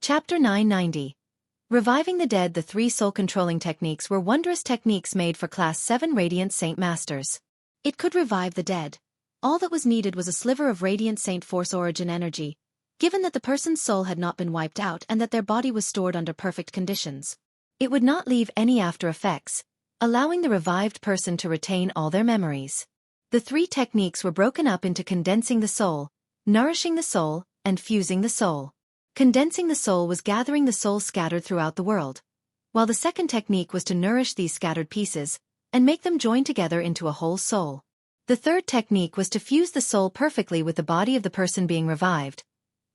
Chapter 990. Reviving the Dead. The three soul-controlling techniques were wondrous techniques made for Class 7 Radiant Saint Masters. It could revive the dead. All that was needed was a sliver of Radiant Saint Force origin energy, given that the person's soul had not been wiped out and that their body was stored under perfect conditions. It would not leave any after effects, allowing the revived person to retain all their memories. The three techniques were broken up into condensing the soul, nourishing the soul, and fusing the soul. Condensing the soul was gathering the soul scattered throughout the world, while the second technique was to nourish these scattered pieces and make them join together into a whole soul. The third technique was to fuse the soul perfectly with the body of the person being revived,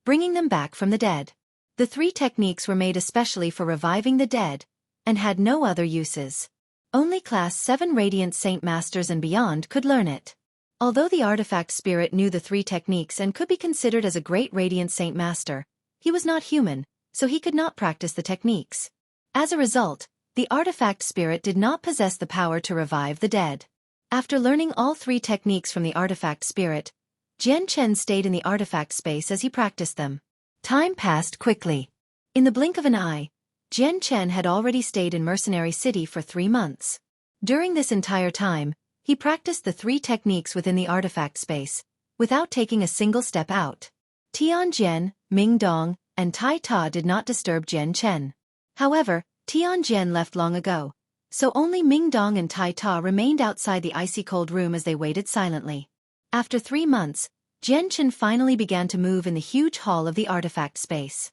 bringing them back from the dead. The three techniques were made especially for reviving the dead and had no other uses. Only Class 7 Radiant Saint Masters and beyond could learn it. Although the artifact spirit knew the three techniques and could be considered as a great Radiant Saint Master, he was not human, so he could not practice the techniques. As a result, the artifact spirit did not possess the power to revive the dead. After learning all three techniques from the artifact spirit, Jian Chen stayed in the artifact space as he practiced them. Time passed quickly. In the blink of an eye, Jian Chen had already stayed in Mercenary City for 3 months. During this entire time, he practiced the three techniques within the artifact space, without taking a single step out. Tianjian, Mingdong, and Tai Ta did not disturb Jian Chen. However, Tianjian left long ago, so only Mingdong and Tai Ta remained outside the icy cold room as they waited silently. After 3 months, Jian Chen finally began to move in the huge hall of the artifact space.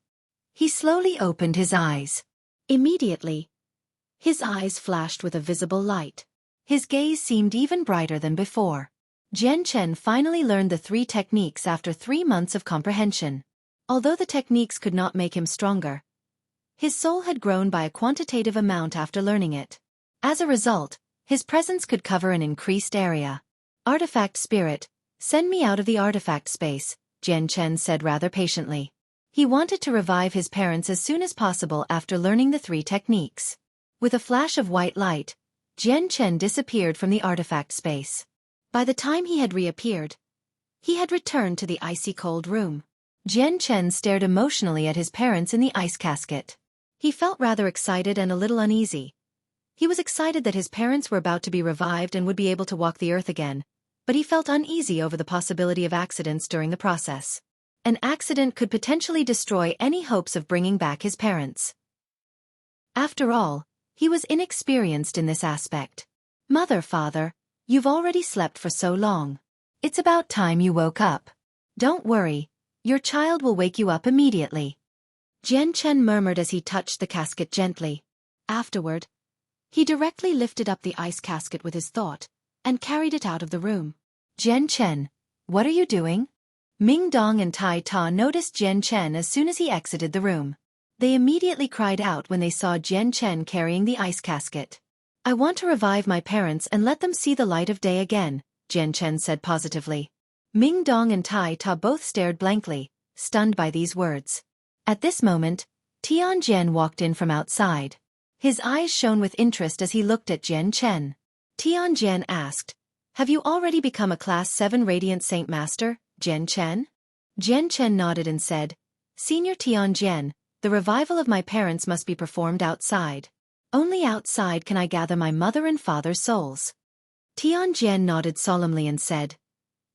He slowly opened his eyes. Immediately, his eyes flashed with a visible light. His gaze seemed even brighter than before. Jian Chen finally learned the three techniques after 3 months of comprehension. Although the techniques could not make him stronger, his soul had grown by a quantitative amount after learning it. As a result, his presence could cover an increased area. Artifact spirit, send me out of the artifact space, Jian Chen said rather patiently. He wanted to revive his parents as soon as possible after learning the three techniques. With a flash of white light, Jian Chen disappeared from the artifact space. By the time he had reappeared, he had returned to the icy cold room. Jian Chen stared emotionally at his parents in the ice casket. He felt rather excited and a little uneasy. He was excited that his parents were about to be revived and would be able to walk the earth again, but he felt uneasy over the possibility of accidents during the process. An accident could potentially destroy any hopes of bringing back his parents. After all, he was inexperienced in this aspect. Father, you've already slept for so long. It's about time you woke up. Don't worry, your child will wake you up immediately. Jian Chen murmured as he touched the casket gently. Afterward, he directly lifted up the ice casket with his thought, and carried it out of the room. Jian Chen, what are you doing? Mingdong and Tai Ta noticed Jian Chen as soon as he exited the room. They immediately cried out when they saw Jian Chen carrying the ice casket. I want to revive my parents and let them see the light of day again, Jian Chen said positively. Mingdong and Tai Ta both stared blankly, stunned by these words. At this moment, Tianjian walked in from outside. His eyes shone with interest as he looked at Jian Chen. Tianjian asked, have you already become a Class 7 Radiant Saint Master, Jian Chen? Jian Chen nodded and said, Senior Tianjian, the revival of my parents must be performed outside. Only outside can I gather my mother and father's souls. Tianjian nodded solemnly and said,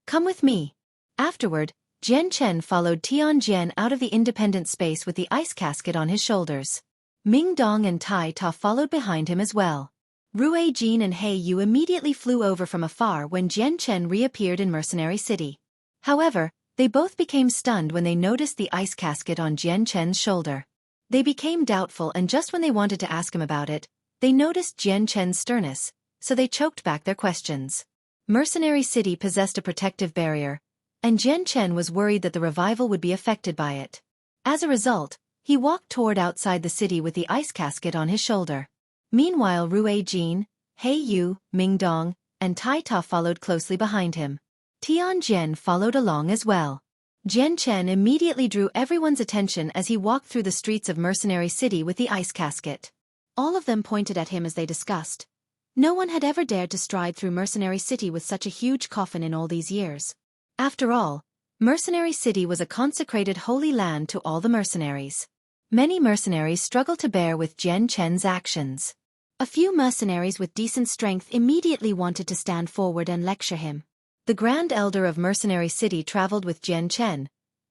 come with me. Afterward, Jian Chen followed Tianjian out of the independent space with the ice casket on his shoulders. Mingdong and Tai Ta followed behind him as well. Ruijin and He Yu immediately flew over from afar when Jian Chen reappeared in Mercenary City. However, they both became stunned when they noticed the ice casket on Jian Chen's shoulder. They became doubtful, and just when they wanted to ask him about it, they noticed Jian Chen's sternness, so they choked back their questions. Mercenary City possessed a protective barrier, and Jian Chen was worried that the revival would be affected by it. As a result, he walked toward outside the city with the ice casket on his shoulder. Meanwhile, Ruijin, He Yu, Mingdong, and Tai Ta followed closely behind him. Tianjian followed along as well. Jian Chen immediately drew everyone's attention as he walked through the streets of Mercenary City with the ice casket. All of them pointed at him as they discussed. No one had ever dared to stride through Mercenary City with such a huge coffin in all these years. After all, Mercenary City was a consecrated holy land to all the mercenaries. Many mercenaries struggled to bear with Jian Chen's actions. A few mercenaries with decent strength immediately wanted to stand forward and lecture him. The Grand Elder of Mercenary City traveled with Jian Chen,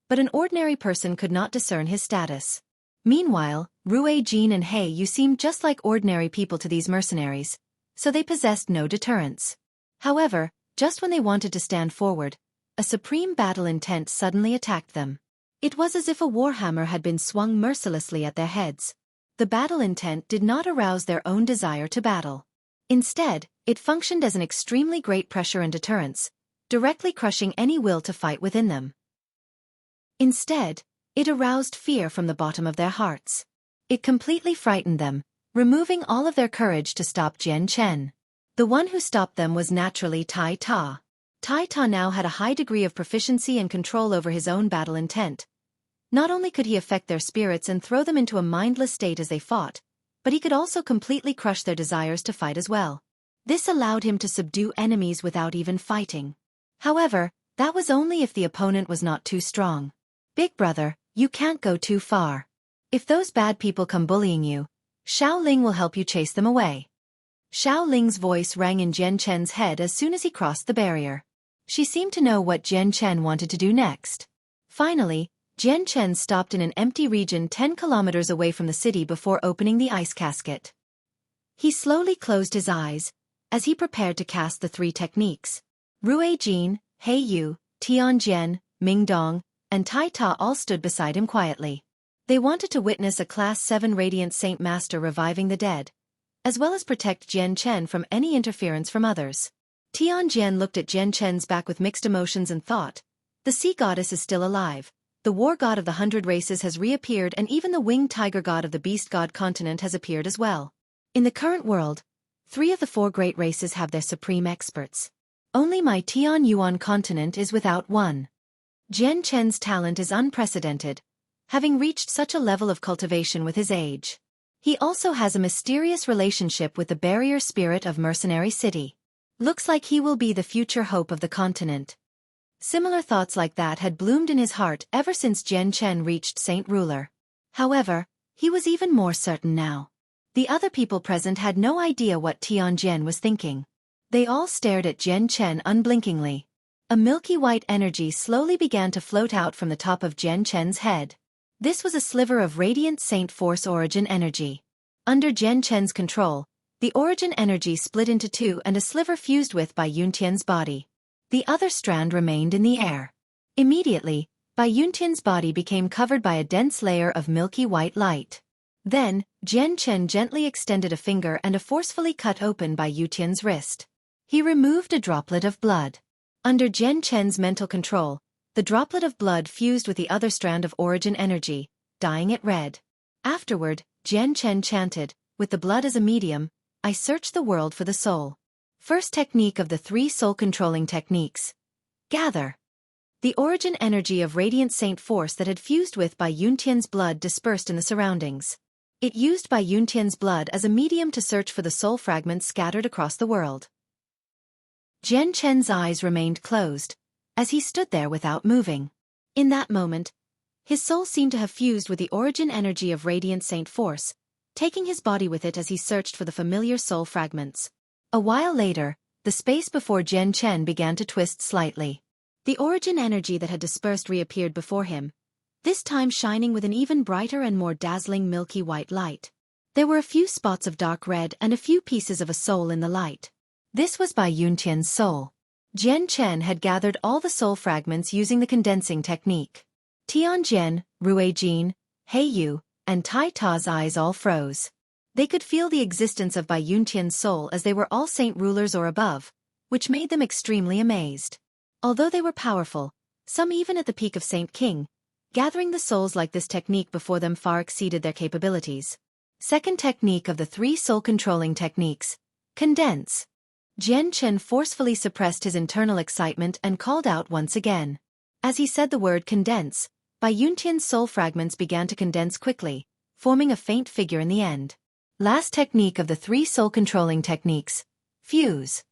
but an ordinary person could not discern his status. Meanwhile, Xueqi and He Yu seemed just like ordinary people to these mercenaries, so they possessed no deterrence. However, just when they wanted to stand forward, a supreme battle intent suddenly attacked them. It was as if a warhammer had been swung mercilessly at their heads. The battle intent did not arouse their own desire to battle. Instead, it functioned as an extremely great pressure and deterrence, directly crushing any will to fight within them. Instead, it aroused fear from the bottom of their hearts. It completely frightened them, removing all of their courage to stop Jian Chen. The one who stopped them was naturally Tai Ta. Tai Ta now had a high degree of proficiency and control over his own battle intent. Not only could he affect their spirits and throw them into a mindless state as they fought, but he could also completely crush their desires to fight as well. This allowed him to subdue enemies without even fighting. However, that was only if the opponent was not too strong. Big brother, you can't go too far. If those bad people come bullying you, Xiao Ling will help you chase them away. Xiao Ling's voice rang in Jian Chen's head as soon as he crossed the barrier. She seemed to know what Jian Chen wanted to do next. Finally, Jian Chen stopped in an empty region 10 kilometers away from the city before opening the ice casket. He slowly closed his eyes, as he prepared to cast the three techniques. Xueqi, He Yu, Tianjian, Mingdong, and Tai Ta all stood beside him quietly. They wanted to witness a Class 7 Radiant Saint Master reviving the dead, as well as protect Jian Chen from any interference from others. Tianjian looked at Jian Chen's back with mixed emotions and thought, the sea goddess is still alive, the war god of the 100 races has reappeared, and even the winged tiger god of the beast god continent has appeared as well. In the current world, 3 of the 4 great races have their supreme experts. Only my Tian Yuan continent is without one. Jian Chen's talent is unprecedented, having reached such a level of cultivation with his age. He also has a mysterious relationship with the barrier spirit of Mercenary City. Looks like he will be the future hope of the continent. Similar thoughts like that had bloomed in his heart ever since Jian Chen reached Saint Ruler. However, he was even more certain now. The other people present had no idea what Tianjian was thinking. They all stared at Jian Chen unblinkingly. A milky white energy slowly began to float out from the top of Jian Chen's head. This was a sliver of radiant Saint Force origin energy. Under Jian Chen's control, the origin energy split into 2 and a sliver fused with Bai Yuntian's body. The other strand remained in the air. Immediately, Bai Yuntian's body became covered by a dense layer of milky white light. Then, Jian Chen gently extended a finger and forcefully cut open Bai Yuntian's wrist. He removed a droplet of blood. Under Jian Chen's mental control, the droplet of blood fused with the other strand of origin energy, dyeing it red. Afterward, Jian Chen chanted, with the blood as a medium, I search the world for the soul. First technique of the 3 soul-controlling techniques. Gather. The origin energy of radiant Saint Force that had fused with Bai Yuntian's blood dispersed in the surroundings. It used Bai Yuntian's blood as a medium to search for the soul fragments scattered across the world. Jian Chen's eyes remained closed, as he stood there without moving. In that moment, his soul seemed to have fused with the origin energy of radiant Saint Force, taking his body with it as he searched for the familiar soul fragments. A while later, the space before Jian Chen began to twist slightly. The origin energy that had dispersed reappeared before him, this time shining with an even brighter and more dazzling milky white light. There were a few spots of dark red and a few pieces of a soul in the light. This was Bai Yuntian's soul. Jian Chen had gathered all the soul fragments using the condensing technique. Tianjian, Xueqi, He Yu, and Tai Ta's eyes all froze. They could feel the existence of Bai Yuntian's soul as they were all saint rulers or above, which made them extremely amazed. Although they were powerful, some even at the peak of Saint King, gathering the souls like this technique before them far exceeded their capabilities. Second technique of the 3 soul-controlling techniques. Condense. Jian Chen forcefully suppressed his internal excitement and called out once again. As he said the word condense, Bai Yuntian's soul fragments began to condense quickly, forming a faint figure in the end. Last technique of the 3 soul-controlling techniques. Fuse.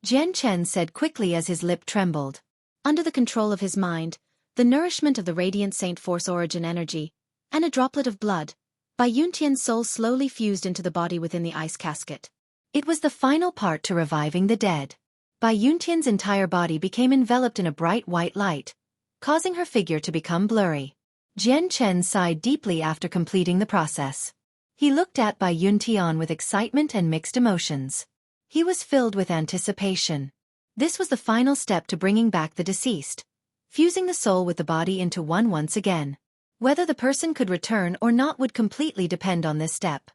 Jian Chen said quickly as his lip trembled. Under the control of his mind, the nourishment of the radiant Saint Force origin energy, and a droplet of blood, Bai Yuntian's soul slowly fused into the body within the ice casket. It was the final part to reviving the dead. Bai Yuntian's entire body became enveloped in a bright white light, causing her figure to become blurry. Jian Chen sighed deeply after completing the process. He looked at Bai Yuntian with excitement and mixed emotions. He was filled with anticipation. This was the final step to bringing back the deceased, fusing the soul with the body into one once again. Whether the person could return or not would completely depend on this step.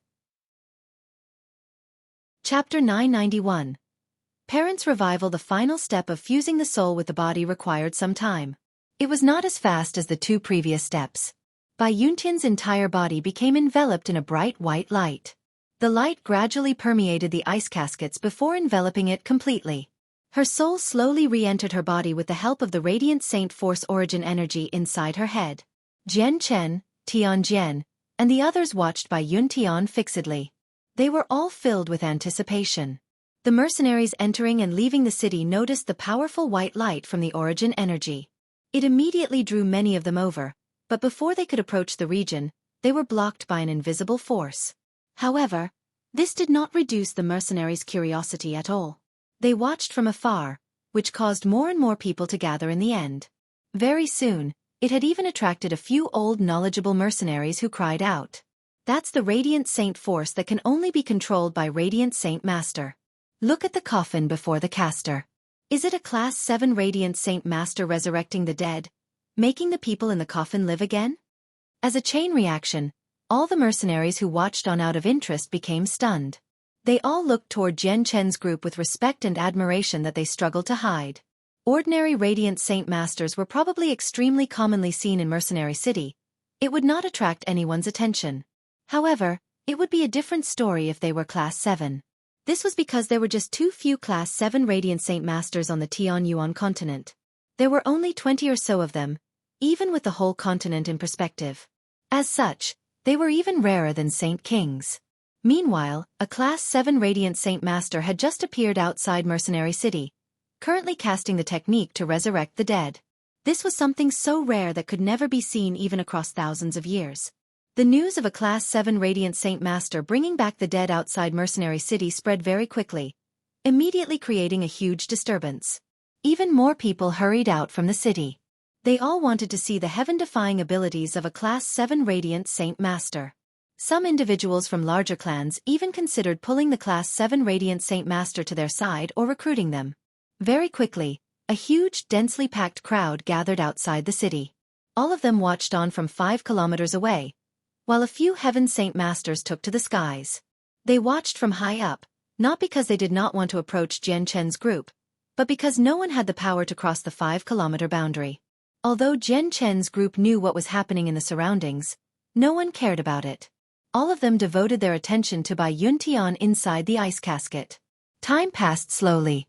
Chapter 991. Parents' revival. The final step of fusing the soul with the body required some time. It was not as fast as the two previous steps. Bai Yuntian's entire body became enveloped in a bright white light. The light gradually permeated the ice caskets before enveloping it completely. Her soul slowly re-entered her body with the help of the radiant saint force origin energy inside her head. Jian Chen, Tian Jian, and the others watched Bai Yuntian fixedly. They were all filled with anticipation. The mercenaries entering and leaving the city noticed the powerful white light from the origin energy. It immediately drew many of them over, but before they could approach the region, they were blocked by an invisible force. However, this did not reduce the mercenaries' curiosity at all. They watched from afar, which caused more and more people to gather in the end. Very soon, it had even attracted a few old knowledgeable mercenaries who cried out. That's the Radiant Saint force that can only be controlled by Radiant Saint Master. Look at the coffin before the caster. Is it a Class 7 Radiant Saint Master resurrecting the dead, making the people in the coffin live again? As a chain reaction, all the mercenaries who watched on out of interest became stunned. They all looked toward Jian Chen's group with respect and admiration that they struggled to hide. Ordinary Radiant Saint Masters were probably extremely commonly seen in Mercenary City. It would not attract anyone's attention. However, it would be a different story if they were Class 7. This was because there were just too few Class 7 Radiant Saint Masters on the Tianyuan continent. There were only 20 or so of them, even with the whole continent in perspective. As such, they were even rarer than Saint Kings. Meanwhile, a Class 7 Radiant Saint Master had just appeared outside Mercenary City, currently casting the technique to resurrect the dead. This was something so rare that could never be seen even across thousands of years. The news of a Class 7 Radiant Saint Master bringing back the dead outside Mercenary City spread very quickly, immediately creating a huge disturbance. Even more people hurried out from the city. They all wanted to see the heaven-defying abilities of a Class 7 Radiant Saint Master. Some individuals from larger clans even considered pulling the Class 7 Radiant Saint Master to their side or recruiting them. Very quickly, a huge, densely packed crowd gathered outside the city. All of them watched on from 5 kilometers away, while a few Heaven Saint Masters took to the skies. They watched from high up, not because they did not want to approach Jian Chen's group, but because no one had the power to cross the 5-kilometer boundary. Although Jian Chen's group knew what was happening in the surroundings, no one cared about it. All of them devoted their attention to Bai Yuntian inside the ice casket. Time passed slowly.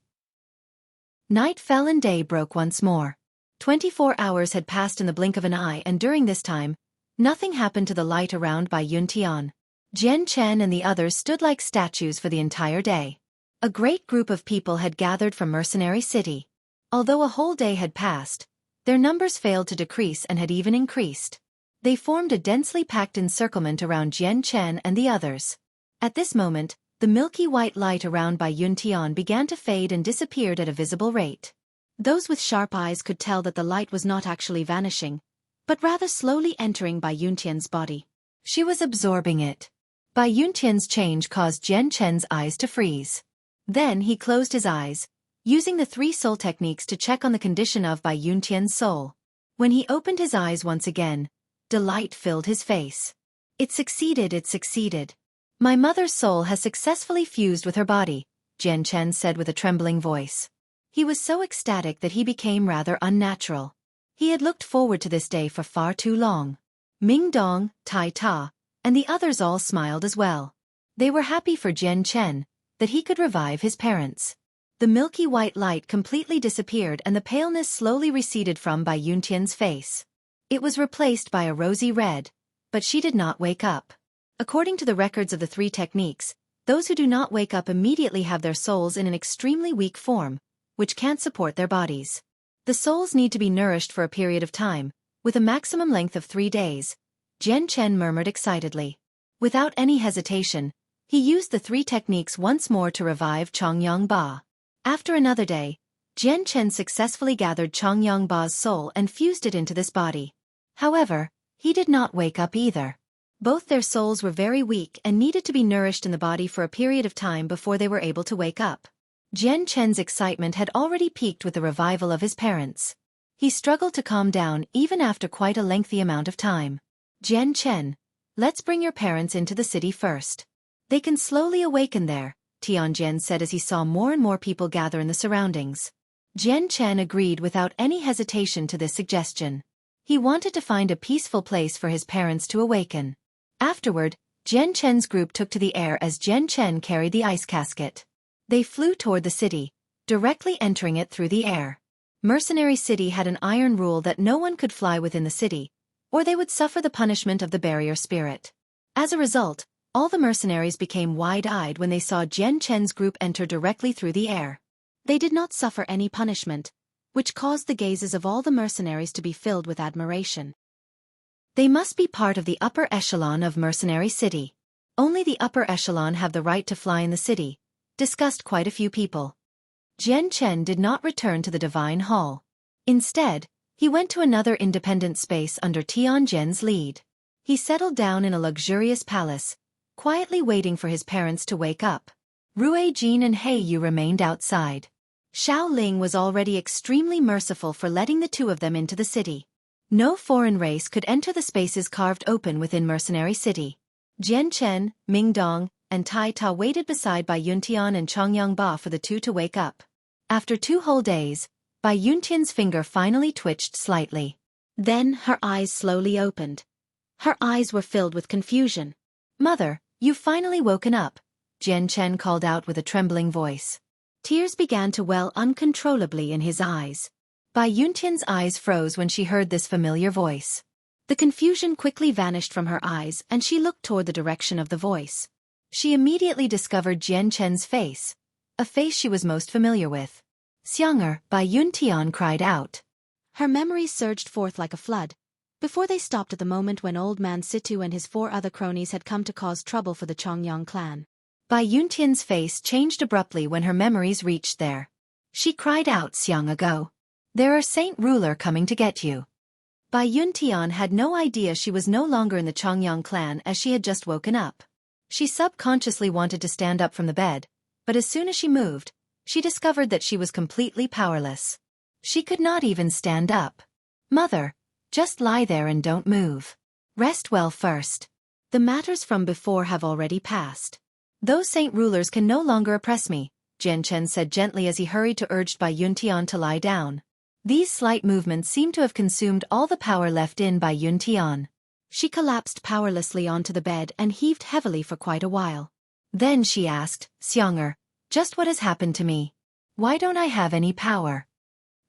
Night fell and day broke once more. 24 hours had passed in the blink of an eye, and during this time, nothing happened to the light around Bai Yuntian. Jian Chen and the others stood like statues for the entire day. A great group of people had gathered from Mercenary City. Although a whole day had passed, their numbers failed to decrease and had even increased. They formed a densely packed encirclement around Jian Chen and the others. At this moment, the milky white light around Bai Yuntian began to fade and disappeared at a visible rate. Those with sharp eyes could tell that the light was not actually vanishing, but rather slowly entering Bai Yuntian's body. She was absorbing it. Bai Yuntian's change caused Jian Chen's eyes to freeze. Then he closed his eyes, using the 3 soul techniques to check on the condition of Bai Yuntian's soul. When he opened his eyes once again, delight filled his face. It succeeded. My mother's soul has successfully fused with her body, Jian Chen said with a trembling voice. He was so ecstatic that he became rather unnatural. He had looked forward to this day for far too long. Ming Dong, Tai Ta, and the others all smiled as well. They were happy for Jian Chen, that he could revive his parents. The milky white light completely disappeared and the paleness slowly receded from Bai Yuntian's face. It was replaced by a rosy red, but she did not wake up. According to the records of the 3 techniques, those who do not wake up immediately have their souls in an extremely weak form, which can't support their bodies. The souls need to be nourished for a period of time, with a maximum length of 3 days, Jian Chen murmured excitedly. Without any hesitation, he used the 3 techniques once more to revive Chongyang-ba. After another day, Jian Chen successfully gathered Chongyang-ba's soul and fused it into this body. However, he did not wake up either. Both their souls were very weak and needed to be nourished in the body for a period of time before they were able to wake up. Jian Chen's excitement had already peaked with the revival of his parents. He struggled to calm down even after quite a lengthy amount of time. Jian Chen, let's bring your parents into the city first. They can slowly awaken there, Tianjian said as he saw more and more people gather in the surroundings. Jian Chen agreed without any hesitation to this suggestion. He wanted to find a peaceful place for his parents to awaken. Afterward, Jian Chen's group took to the air as Jian Chen carried the ice casket. They flew toward the city, directly entering it through the air. Mercenary City had an iron rule that no one could fly within the city, or they would suffer the punishment of the barrier spirit. As a result, all the mercenaries became wide-eyed when they saw Jian Chen's group enter directly through the air. They did not suffer any punishment, which caused the gazes of all the mercenaries to be filled with admiration. They must be part of the upper echelon of Mercenary City. Only the upper echelon have the right to fly in the city, discussed quite a few people. Jian Chen did not return to the Divine Hall. Instead, he went to another independent space under Tianjian's lead. He settled down in a luxurious palace, quietly waiting for his parents to wake up. Rue Jin and He Yu remained outside. Xiao Ling was already extremely merciful for letting the 2 of them into the city. No foreign race could enter the spaces carved open within Mercenary City. Jian Chen, Ming Dong, and Tai Ta waited beside Bai Yuntian and Chongyang Ba for the 2 to wake up. After 2 whole days, Bai Yuntian's finger finally twitched slightly. Then her eyes slowly opened. Her eyes were filled with confusion. "Mother, you've finally woken up," Jian Chen called out with a trembling voice. Tears began to well uncontrollably in his eyes. Bai Yuntian's eyes froze when she heard this familiar voice. The confusion quickly vanished from her eyes and she looked toward the direction of the voice. She immediately discovered Jian Chen's face, a face she was most familiar with. "Xiang'er," Bai Yuntian cried out. Her memories surged forth like a flood, before they stopped at the moment when Old Man Situ and his 4 other cronies had come to cause trouble for the Chongyang clan. Bai Yuntian's face changed abruptly when her memories reached there. She cried out, "Xiang ago. There are Saint Ruler coming to get you." Bai Yuntian had no idea she was no longer in the Chongyang clan as she had just woken up. She subconsciously wanted to stand up from the bed, but as soon as she moved, she discovered that she was completely powerless. She could not even stand up. "Mother, just lie there and don't move. Rest well first. The matters from before have already passed. Those Saint Rulers can no longer oppress me," Jian Chen said gently as he hurried to urge Bai Yuntian to lie down. These slight movements seemed to have consumed all the power left in Bai Yuntian. She collapsed powerlessly onto the bed and heaved heavily for quite a while. Then she asked, "Xiang'er, just what has happened to me? Why don't I have any power?"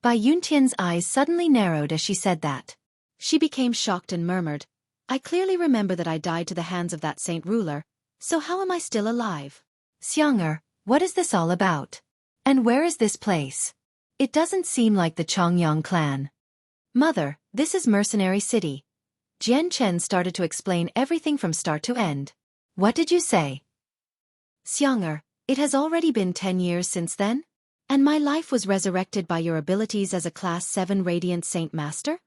Bai Yuntian's eyes suddenly narrowed as she said that. She became shocked and murmured, "I clearly remember that I died to the hands of that Saint Ruler, so how am I still alive?" "Xiang'er, what is this all about? And where is this place? It doesn't seem like the Chongyang clan." "Mother, this is Mercenary City." Jian Chen started to explain everything from start to end. "What did you say?" "Xiang'er, it has already been 10 years since then? And my life was resurrected by your abilities as a Class 7 Radiant Saint Master?"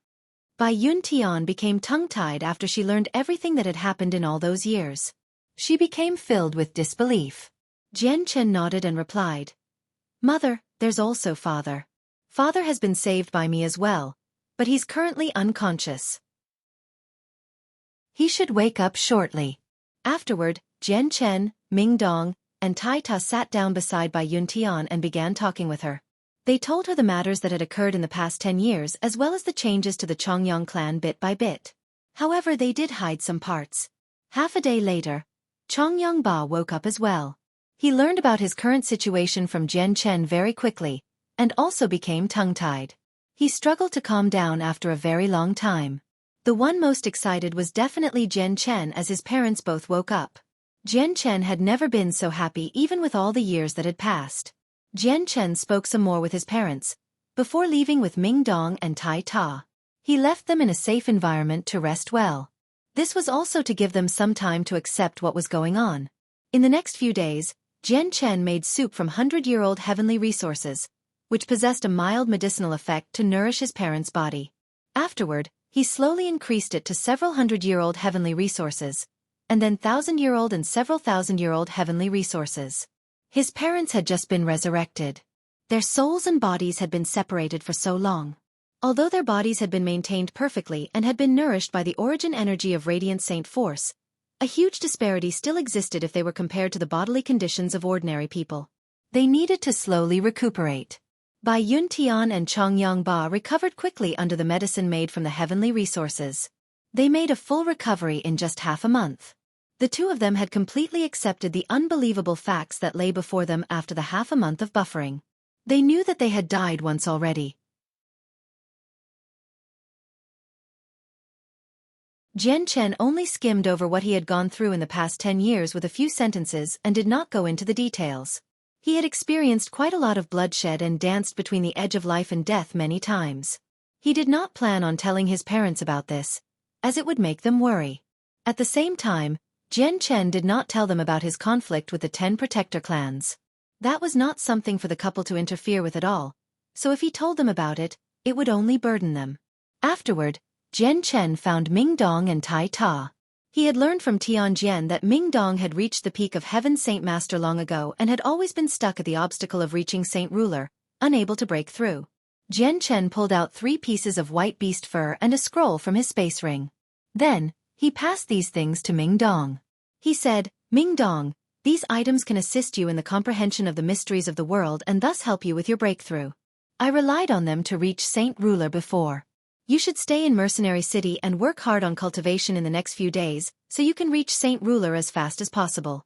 Bai Yuntian became tongue-tied after she learned everything that had happened in all those years. She became filled with disbelief. Jian Chen nodded and replied, "Mother, there's also Father. Father has been saved by me as well, but he's currently unconscious. He should wake up shortly." Afterward, Jian Chen, Ming Dong, and Tai Ta sat down beside Bai Yuntian and began talking with her. They told her the matters that had occurred in the past 10 years as well as the changes to the Chongyang clan bit by bit. However, they did hide some parts. Half a day later, Chongyang Ba woke up as well. He learned about his current situation from Jian Chen very quickly, and also became tongue-tied. He struggled to calm down after a very long time. The one most excited was definitely Jian Chen as his parents both woke up. Jian Chen had never been so happy even with all the years that had passed. Jian Chen spoke some more with his parents, before leaving with Ming Dong and Tai Ta. He left them in a safe environment to rest well. This was also to give them some time to accept what was going on. In the next few days, Jian Chen made soup from 100-year-old heavenly resources, which possessed a mild medicinal effect to nourish his parents' body. Afterward, he slowly increased it to several hundred-year-old heavenly resources, and then thousand-year-old and several thousand-year-old heavenly resources. His parents had just been resurrected. Their souls and bodies had been separated for so long. Although their bodies had been maintained perfectly and had been nourished by the origin energy of radiant saint force, a huge disparity still existed if they were compared to the bodily conditions of ordinary people. They needed to slowly recuperate. Bai Yun Tian and Chongyang Ba recovered quickly under the medicine made from the heavenly resources. They made a full recovery in just half a month. The two of them had completely accepted the unbelievable facts that lay before them after the half a month of buffering. They knew that they had died once already. Jian Chen only skimmed over what he had gone through in the past 10 years with a few sentences and did not go into the details. He had experienced quite a lot of bloodshed and danced between the edge of life and death many times. He did not plan on telling his parents about this, as it would make them worry. At the same time, Jian Chen did not tell them about his conflict with the 10 protector clans. That was not something for the couple to interfere with at all, so if he told them about it, it would only burden them. Afterward, Jian Chen found Ming Dong and Tai Ta. He had learned from Tianjian that Ming Dong had reached the peak of Heaven's Saint Master long ago and had always been stuck at the obstacle of reaching Saint Ruler, unable to break through. Jian Chen pulled out 3 pieces of white beast fur and a scroll from his space ring. Then, he passed these things to Ming Dong. He said, "Ming Dong, these items can assist you in the comprehension of the mysteries of the world and thus help you with your breakthrough. I relied on them to reach Saint Ruler before. You should stay in Mercenary City and work hard on cultivation in the next few days, so you can reach Saint Ruler as fast as possible."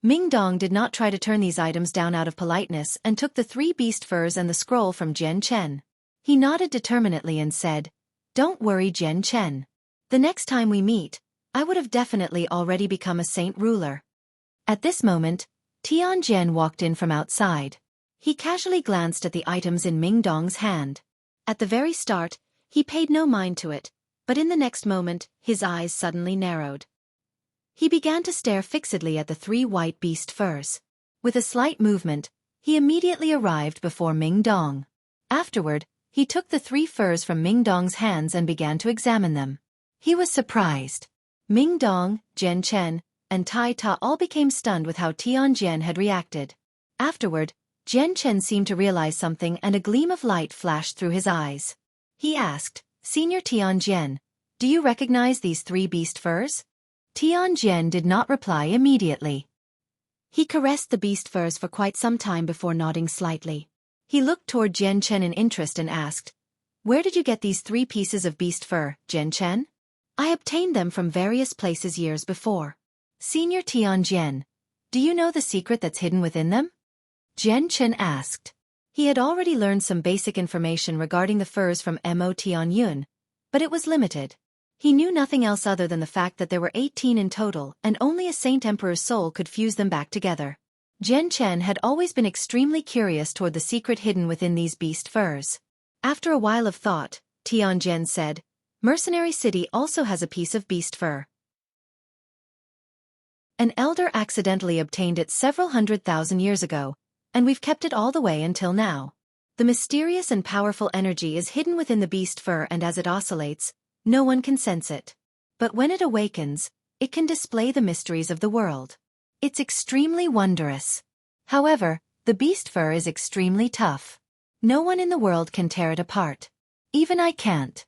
Ming Dong did not try to turn these items down out of politeness and took the 3 beast furs and the scroll from Jian Chen. He nodded determinedly and said, "Don't worry, Jian Chen. The next time we meet, I would have definitely already become a Saint Ruler." At this moment, Tianjian walked in from outside. He casually glanced at the items in Ming Dong's hand. At the very start, he paid no mind to it, but in the next moment, his eyes suddenly narrowed. He began to stare fixedly at the 3 white beast furs. With a slight movement, he immediately arrived before Ming Dong. Afterward, he took the 3 furs from Ming Dong's hands and began to examine them. He was surprised. Ming Dong, Jian Chen, and Tai Ta all became stunned with how Tianjian had reacted. Afterward, Jian Chen seemed to realize something and a gleam of light flashed through his eyes. He asked, "Senior Tianjian, do you recognize these 3 beast furs?" Tianjian did not reply immediately. He caressed the beast furs for quite some time before nodding slightly. He looked toward Jian Chen in interest and asked, "Where did you get these 3 pieces of beast fur, Jian Chen?" "I obtained them from various places years before." "Senior Tianjian, do you know the secret that's hidden within them?" Jian Chen asked. He had already learned some basic information regarding the furs from Mo Tianyun, but it was limited. He knew nothing else other than the fact that there were 18 in total and only a Saint Emperor's soul could fuse them back together. Jian Chen had always been extremely curious toward the secret hidden within these beast furs. After a while of thought, Tianjian said, "Mercenary City also has a piece of beast fur. An elder accidentally obtained it several 100,000 years ago, and we've kept it all the way until now. The mysterious and powerful energy is hidden within the beast fur, and as it oscillates, no one can sense it. But when it awakens, it can display the mysteries of the world. It's extremely wondrous. However, the beast fur is extremely tough. No one in the world can tear it apart. Even I can't.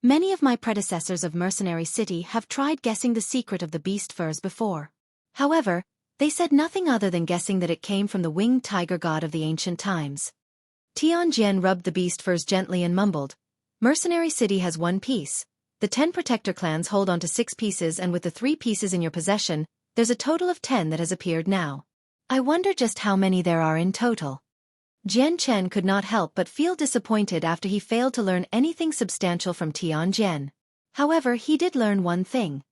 Many of my predecessors of Mercenary City have tried guessing the secret of the beast furs before. However, they said nothing other than guessing that it came from the winged tiger god of the ancient times." Tianjian rubbed the beast furs gently and mumbled, "Mercenary City has 1 piece. The 10 protector clans hold on to 6 pieces, and with the 3 pieces in your possession, there's a total of 10 that has appeared now. I wonder just how many there are in total." Jian Chen could not help but feel disappointed after he failed to learn anything substantial from Tianjian. However, he did learn one thing.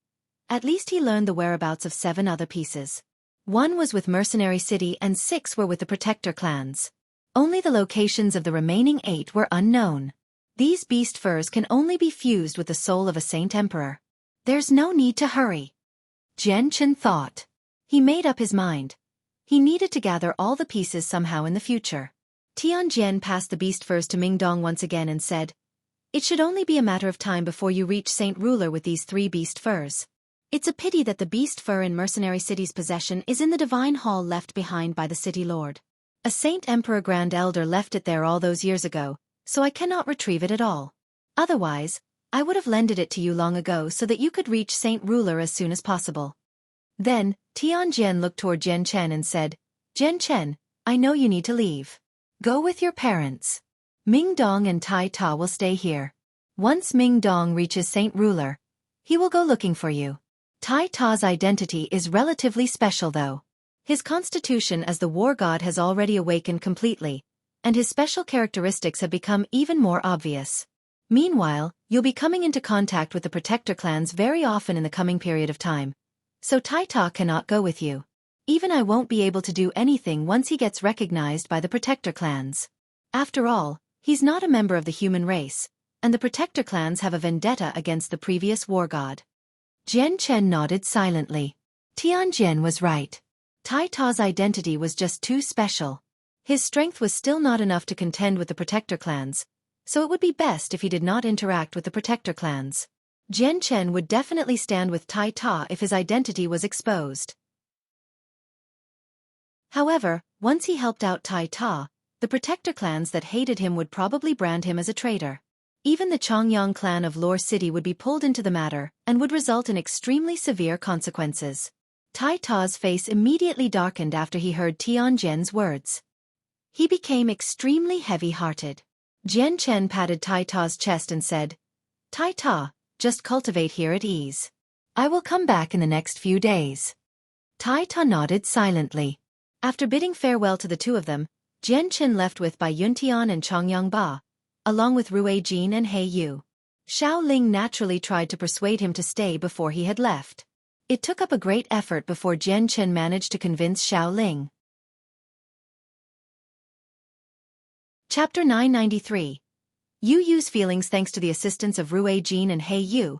At least he learned the whereabouts of 7 other pieces. 1 was with Mercenary City and 6 were with the Protector clans. Only the locations of the remaining 8 were unknown. These beast furs can only be fused with the soul of a Saint Emperor. There's no need to hurry. Jian Chen thought. He made up his mind. He needed to gather all the pieces somehow in the future. Tianjian passed the beast furs to Mingdong once again and said, "It should only be a matter of time before you reach Saint Ruler with these 3 beast furs. It's a pity that the beast fur in Mercenary City's possession is in the divine hall left behind by the city lord. A Saint Emperor Grand Elder left it there all those years ago, so I cannot retrieve it at all. Otherwise, I would have lended it to you long ago so that you could reach Saint Ruler as soon as possible." Then, Tianjian looked toward Jian Chen and said, "Jian Chen, I know you need to leave. Go with your parents. Ming Dong and Tai Ta will stay here. Once Ming Dong reaches Saint Ruler, he will go looking for you. Tai Ta's identity is relatively special though. His constitution as the war god has already awakened completely, and his special characteristics have become even more obvious. Meanwhile, you'll be coming into contact with the Protector clans very often in the coming period of time, so Tai Ta cannot go with you. Even I won't be able to do anything once he gets recognized by the Protector clans. After all, he's not a member of the human race, and the Protector clans have a vendetta against the previous war god." Jian Chen nodded silently. Tianjian was right. Tai Ta's identity was just too special. His strength was still not enough to contend with the Protector clans, so it would be best if he did not interact with the Protector clans. Jian Chen would definitely stand with Tai Ta if his identity was exposed. However, once he helped out Tai Ta, the Protector clans that hated him would probably brand him as a traitor. Even the Chongyang clan of Lore City would be pulled into the matter and would result in extremely severe consequences. Tai Ta's face immediately darkened after he heard Tianjian's words. He became extremely heavy-hearted. Jian Chen patted Tai Ta's chest and said, "Tai Ta, just cultivate here at ease. I will come back in the next few days." Tai Ta nodded silently. After bidding farewell to the two of them, Jian Chen left with Bai Yuntian and Chongyang Ba, along with Rue Jin and He Yu. Xiao Ling naturally tried to persuade him to stay before he had left. It took up a great effort before Jian Chen managed to convince Xiao Ling. Chapter 993. Yu Yu's feelings. Thanks to the assistance of Rue Jin and He Yu,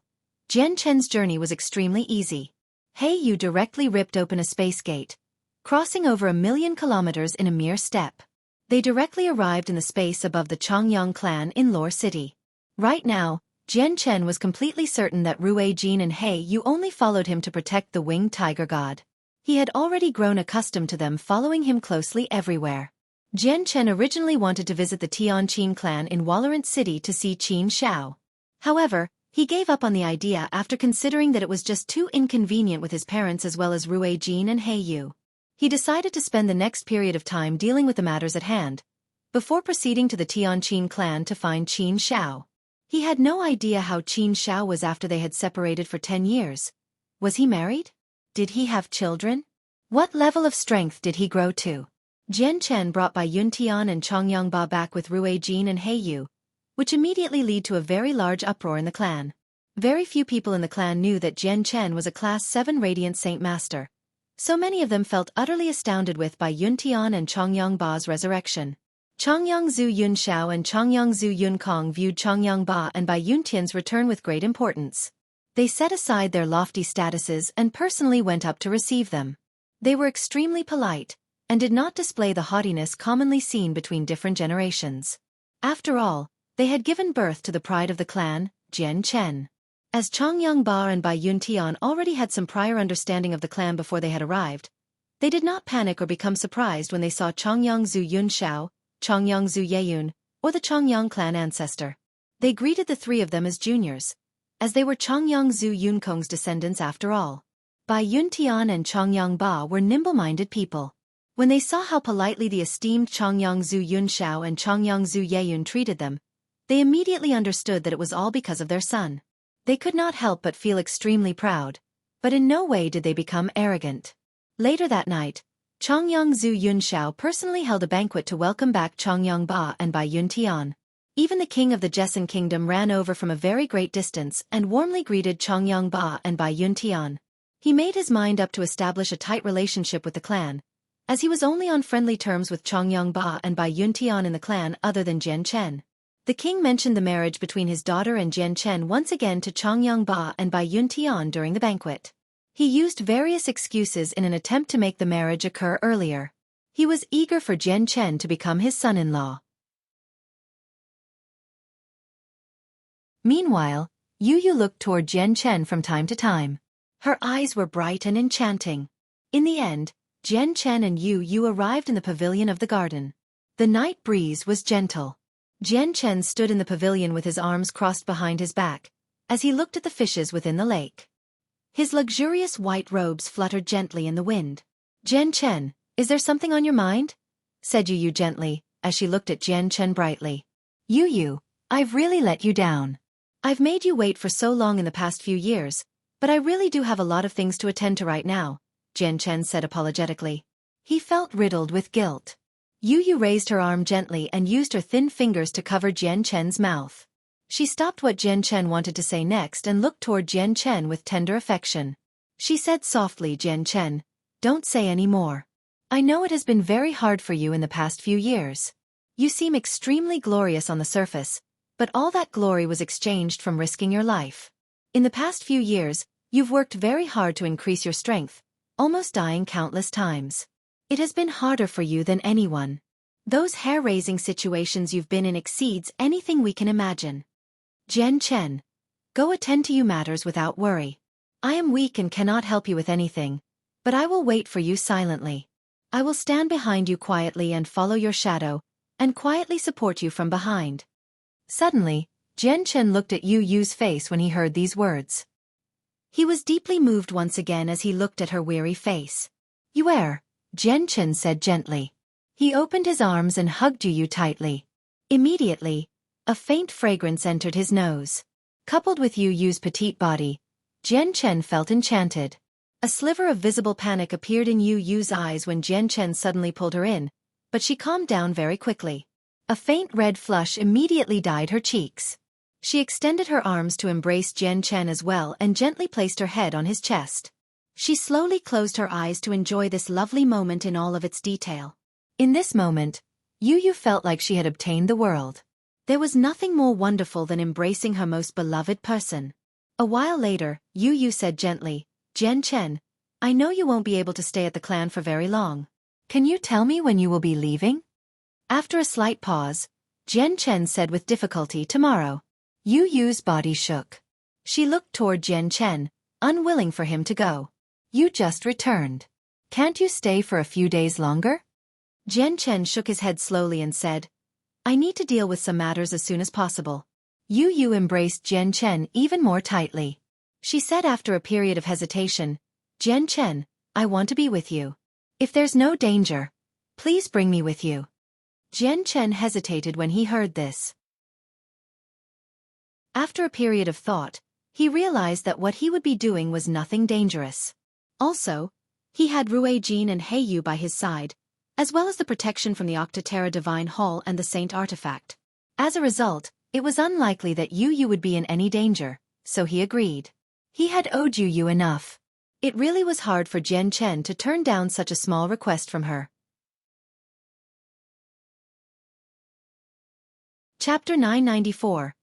Jian Chen's journey was extremely easy. He Yu directly ripped open a space gate, crossing over 1,000,000 kilometers in a mere step. They directly arrived in the space above the Chongyang clan in Lore City. Right now, Jian Chen was completely certain that Rue Jin and He Yu only followed him to protect the winged tiger god. He had already grown accustomed to them following him closely everywhere. Jian Chen originally wanted to visit the Tianqin clan in Walorant City to see Qin Xiao. However, he gave up on the idea after considering that it was just too inconvenient with his parents as well as Rue Jin and He Yu. He decided to spend the next period of time dealing with the matters at hand, before proceeding to the Tianqin clan to find Qin Xiao. He had no idea how Qin Xiao was after they had separated for 10 years. Was he married? Did he have children? What level of strength did he grow to? Jian Chen brought Bai Yuntian and Chongyang Ba back with Rue Jin and He Yu, which immediately led to a very large uproar in the clan. Very few people in the clan knew that Jian Chen was a Class 7 Radiant Saint Master, so many of them felt utterly astounded with Bai Yuntian and Chongyang Ba's resurrection. Chongyang Zhu Yunxiao and Chongyang Zhu Yunkong viewed Chongyang Ba and Bai Yuntian's return with great importance. They set aside their lofty statuses and personally went up to receive them. They were extremely polite, and did not display the haughtiness commonly seen between different generations. After all, they had given birth to the pride of the clan, Jian Chen. As Chongyang Ba and Bai Yuntian already had some prior understanding of the clan before they had arrived, they did not panic or become surprised when they saw Chongyang Zhu Yunxiao, Chongyang Zhu Yeyun, or the Chongyang clan ancestor. They greeted the three of them as juniors, as they were Chongyang Zhu Yunkong's descendants after all. Bai Yuntian and Chongyang Ba were nimble-minded people. When they saw how politely the esteemed Chongyang Zhu Yunxiao and Chongyang Zhu Yeyun treated them, they immediately understood that it was all because of their son. They could not help but feel extremely proud, but in no way did they become arrogant. Later that night, Chongyang Zhu Yunxiao personally held a banquet to welcome back Chongyang Ba and Bai Yuntian. Even the king of the Jessen kingdom ran over from a very great distance and warmly greeted Chongyang Ba and Bai Yuntian. He made his mind up to establish a tight relationship with the clan, as he was only on friendly terms with Chongyang Ba and Bai Yuntian in the clan other than Jian Chen. The king mentioned the marriage between his daughter and Jian Chen once again to Changyang Ba and Bai Yun Tian during the banquet. He used various excuses in an attempt to make the marriage occur earlier. He was eager for Jian Chen to become his son-in-law. Meanwhile, Yu looked toward Jian Chen from time to time. Her eyes were bright and enchanting. In the end, Jian Chen and Yu arrived in the pavilion of the garden. The night breeze was gentle. Jian Chen stood in the pavilion with his arms crossed behind his back, as he looked at the fishes within the lake. His luxurious white robes fluttered gently in the wind. "Jian Chen, is there something on your mind?" said Yu gently, as she looked at Jian Chen brightly. "Yu, I've really let you down. I've made you wait for so long in the past few years, but I really do have a lot of things to attend to right now," Jian Chen said apologetically. He felt riddled with guilt. Yu raised her arm gently and used her thin fingers to cover Jian Chen's mouth. She stopped what Jian Chen wanted to say next and looked toward Jian Chen with tender affection. She said softly, "Jian Chen, don't say any more. I know it has been very hard for you in the past few years. You seem extremely glorious on the surface, but all that glory was exchanged from risking your life. In the past few years, you've worked very hard to increase your strength, almost dying countless times. It has been harder for you than anyone. Those hair-raising situations you've been in exceeds anything we can imagine. Jian Chen, go attend to your matters without worry. I am weak and cannot help you with anything, but I will wait for you silently. I will stand behind you quietly and follow your shadow, and quietly support you from behind." Suddenly, Jian Chen looked at Yu's face when he heard these words. He was deeply moved once again as he looked at her weary face. "Yuer," Jian Chen said gently. He opened his arms and hugged Yu tightly. Immediately, a faint fragrance entered his nose. Coupled with Yu's petite body, Jian Chen felt enchanted. A sliver of visible panic appeared in Yu's eyes when Jian Chen suddenly pulled her in, but she calmed down very quickly. A faint red flush immediately dyed her cheeks. She extended her arms to embrace Jian Chen as well and gently placed her head on his chest. She slowly closed her eyes to enjoy this lovely moment in all of its detail. In this moment, Yu felt like she had obtained the world. There was nothing more wonderful than embracing her most beloved person. A while later, Yu said gently, "Jian Chen, I know you won't be able to stay at the clan for very long. Can you tell me when you will be leaving?" After a slight pause, Jian Chen said with difficulty, "Tomorrow." Yu's body shook. She looked toward Jian Chen, unwilling for him to go. "You just returned. Can't you stay for a few days longer?" Jian Chen shook his head slowly and said, "I need to deal with some matters as soon as possible." Yu embraced Jian Chen even more tightly. She said after a period of hesitation, "Jian Chen, I want to be with you. If there's no danger, please bring me with you." Jian Chen hesitated when he heard this. After a period of thought, he realized that what he would be doing was nothing dangerous. Also, he had Ruijin and Yu by his side, as well as the protection from the Octaterra Divine Hall and the Saint Artifact. As a result, it was unlikely that Yu would be in any danger, so he agreed. He had owed Yu enough. It really was hard for Jian Chen to turn down such a small request from her. Chapter 994.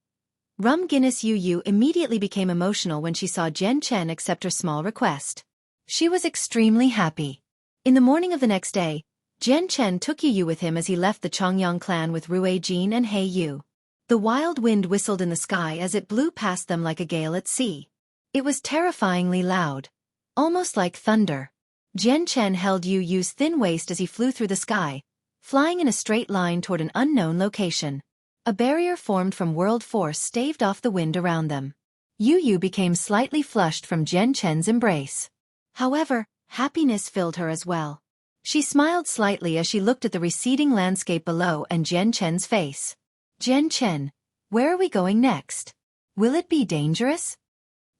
Rum Guinness. Yu immediately became emotional when she saw Jian Chen accept her small request. She was extremely happy. In the morning of the next day, Jian Chen took Yu with him as he left the Changyang clan with Ruijin and Yu. The wild wind whistled in the sky as it blew past them like a gale at sea. It was terrifyingly loud, almost like thunder. Jian Chen held Yu's thin waist as he flew through the sky, flying in a straight line toward an unknown location. A barrier formed from world force staved off the wind around them. Yu became slightly flushed from Jian Chen's embrace. However, happiness filled her as well. She smiled slightly as she looked at the receding landscape below and Jian Chen's face. "Jian Chen, where are we going next? Will it be dangerous?"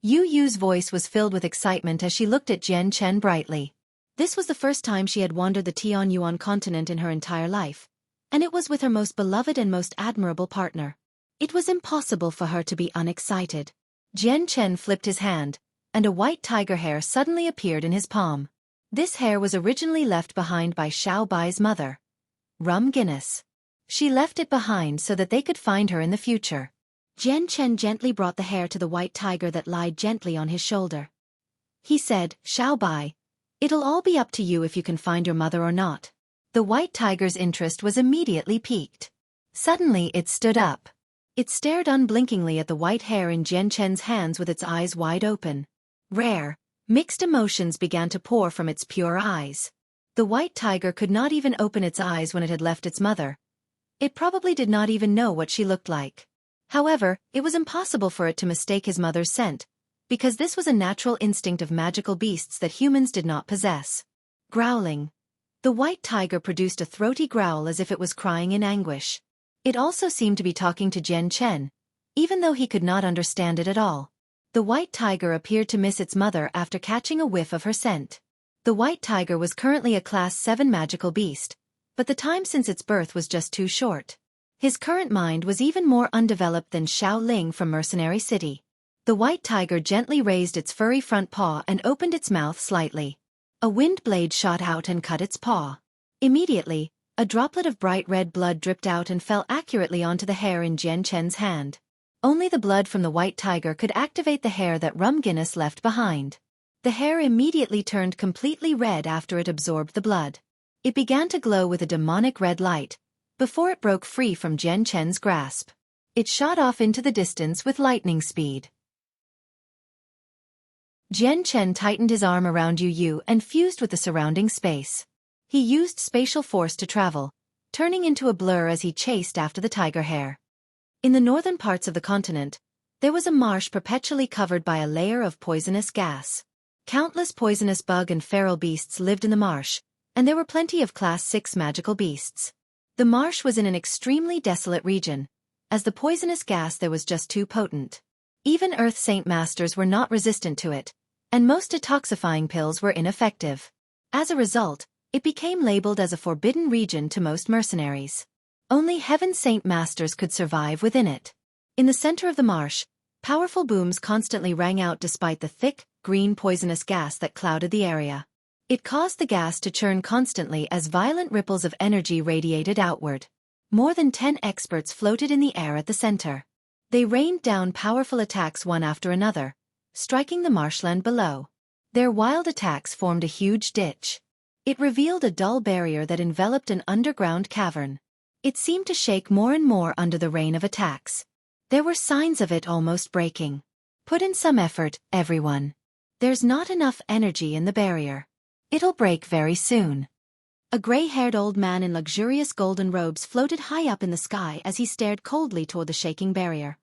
Yu's voice was filled with excitement as she looked at Jian Chen brightly. This was the first time she had wandered the Tianyuan continent in her entire life, and it was with her most beloved and most admirable partner. It was impossible for her to be unexcited. Jian Chen flipped his hand, and a white tiger hair suddenly appeared in his palm. This hair was originally left behind by Xiao Bai's mother, Rum Guinness. She left it behind so that they could find her in the future. Jian Chen gently brought the hare to the white tiger that lied gently on his shoulder. He said, "Xiao Bai, it'll all be up to you if you can find your mother or not." The white tiger's interest was immediately piqued. Suddenly it stood up. It stared unblinkingly at the white hare in Jian Chen's hands with its eyes wide open. Rare, mixed emotions began to pour from its pure eyes. The white tiger could not even open its eyes when it had left its mother. It probably did not even know what she looked like. However, it was impossible for it to mistake his mother's scent, because this was a natural instinct of magical beasts that humans did not possess. Growling. The white tiger produced a throaty growl as if it was crying in anguish. It also seemed to be talking to Jian Chen, even though he could not understand it at all. The white tiger appeared to miss its mother after catching a whiff of her scent. The white tiger was currently a Class 7 magical beast, but the time since its birth was just too short. His current mind was even more undeveloped than Xiao Ling from Mercenary City. The white tiger gently raised its furry front paw and opened its mouth slightly. A wind blade shot out and cut its paw. Immediately, a droplet of bright red blood dripped out and fell accurately onto the hair in Jian Chen's hand. Only the blood from the white tiger could activate the hair that Rum Guinness left behind. The hair immediately turned completely red after it absorbed the blood. It began to glow with a demonic red light, before it broke free from Jian Chen's grasp. It shot off into the distance with lightning speed. Jian Chen tightened his arm around Yu and fused with the surrounding space. He used spatial force to travel, turning into a blur as he chased after the tiger hare. In the northern parts of the continent, there was a marsh perpetually covered by a layer of poisonous gas. Countless poisonous bug and feral beasts lived in the marsh, and there were plenty of Class 6 magical beasts. The marsh was in an extremely desolate region, as the poisonous gas there was just too potent. Even Earth Saint Masters were not resistant to it, and most detoxifying pills were ineffective. As a result, it became labeled as a forbidden region to most mercenaries. Only Heaven Saint Masters could survive within it. In the center of the marsh, powerful booms constantly rang out despite the thick, green poisonous gas that clouded the area. It caused the gas to churn constantly as violent ripples of energy radiated outward. More than 10 experts floated in the air at the center. They rained down powerful attacks one after another, striking the marshland below. Their wild attacks formed a huge ditch. It revealed a dull barrier that enveloped an underground cavern. It seemed to shake more and more under the rain of attacks. There were signs of it almost breaking. Put in some effort, everyone. There's not enough energy in the barrier. It'll break very soon. A gray-haired old man in luxurious golden robes floated high up in the sky as he stared coldly toward the shaking barrier.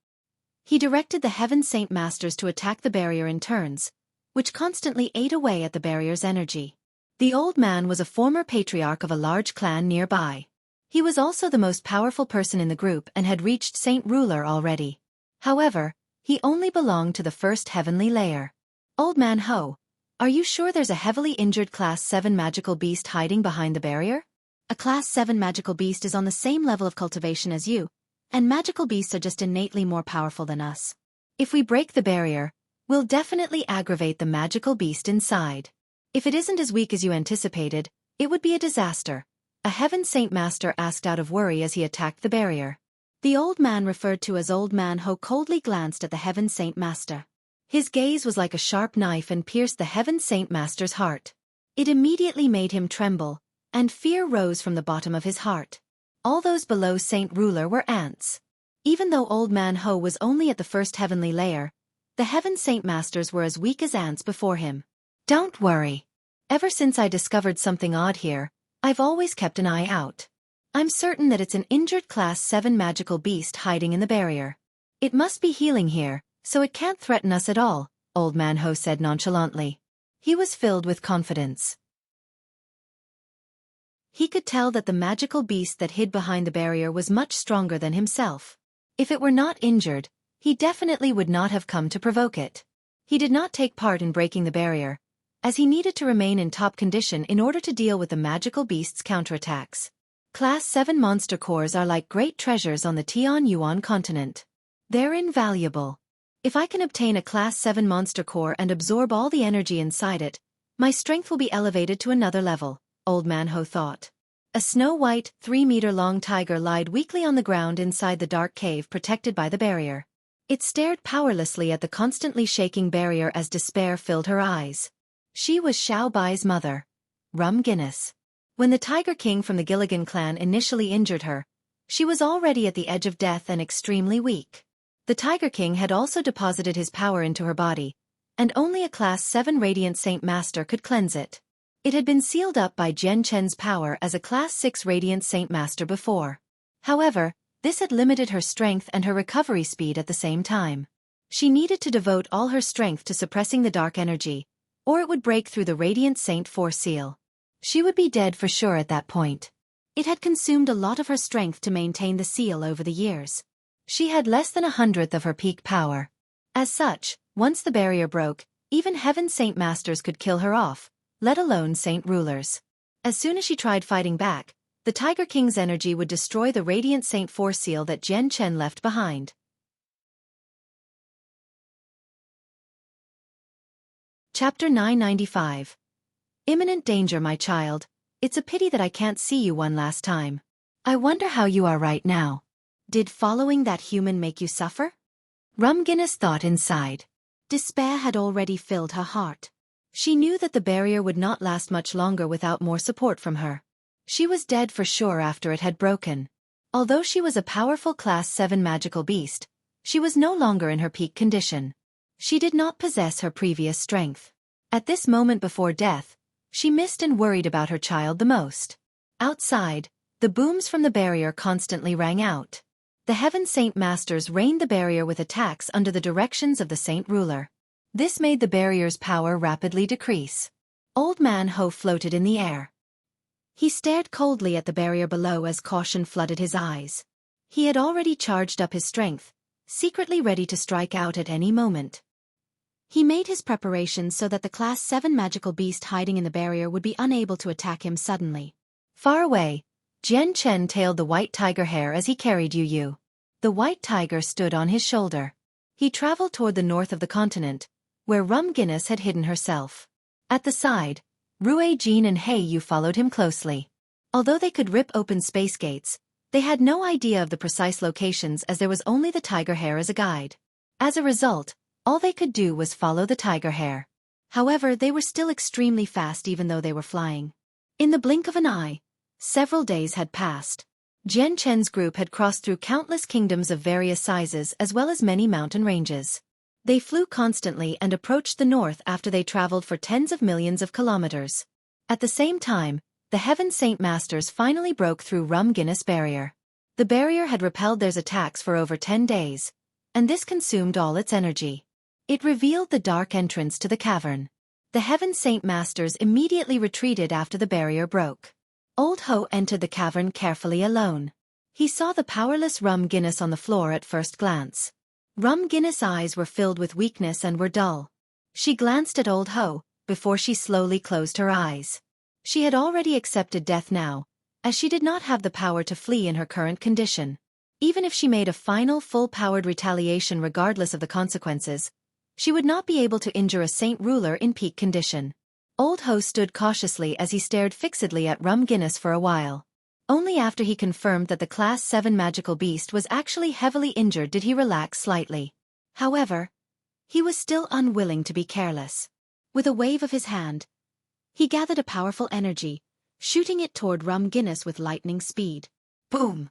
He directed the Heaven Saint Masters to attack the barrier in turns, which constantly ate away at the barrier's energy. The old man was a former patriarch of a large clan nearby. He was also the most powerful person in the group and had reached Saint Ruler already. However, he only belonged to the first heavenly layer. Old Man Ho, are you sure there's a heavily injured Class 7 magical beast hiding behind the barrier? A Class 7 magical beast is on the same level of cultivation as you, and magical beasts are just innately more powerful than us. If we break the barrier, we'll definitely aggravate the magical beast inside. If it isn't as weak as you anticipated, it would be a disaster, a Heaven Saint Master asked out of worry as he attacked the barrier. The old man referred to as Old Man Ho coldly glanced at the Heaven Saint Master. His gaze was like a sharp knife and pierced the Heaven Saint Master's heart. It immediately made him tremble, and fear rose from the bottom of his heart. All those below Saint Ruler were ants. Even though Old Man Ho was only at the first heavenly layer, the Heaven Saint Masters were as weak as ants before him. Don't worry. Ever since I discovered something odd here, I've always kept an eye out. I'm certain that it's an injured Class 7 magical beast hiding in the barrier. It must be healing here, so it can't threaten us at all, Old Man Ho said nonchalantly. He was filled with confidence. He could tell that the magical beast that hid behind the barrier was much stronger than himself. If it were not injured, he definitely would not have come to provoke it. He did not take part in breaking the barrier, as he needed to remain in top condition in order to deal with the magical beast's counterattacks. Class 7 monster cores are like great treasures on the Tianyuan continent. They're invaluable. If I can obtain a Class 7 monster core and absorb all the energy inside it, my strength will be elevated to another level, Old Man Ho thought. A snow-white, 3-meter-long tiger lied weakly on the ground inside the dark cave protected by the barrier. It stared powerlessly at the constantly shaking barrier as despair filled her eyes. She was Xiao Bai's mother, Rum Guinness. When the Tiger King from the Gilligan clan initially injured her, she was already at the edge of death and extremely weak. The Tiger King had also deposited his power into her body, and only a Class 7 Radiant Saint Master could cleanse it. It had been sealed up by Jian Chen's power as a Class 6 Radiant Saint Master before. However, this had limited her strength and her recovery speed at the same time. She needed to devote all her strength to suppressing the dark energy, or it would break through the Radiant Saint Force seal. She would be dead for sure at that point. It had consumed a lot of her strength to maintain the seal over the years. She had less than 1/100th of her peak power. As such, once the barrier broke, even Heaven Saint Masters could kill her off, let alone Saint Rulers. As soon as she tried fighting back, the Tiger King's energy would destroy the Radiant Saint Force seal that Jian Chen left behind. Chapter 995. Imminent danger, my child. It's a pity that I can't see you one last time. I wonder how you are right now. Did following that human make you suffer? Rum Guinness thought inside. Despair had already filled her heart. She knew that the barrier would not last much longer without more support from her. She was dead for sure after it had broken. Although she was a powerful Class 7 magical beast, she was no longer in her peak condition. She did not possess her previous strength. At this moment before death, she missed and worried about her child the most. Outside, the booms from the barrier constantly rang out. The Heaven Saint Masters rained the barrier with attacks under the directions of the Saint Ruler. This made the barrier's power rapidly decrease. Old Man Ho floated in the air. He stared coldly at the barrier below as caution flooded his eyes. He had already charged up his strength, secretly ready to strike out at any moment. He made his preparations so that the Class 7 magical beast hiding in the barrier would be unable to attack him suddenly. Far away, Jian Chen tailed the white tiger hare as he carried Yu. The white tiger stood on his shoulder. He traveled toward the north of the continent, where Rum Guinness had hidden herself. At the side, Rue Jean and Hei Yu followed him closely. Although they could rip open space gates, they had no idea of the precise locations as there was only the tiger hare as a guide. As a result, all they could do was follow the tiger hare. However, they were still extremely fast even though they were flying. In the blink of an eye, several days had passed. Jian Chen's group had crossed through countless kingdoms of various sizes as well as many mountain ranges. They flew constantly and approached the north after they traveled for tens of millions of kilometers. At the same time, the Heaven Saint Masters finally broke through Rum Guinness barrier. The barrier had repelled their attacks for over 10 days, and this consumed all its energy. It revealed the dark entrance to the cavern. The Heaven Saint Masters immediately retreated after the barrier broke. Old Ho entered the cavern carefully alone. He saw the powerless Rum Guinness on the floor at first glance. Rum Guinness' eyes were filled with weakness and were dull. She glanced at Old Ho, before she slowly closed her eyes. She had already accepted death now, as she did not have the power to flee in her current condition. Even if she made a final full-powered retaliation regardless of the consequences, she would not be able to injure a Saint Ruler in peak condition. Old Ho stood cautiously as he stared fixedly at Rum Guinness for a while. Only after he confirmed that the Class 7 magical beast was actually heavily injured did he relax slightly. However, he was still unwilling to be careless. With a wave of his hand, he gathered a powerful energy, shooting it toward Rum Guinness with lightning speed. Boom!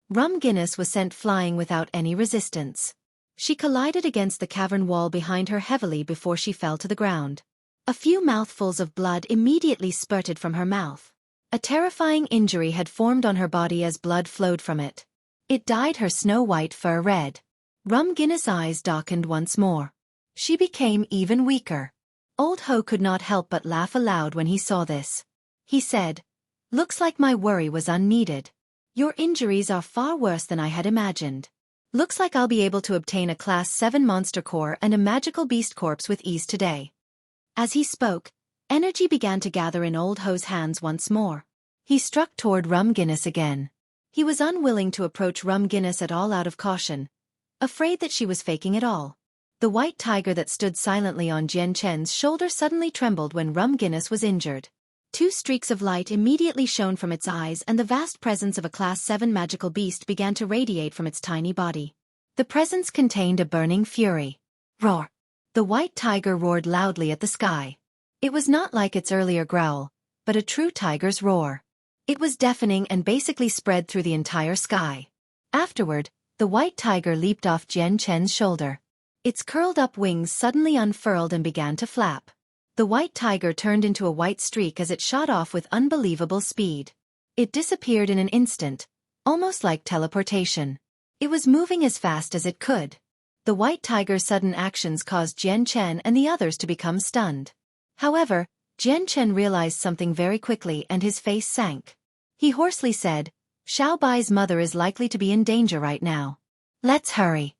Rum Guinness was sent flying without any resistance. She collided against the cavern wall behind her heavily before she fell to the ground. A few mouthfuls of blood immediately spurted from her mouth. A terrifying injury had formed on her body as blood flowed from it. It dyed her snow-white fur red. Rum Guinness' eyes darkened once more. She became even weaker. Old Ho could not help but laugh aloud when he saw this. He said, "Looks like my worry was unneeded. Your injuries are far worse than I had imagined. Looks like I'll be able to obtain a Class 7 monster core and a magical beast corpse with ease today." As he spoke, energy began to gather in Old Ho's hands once more. He struck toward Rum Guinness again. He was unwilling to approach Rum Guinness at all out of caution, afraid that she was faking it all. The white tiger that stood silently on Jian Chen's shoulder suddenly trembled when Rum Guinness was injured. Two streaks of light immediately shone from its eyes, and the vast presence of a Class 7 magical beast began to radiate from its tiny body. The presence contained a burning fury. Roar! The white tiger roared loudly at the sky. It was not like its earlier growl, but a true tiger's roar. It was deafening and basically spread through the entire sky. Afterward, the white tiger leaped off Jian Chen's shoulder. Its curled-up wings suddenly unfurled and began to flap. The white tiger turned into a white streak as it shot off with unbelievable speed. It disappeared in an instant, almost like teleportation. It was moving as fast as it could. The white tiger's sudden actions caused Jian Chen and the others to become stunned. However, Jian Chen realized something very quickly and his face sank. He hoarsely said, "Xiao Bai's mother is likely to be in danger right now. Let's hurry."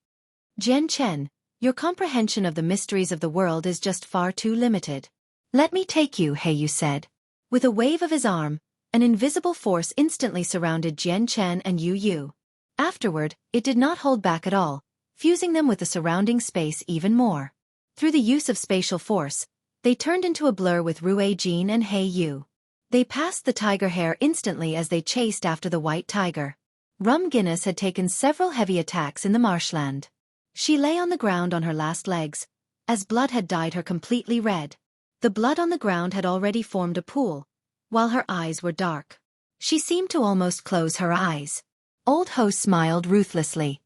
Jian Chen, your comprehension of the mysteries of the world is just far too limited. "Let me take you," He Yu said. With a wave of his arm, an invisible force instantly surrounded Jian Chen and Yu Yu. Afterward, it did not hold back at all, fusing them with the surrounding space even more. Through the use of spatial force, they turned into a blur with Rue Jin and He Yu. They passed the tiger hair instantly as they chased after the white tiger. Rum Guinness had taken several heavy attacks in the marshland. She lay on the ground on her last legs, as blood had dyed her completely red. The blood on the ground had already formed a pool, while her eyes were dark. She seemed to almost close her eyes. Old Ho smiled ruthlessly.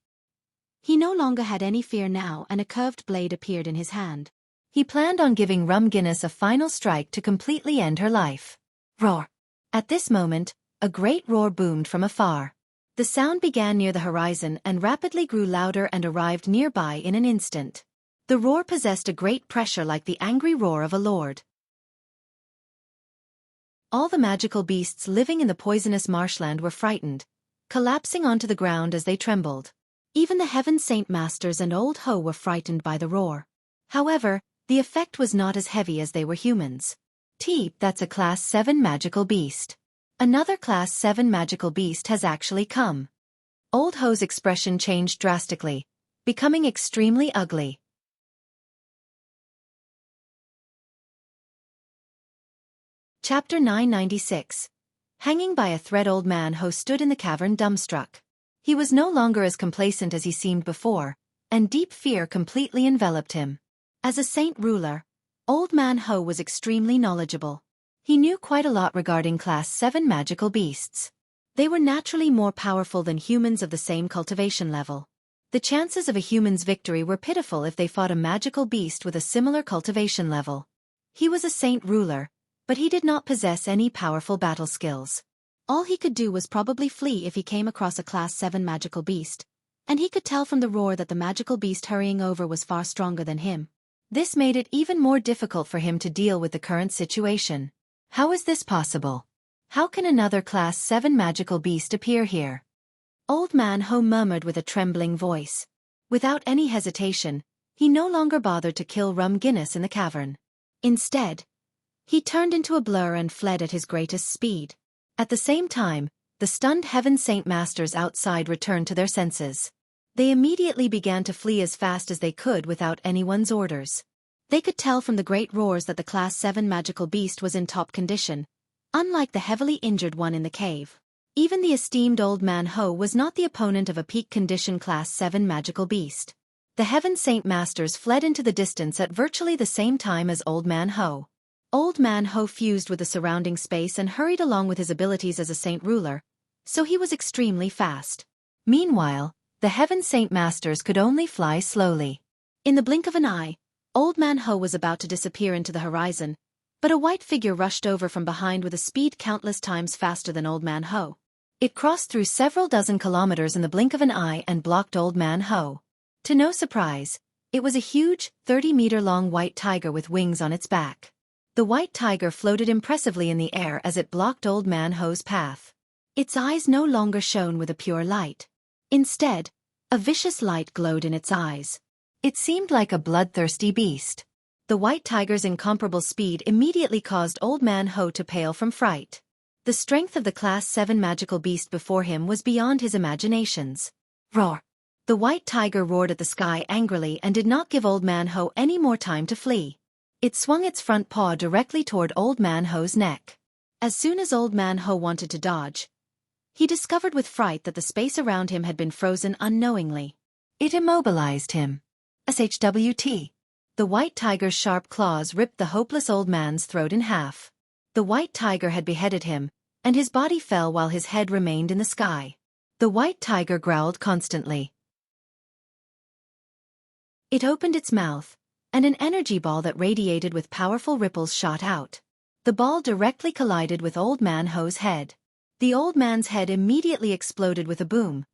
He no longer had any fear now, and a curved blade appeared in his hand. He planned on giving Rum Guinness a final strike to completely end her life. Roar! At this moment, a great roar boomed from afar. The sound began near the horizon and rapidly grew louder and arrived nearby in an instant. The roar possessed a great pressure like the angry roar of a lord. All the magical beasts living in the poisonous marshland were frightened, collapsing onto the ground as they trembled. Even the Heaven Saint Masters and Old Ho were frightened by the roar. However, the effect was not as heavy as they were humans. That's a Class 7 magical beast. Another Class 7 magical beast has actually come. Old Ho's expression changed drastically, becoming extremely ugly. Chapter 996. Hanging by a thread, Old Man Ho stood in the cavern dumbstruck. He was no longer as complacent as he seemed before, and deep fear completely enveloped him. As a saint ruler, Old Man Ho was extremely knowledgeable. He knew quite a lot regarding Class 7 magical beasts. They were naturally more powerful than humans of the same cultivation level. The chances of a human's victory were pitiful if they fought a magical beast with a similar cultivation level. He was a saint ruler, but he did not possess any powerful battle skills. All he could do was probably flee if he came across a Class 7 magical beast, and he could tell from the roar that the magical beast hurrying over was far stronger than him. This made it even more difficult for him to deal with the current situation. How is this possible? How can another Class 7 magical beast appear here? Old Man Ho murmured with a trembling voice. Without any hesitation, he no longer bothered to kill Rum Guinness in the cavern. Instead, he turned into a blur and fled at his greatest speed. At the same time, the stunned Heaven Saint Masters outside returned to their senses. They immediately began to flee as fast as they could without anyone's orders. They could tell from the great roars that the Class 7 magical beast was in top condition, unlike the heavily injured one in the cave. Even the esteemed Old Man Ho was not the opponent of a peak condition Class 7 magical beast. The Heaven Saint Masters fled into the distance at virtually the same time as Old Man Ho. Old Man Ho fused with the surrounding space and hurried along with his abilities as a saint ruler, so he was extremely fast. Meanwhile, the Heaven Saint Masters could only fly slowly. In the blink of an eye, Old Man Ho was about to disappear into the horizon, but a white figure rushed over from behind with a speed countless times faster than Old Man Ho. It crossed through several dozen kilometers in the blink of an eye and blocked Old Man Ho. To no surprise, it was a huge, 30-meter-long white tiger with wings on its back. The white tiger floated impressively in the air as it blocked Old Man Ho's path. Its eyes no longer shone with a pure light. Instead, a vicious light glowed in its eyes. It seemed like a bloodthirsty beast. The white tiger's incomparable speed immediately caused Old Man Ho to pale from fright. The strength of the Class 7 magical beast before him was beyond his imaginations. Roar! The white tiger roared at the sky angrily and did not give Old Man Ho any more time to flee. It swung its front paw directly toward Old Man Ho's neck. As soon as Old Man Ho wanted to dodge, he discovered with fright that the space around him had been frozen unknowingly. It immobilized him. SHWT. The white tiger's sharp claws ripped the hopeless old man's throat in half. The white tiger had beheaded him, and his body fell while his head remained in the sky. The white tiger growled constantly. It opened its mouth, and an energy ball that radiated with powerful ripples shot out. The ball directly collided with Old Man Ho's head. The old man's head immediately exploded with a boom.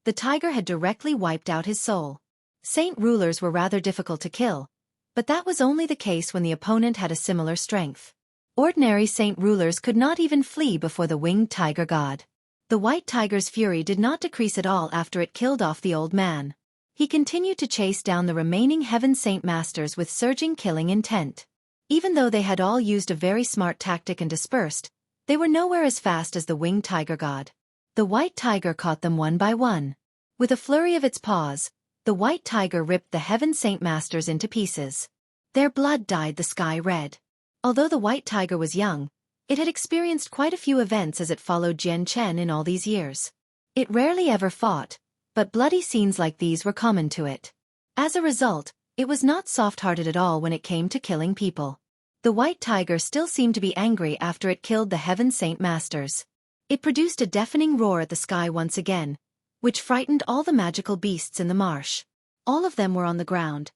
The tiger had directly wiped out his soul. Saint rulers were rather difficult to kill, but that was only the case when the opponent had a similar strength. Ordinary saint rulers could not even flee before the winged tiger god. The white tiger's fury did not decrease at all after it killed off the old man. He continued to chase down the remaining heaven saint masters with surging killing intent. Even though they had all used a very smart tactic and dispersed, they were nowhere as fast as the winged tiger god. The white tiger caught them one by one. With a flurry of its paws, the white tiger ripped the heaven saint masters into pieces. Their blood dyed the sky red. Although the white tiger was young, it had experienced quite a few events as it followed Jian Chen in all these years. It rarely ever fought, but bloody scenes like these were common to it. As a result, it was not soft-hearted at all when it came to killing people. The white tiger still seemed to be angry after it killed the heaven saint masters. It produced a deafening roar at the sky once again, which frightened all the magical beasts in the marsh. All of them were on the ground.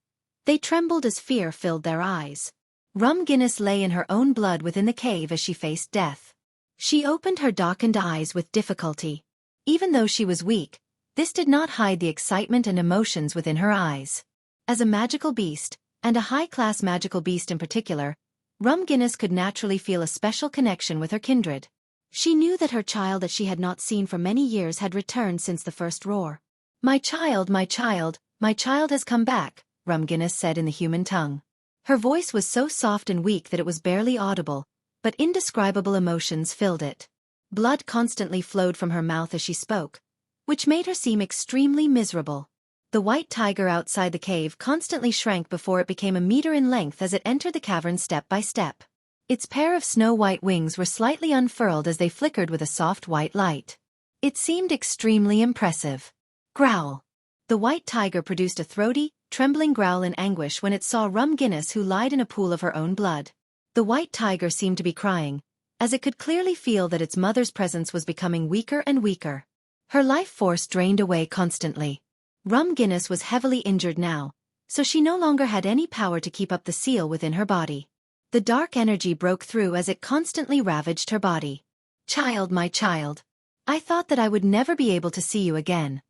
They trembled as fear filled their eyes. Rum Guinness lay in her own blood within the cave as she faced death. She opened her darkened eyes with difficulty. Even though she was weak, this did not hide the excitement and emotions within her eyes. As a magical beast, and a high-class magical beast in particular, Rum Guinness could naturally feel a special connection with her kindred. She knew that her child that she had not seen for many years had returned since the first roar. My child, my child, my child has come back, Rum Guinness said in the human tongue. Her voice was so soft and weak that it was barely audible, but indescribable emotions filled it. Blood constantly flowed from her mouth as she spoke, which made her seem extremely miserable. The white tiger outside the cave constantly shrank before it became a meter in length as it entered the cavern step by step. Its pair of snow-white wings were slightly unfurled as they flickered with a soft white light. It seemed extremely impressive. Growl. The white tiger produced a throaty, trembling growl in anguish when it saw Rum Guinness, who lied in a pool of her own blood. The white tiger seemed to be crying, as it could clearly feel that its mother's presence was becoming weaker and weaker. Her life force drained away constantly. Rum Guinness was heavily injured now, so she no longer had any power to keep up the seal within her body. The dark energy broke through as it constantly ravaged her body. Child, my child. I thought that I would never be able to see you again.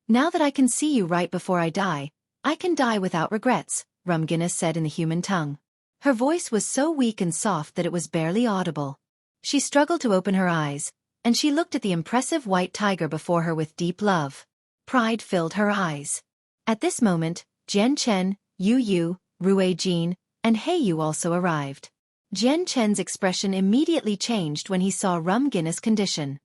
Now that I can see you right before I die, I can die without regrets, Rum Guinness said in the human tongue. Her voice was so weak and soft that it was barely audible. She struggled to open her eyes, and she looked at the impressive white tiger before her with deep love. Pride filled her eyes. At this moment, Jian Chen, Yu Yu, Rue Jin, and He Yu also arrived. Jian Chen's expression immediately changed when he saw Rum Guinness' condition.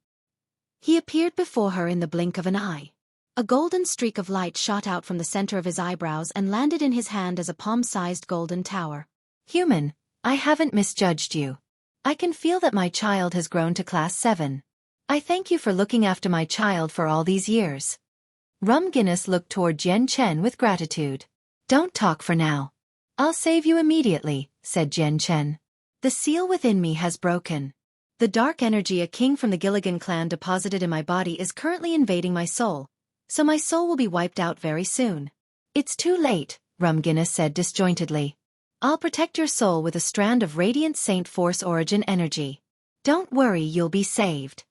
He appeared before her in the blink of an eye. A golden streak of light shot out from the center of his eyebrows and landed in his hand as a palm-sized golden tower. Human, I haven't misjudged you. I can feel that my child has grown to class 7. I thank you for looking after my child for all these years. Rum Guinness looked toward Jian Chen with gratitude. Don't talk for now. I'll save you immediately, said Jian Chen. The seal within me has broken. The dark energy a king from the Gilligan clan deposited in my body is currently invading my soul, so my soul will be wiped out very soon. It's too late, Rum Guinness said disjointedly. I'll protect your soul with a strand of radiant Saint Force origin energy. Don't worry, you'll be saved.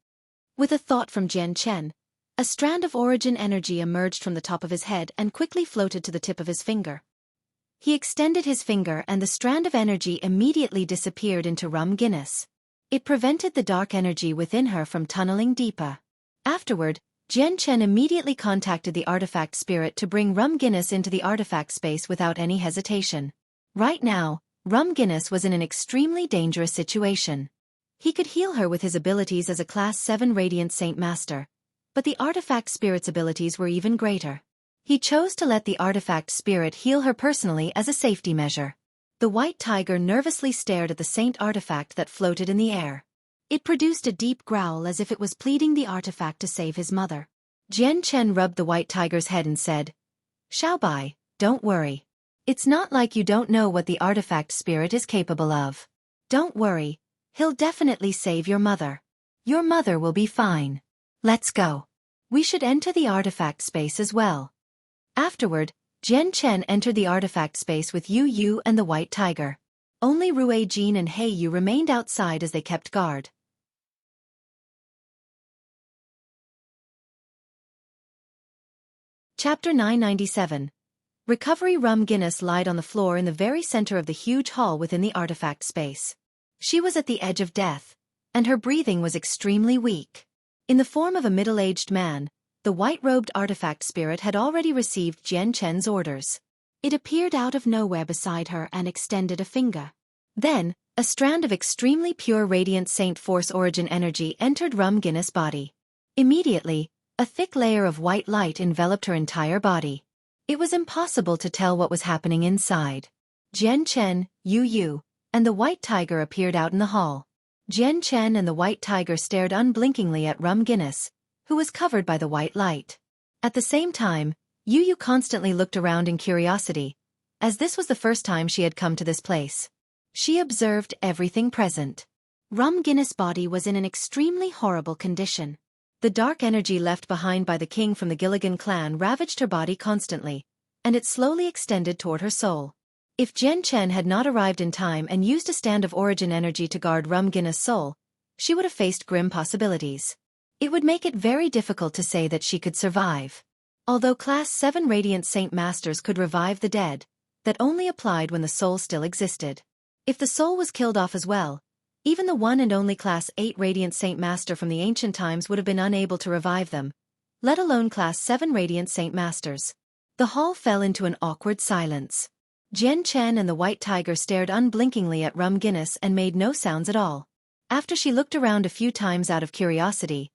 With a thought from Jian Chen, a strand of origin energy emerged from the top of his head and quickly floated to the tip of his finger. He extended his finger and the strand of energy immediately disappeared into Rum Guinness. It prevented the dark energy within her from tunneling deeper. Afterward, Jian Chen immediately contacted the artifact spirit to bring Rum Guinness into the artifact space without any hesitation. Right now, Rum Guinness was in an extremely dangerous situation. He could heal her with his abilities as a Class 7 Radiant Saint Master, but the artifact spirit's abilities were even greater. He chose to let the artifact spirit heal her personally as a safety measure. The white tiger nervously stared at the saint artifact that floated in the air. It produced a deep growl as if it was pleading the artifact to save his mother. Jian Chen rubbed the white tiger's head and said, "Xiaobai, don't worry. It's not like you don't know what the artifact spirit is capable of. Don't worry, he'll definitely save your mother. Your mother will be fine. Let's go. We should enter the artifact space as well." Afterward, Jian Chen entered the artifact space with Yu Yu and the white tiger. Only Rue Jin and He Yu remained outside as they kept guard. Chapter 997. Recovery. Rum Guinness lied on the floor in the very center of the huge hall within the artifact space. She was at the edge of death, and her breathing was extremely weak. In the form of a middle-aged man, the white-robed artifact spirit had already received Jian Chen's orders. It appeared out of nowhere beside her and extended a finger. Then, a strand of extremely pure radiant Saint Force origin energy entered Rum Guinness' body. Immediately, a thick layer of white light enveloped her entire body. It was impossible to tell what was happening inside. Jian Chen, Yu Yu, and the white tiger appeared out in the hall. Jian Chen and the white tiger stared unblinkingly at Rum Guinness, who was covered by the white light. At the same time, Yu Yu constantly looked around in curiosity, as this was the first time she had come to this place. She observed everything present. Rum Guinness' body was in an extremely horrible condition. The dark energy left behind by the king from the Gilligan clan ravaged her body constantly, and it slowly extended toward her soul. If Jian Chen had not arrived in time and used a stand of origin energy to guard Rum Guinness' soul, she would have faced grim possibilities. It would make it very difficult to say that she could survive. Although Class 7 Radiant Saint Masters could revive the dead, that only applied when the soul still existed. If the soul was killed off as well, even the one and only Class 8 Radiant Saint Master from the ancient times would have been unable to revive them, let alone Class 7 Radiant Saint Masters. The hall fell into an awkward silence. Jian Chen and the white tiger stared unblinkingly at Rum Guinness and made no sounds at all. After she looked around a few times out of curiosity,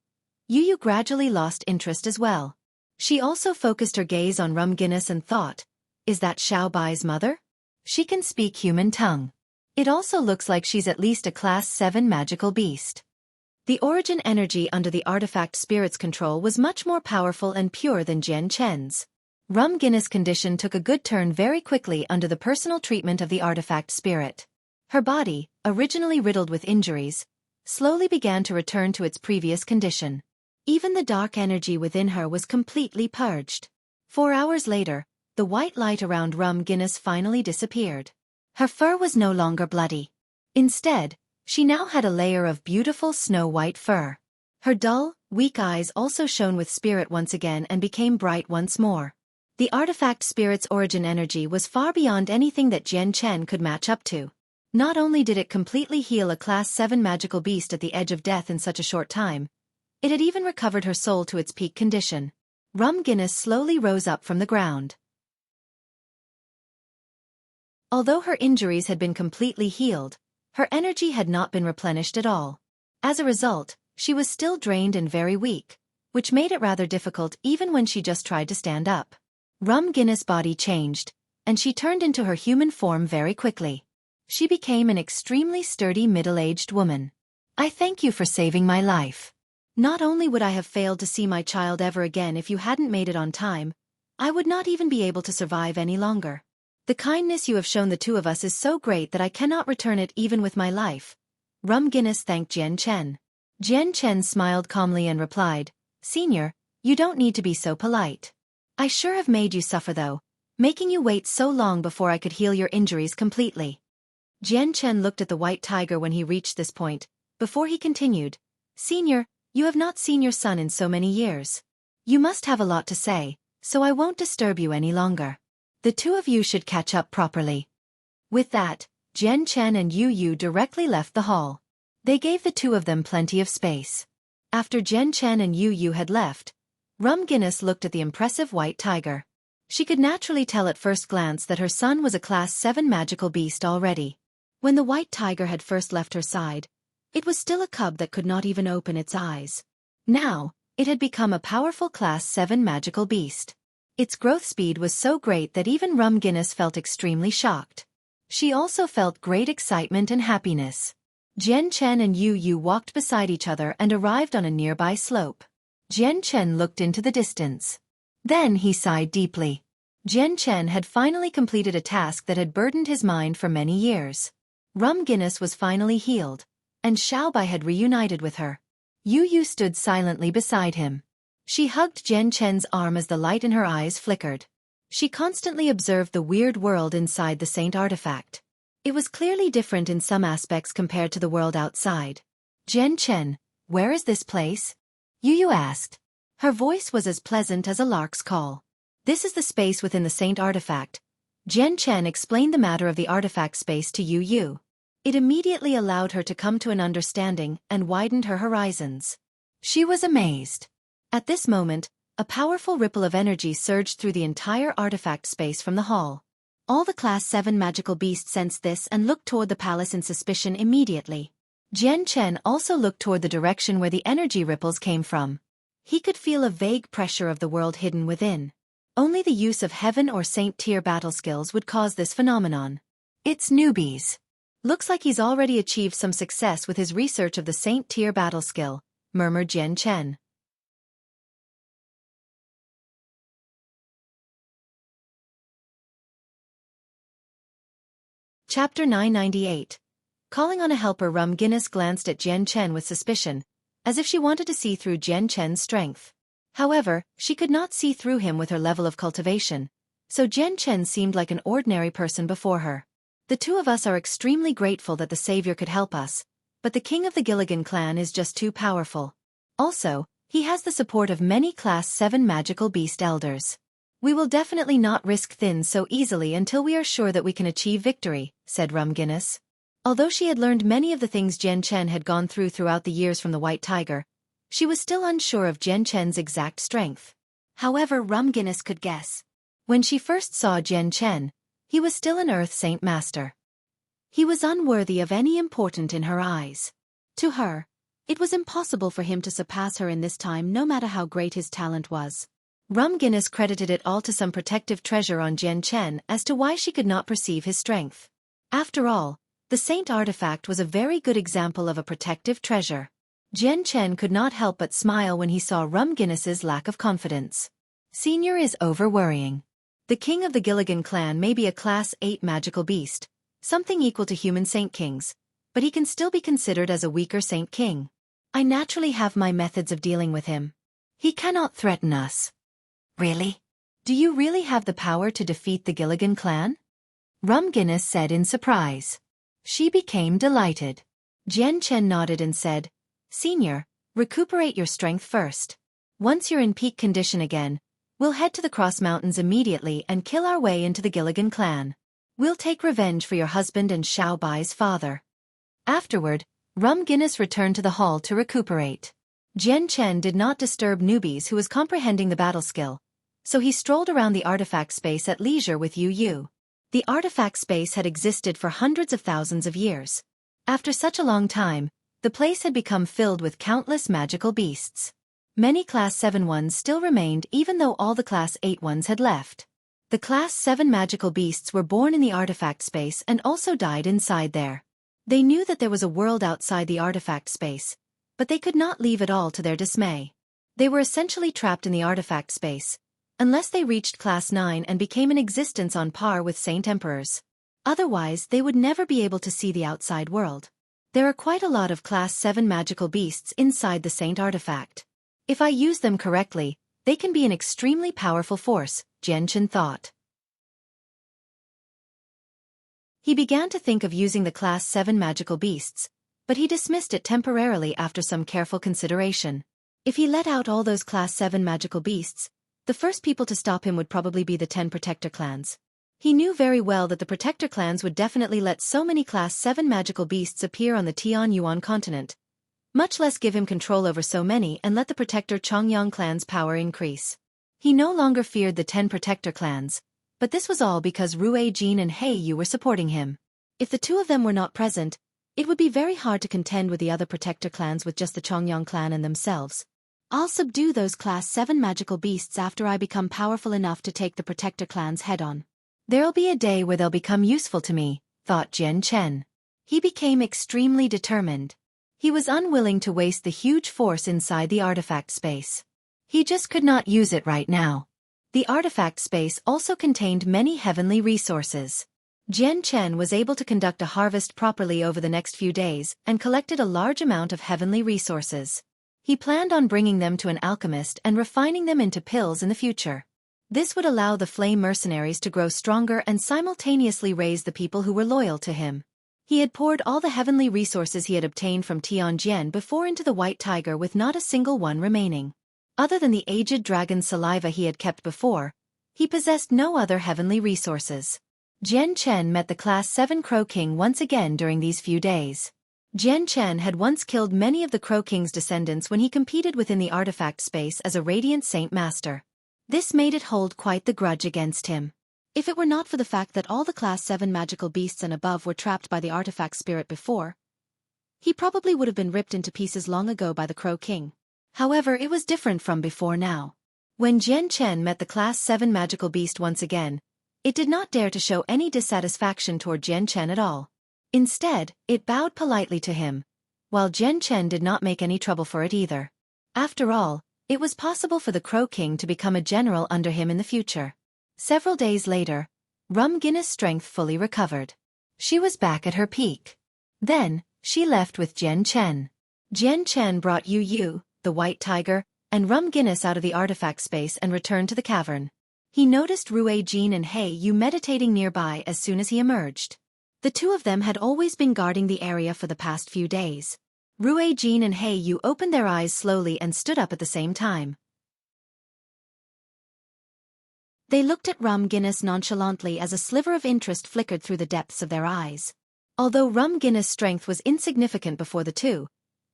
Yu Yu gradually lost interest as well. She also focused her gaze on Rum Guinness and thought, "Is that Xiaobai's mother? She can speak human tongue. It also looks like she's at least a Class 7 magical beast." The origin energy under the artifact spirit's control was much more powerful and pure than Jian Chen's. Rum Guinness' condition took a good turn very quickly under the personal treatment of the artifact spirit. Her body, originally riddled with injuries, slowly began to return to its previous condition. Even the dark energy within her was completely purged. 4 hours later, the white light around Rum Guinness finally disappeared. Her fur was no longer bloody. Instead, she now had a layer of beautiful snow-white fur. Her dull, weak eyes also shone with spirit once again and became bright once more. The artifact spirit's origin energy was far beyond anything that Jian Chen could match up to. Not only did it completely heal a Class 7 magical beast at the edge of death in such a short time, it had even recovered her soul to its peak condition. Rum Guinness slowly rose up from the ground. Although her injuries had been completely healed, her energy had not been replenished at all. As a result, she was still drained and very weak, which made it rather difficult even when she just tried to stand up. Rum Guinness' body changed, and she turned into her human form very quickly. She became an extremely sturdy middle-aged woman. "I thank you for saving my life. Not only would I have failed to see my child ever again if you hadn't made it on time, I would not even be able to survive any longer. The kindness you have shown the two of us is so great that I cannot return it even with my life." Rum Guinness thanked Jian Chen. Jian Chen smiled calmly and replied, "Senior, you don't need to be so polite. I sure have made you suffer though, making you wait so long before I could heal your injuries completely." Jian Chen looked at the white tiger when he reached this point, before he continued, "Senior, you have not seen your son in so many years. You must have a lot to say, so I won't disturb you any longer. The two of you should catch up properly." With that, Jian Chen and Yu Yu directly left the hall. They gave the two of them plenty of space. After Jian Chen and Yu Yu had left, Rum Guinness looked at the impressive white tiger. She could naturally tell at first glance that her son was a Class 7 magical beast already. When the white tiger had first left her side, it was still a cub that could not even open its eyes. Now, it had become a powerful Class 7 magical beast. Its growth speed was so great that even Rum Guinness felt extremely shocked. She also felt great excitement and happiness. Jian Chen and Yu Yu walked beside each other and arrived on a nearby slope. Jian Chen looked into the distance. Then he sighed deeply. Jian Chen had finally completed a task that had burdened his mind for many years. Rum Guinness was finally healed, and Xiaobai had reunited with her. Yu Yu stood silently beside him. She hugged Jian Chen's arm as the light in her eyes flickered. She constantly observed the weird world inside the Saint artifact. It was clearly different in some aspects compared to the world outside. Jian Chen, where is this place? Yu Yu asked. Her voice was as pleasant as a lark's call. This is the space within the Saint artifact. Jian Chen explained the matter of the artifact space to Yu Yu. It immediately allowed her to come to an understanding and widened her horizons. She was amazed. At this moment, a powerful ripple of energy surged through the entire artifact space from the hall. All the Class 7 magical beasts sensed this and looked toward the palace in suspicion immediately. Jian Chen also looked toward the direction where the energy ripples came from. He could feel a vague pressure of the world hidden within. Only the use of heaven or saint tier battle skills would cause this phenomenon. It's newbies. Looks like he's already achieved some success with his research of the saint tier battle skill, murmured Jian Chen. Chapter 998. Calling on a helper. Rum Guinness glanced at Jian Chen with suspicion, as if she wanted to see through Jian Chen's strength. However, she could not see through him with her level of cultivation, so Jian Chen seemed like an ordinary person before her. The two of us are extremely grateful that the Savior could help us, but the king of the Gilligan clan is just too powerful. Also, he has the support of many Class 7 magical beast elders. We will definitely not risk Thin so easily until we are sure that we can achieve victory, said Rum Guinness. Although she had learned many of the things Jian Chen had gone through throughout the years from the White Tiger, she was still unsure of Jian Chen's exact strength. However, Rum Guinness could guess. When she first saw Jian Chen, he was still an Earth Saint Master. He was unworthy of any importance in her eyes. To her, it was impossible for him to surpass her in this time no matter how great his talent was. Rum Guinness credited it all to some protective treasure on Jian Chen as to why she could not perceive his strength. After all, the Saint artifact was a very good example of a protective treasure. Jian Chen could not help but smile when he saw Rum Guinness's lack of confidence. Senior is over-worrying. The king of the Gilligan clan may be a Class 8 magical beast, something equal to human Saint Kings, but he can still be considered as a weaker Saint King. I naturally have my methods of dealing with him. He cannot threaten us. Really? Do you really have the power to defeat the Gilligan clan? Rum Guinness said in surprise. She became delighted. Jian Chen nodded and said, Senior, recuperate your strength first. Once you're in peak condition again, we'll head to the Cross Mountains immediately and kill our way into the Gilligan clan. We'll take revenge for your husband and Xiaobai's father. Afterward, Rum Guinness returned to the hall to recuperate. Jian Chen did not disturb newbies who was comprehending the battle skill, so he strolled around the artifact space at leisure with Yu Yu. The artifact space had existed for hundreds of thousands of years. After such a long time, the place had become filled with countless magical beasts. Many Class 7 ones still remained even though all the Class 8 ones had left. The Class 7 magical beasts were born in the artifact space and also died inside there. They knew that there was a world outside the artifact space, but they could not leave at all to their dismay. They were essentially trapped in the artifact space, unless they reached Class 9 and became an existence on par with Saint Emperors. Otherwise, they would never be able to see the outside world. There are quite a lot of Class 7 magical beasts inside the Saint artifact. If I use them correctly, they can be an extremely powerful force, Jian Chen thought. He began to think of using the Class 7 magical beasts, but he dismissed it temporarily after some careful consideration. If he let out all those Class 7 magical beasts, the first people to stop him would probably be the 10 Protector clans. He knew very well that the Protector clans would definitely let so many Class 7 magical beasts appear on the Tianyuan continent, much less give him control over so many and let the Protector Chongyang clan's power increase. He no longer feared the 10 Protector clans, but this was all because Rue Jin and Hei Yu were supporting him. If the two of them were not present, it would be very hard to contend with the other Protector clans with just the Chongyang clan and themselves. I'll subdue those Class 7 magical beasts after I become powerful enough to take the Protector clans head-on. There'll be a day where they'll become useful to me, thought Jian Chen. He became extremely determined. He was unwilling to waste the huge force inside the artifact space. He just could not use it right now. The artifact space also contained many heavenly resources. Jian Chen was able to conduct a harvest properly over the next few days and collected a large amount of heavenly resources. He planned on bringing them to an alchemist and refining them into pills in the future. This would allow the flame mercenaries to grow stronger and simultaneously raise the people who were loyal to him. He had poured all the heavenly resources he had obtained from Tianjian before into the white tiger with not a single one remaining. Other than the aged dragon's saliva he had kept before, he possessed no other heavenly resources. Jian Chen met the Class 7 Crow King once again during these few days. Jian Chen had once killed many of the Crow King's descendants when he competed within the artifact space as a Radiant Saint Master. This made it hold quite the grudge against him. If it were not for the fact that all the Class 7 magical beasts and above were trapped by the artifact spirit before, he probably would have been ripped into pieces long ago by the Crow King. However, it was different from before now. When Jian Chen met the Class 7 magical beast once again, it did not dare to show any dissatisfaction toward Jian Chen at all. Instead, it bowed politely to him, while Jian Chen did not make any trouble for it either. After all, it was possible for the Crow King to become a general under him in the future. Several days later, Rum Guinness' strength fully recovered. She was back at her peak. Then, she left with Jian Chen. Jian Chen brought Yu, the white tiger, and Rum Guinness out of the artifact space and returned to the cavern. He noticed Xueqi and Yu meditating nearby as soon as he emerged. The two of them had always been guarding the area for the past few days. Xueqi and Yu opened their eyes slowly and stood up at the same time. They looked at Rum Guinness nonchalantly as a sliver of interest flickered through the depths of their eyes. Although Rum Guinness' strength was insignificant before the two,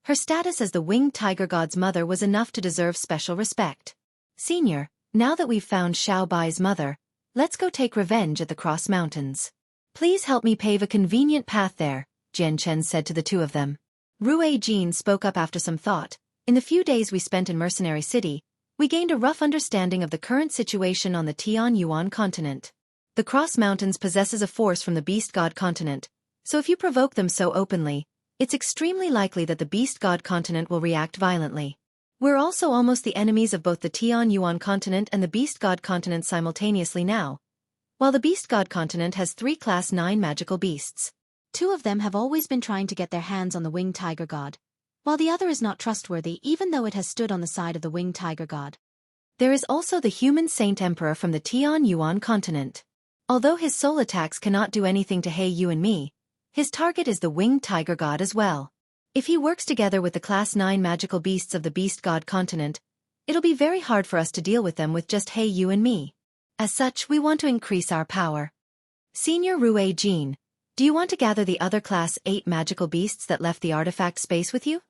her status as the winged tiger god's mother was enough to deserve special respect. Senior, now that we've found Xiao Bai's mother, let's go take revenge at the Cross Mountains. Please help me pave a convenient path there, Jian Chen said to the two of them. Xueqi spoke up after some thought. In the few days we spent in Mercenary City, we gained a rough understanding of the current situation on the Tianyuan continent. The Cross Mountains possesses a force from the Beast God continent, so if you provoke them so openly, it's extremely likely that the Beast God continent will react violently. We're also almost the enemies of both the Tianyuan continent and the Beast God continent simultaneously now. While the Beast God continent has 3 Class 9 magical beasts, 2 of them have always been trying to get their hands on the winged tiger god, while the other is not trustworthy even though it has stood on the side of the winged tiger god. There is also the human saint emperor from the Tianyuan continent. Although his soul attacks cannot do anything to Yu and me, his target is the winged tiger god as well. If he works together with the Class 9 magical beasts of the Beast God continent, it'll be very hard for us to deal with them with just Yu and me. As such, we want to increase our power. Senior Xueqi, do you want to gather the other Class 8 magical beasts that left the artifact space with you?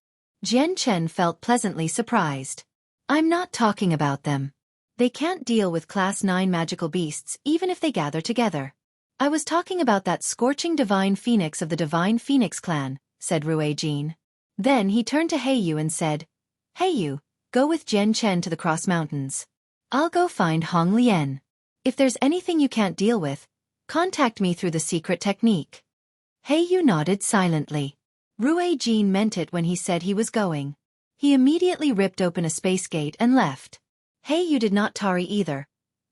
Jian Chen felt pleasantly surprised. I'm not talking about them. They can't deal with Class 9 magical beasts even if they gather together. I was talking about that scorching divine phoenix of the Divine Phoenix clan, said Xueqi. Then he turned to Yu and said, Yu, go with Jian Chen to the Cross Mountains. I'll go find Hong Lian. If there's anything you can't deal with, contact me through the secret technique. Yu nodded silently. Xueqi meant it when he said he was going. He immediately ripped open a space gate and left. Yu did not tarry either,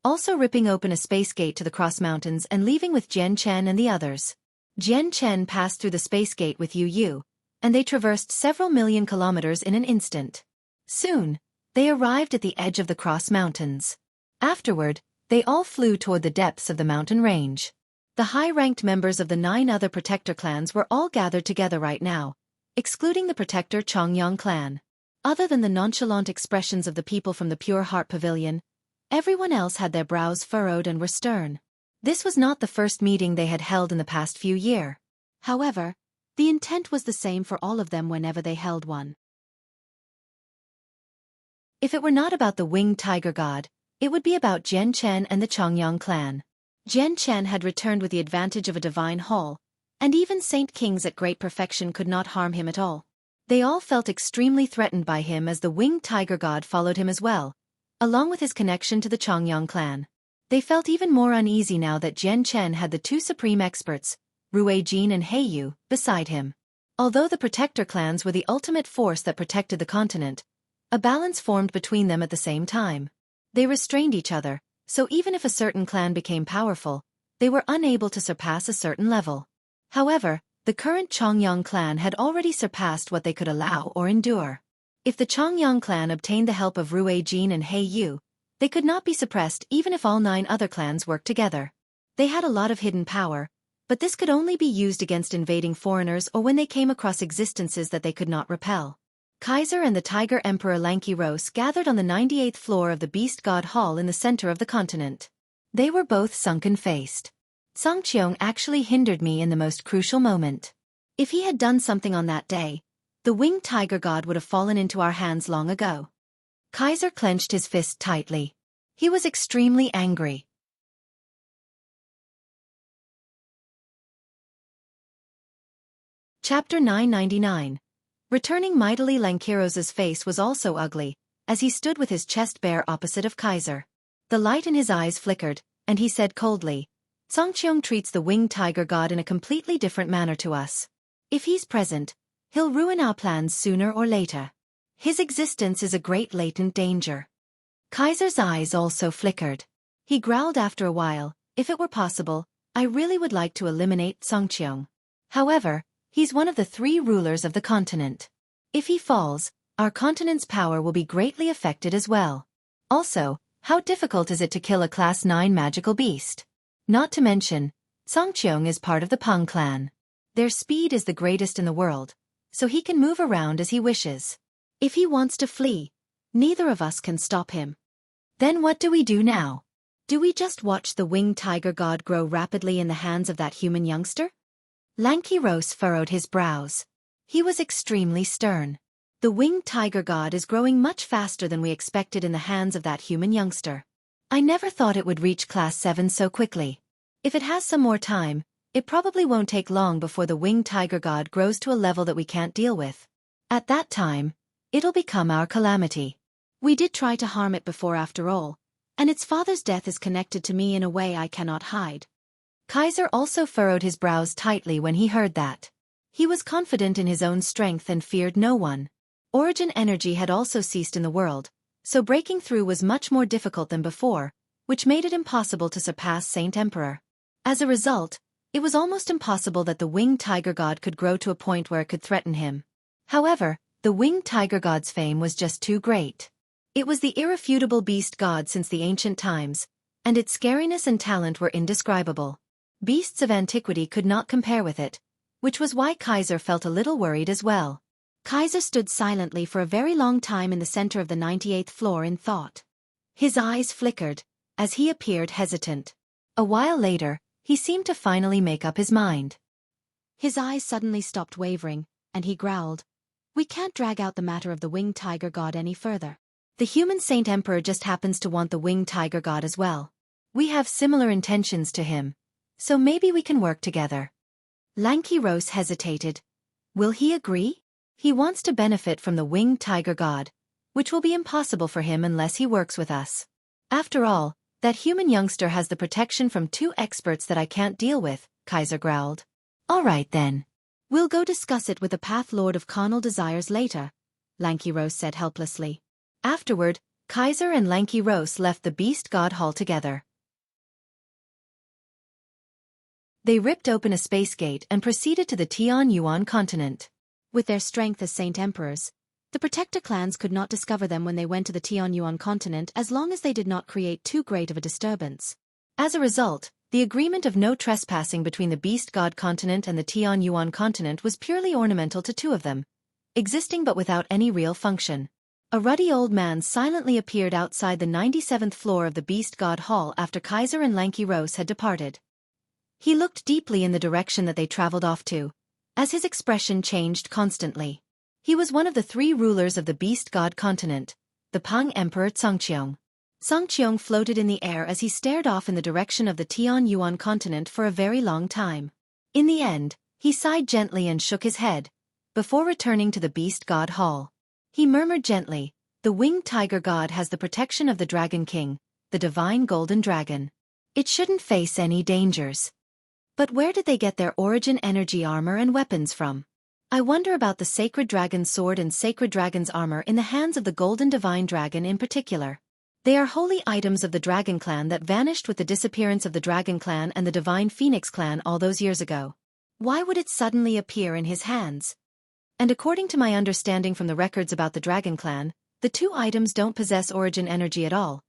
also ripping open a space gate to the Cross Mountains and leaving with Jian Chen and the others. Jian Chen passed through the space gate with Yu, and they traversed several million kilometers in an instant. Soon, they arrived at the edge of the Cross Mountains. Afterward, they all flew toward the depths of the mountain range. The high-ranked members of the 9 other Protector clans were all gathered together right now, excluding the Protector Chongyang clan. Other than the nonchalant expressions of the people from the Pure Heart Pavilion, everyone else had their brows furrowed and were stern. This was not the first meeting they had held in the past few years. However, the intent was the same for all of them whenever they held one. If it were not about the winged tiger god, it would be about Jian Chen and the Chongyang clan. Jian Chen had returned with the advantage of a divine hall, and even Saint Kings at great perfection could not harm him at all. They all felt extremely threatened by him as the winged tiger god followed him as well, along with his connection to the Chongyang clan. They felt even more uneasy now that Jian Chen had the 2 supreme experts, Ruijin and Heiyu, beside him. Although the protector clans were the ultimate force that protected the continent, a balance formed between them at the same time. They restrained each other, so even if a certain clan became powerful, they were unable to surpass a certain level. However, the current Chongyang clan had already surpassed what they could allow or endure. If the Chongyang clan obtained the help of Ruijin and Heiyu, they could not be suppressed even if all 9 other clans worked together. They had a lot of hidden power, but this could only be used against invading foreigners or when they came across existences that they could not repel. Kaiser and the Tiger Emperor Lankiros gathered on the 98th floor of the Beast God Hall in the center of the continent. They were both sunken-faced. Songqiong actually hindered me in the most crucial moment. If he had done something on that day, the winged tiger god would have fallen into our hands long ago. Kaiser clenched his fist tightly. He was extremely angry. Chapter 999. Returning mightily, Lankiros's face was also ugly, as he stood with his chest bare opposite of Kaiser. The light in his eyes flickered, and he said coldly, Songqiong treats the winged tiger god in a completely different manner to us. If he's present, he'll ruin our plans sooner or later. His existence is a great latent danger. Kaiser's eyes also flickered. He growled after a while, if it were possible, I really would like to eliminate Songqiong. However, he's one of the 3 rulers of the continent. If he falls, our continent's power will be greatly affected as well. Also, how difficult is it to kill a Class 9 magical beast? Not to mention, Songqiong is part of the Peng clan. Their speed is the greatest in the world, so he can move around as he wishes. If he wants to flee, neither of us can stop him. Then what do we do now? Do we just watch the winged tiger god grow rapidly in the hands of that human youngster? Lankiros furrowed his brows. He was extremely stern. The winged tiger god is growing much faster than we expected in the hands of that human youngster. I never thought it would reach Class 7 so quickly. If it has some more time, it probably won't take long before the winged tiger god grows to a level that we can't deal with. At that time, it'll become our calamity. We did try to harm it before after all, and its father's death is connected to me in a way I cannot hide. Kaiser also furrowed his brows tightly when he heard that. He was confident in his own strength and feared no one. Origin energy had also ceased in the world, so breaking through was much more difficult than before, which made it impossible to surpass Saint Emperor. As a result, it was almost impossible that the winged tiger god could grow to a point where it could threaten him. However, the winged tiger god's fame was just too great. It was the irrefutable beast god since the ancient times, and its scariness and talent were indescribable. Beasts of antiquity could not compare with it, which was why Kaiser felt a little worried as well. Kaiser stood silently for a very long time in the center of the 98th floor in thought. His eyes flickered, as he appeared hesitant. A while later, he seemed to finally make up his mind. His eyes suddenly stopped wavering, and he growled, We can't drag out the matter of the winged tiger god any further. The human Saint Emperor just happens to want the winged tiger god as well. We have similar intentions to him, so maybe we can work together. Lankiros hesitated. Will he agree? He wants to benefit from the winged tiger god, which will be impossible for him unless he works with us. After all, that human youngster has the protection from 2 experts that I can't deal with, Kaiser growled. All right then. We'll go discuss it with the Path Lord of Carnal Desires later, Lankiros said helplessly. Afterward, Kaiser and Lankiros left the Beast God Hall together. They ripped open a space gate and proceeded to the Tianyuan continent. With their strength as Saint Emperors, the Protector clans could not discover them when they went to the Tianyuan continent as long as they did not create too great of a disturbance. As a result, the agreement of no trespassing between the Beast God continent and the Tianyuan continent was purely ornamental to 2 of them, existing but without any real function. A ruddy old man silently appeared outside the 97th floor of the Beast God Hall after Kaiser and Lankiros had departed. He looked deeply in the direction that they traveled off to, as his expression changed constantly. He was one of the 3 rulers of the Beast God continent, the Peng Emperor Songqiong. Songqiong floated in the air as he stared off in the direction of the Tianyuan continent for a very long time. In the end, he sighed gently and shook his head, before returning to the Beast God Hall. He murmured gently, The winged tiger god has the protection of the Dragon King, the divine golden dragon. It shouldn't face any dangers. But where did they get their origin energy armor and weapons from? I wonder about the Sacred Dragon's sword and Sacred Dragon's armor in the hands of the Golden Divine Dragon in particular. They are holy items of the Dragon Clan that vanished with the disappearance of the Dragon Clan and the Divine Phoenix Clan all those years ago. Why would it suddenly appear in his hands? And according to my understanding from the records about the Dragon Clan, the two items don't possess origin energy at all.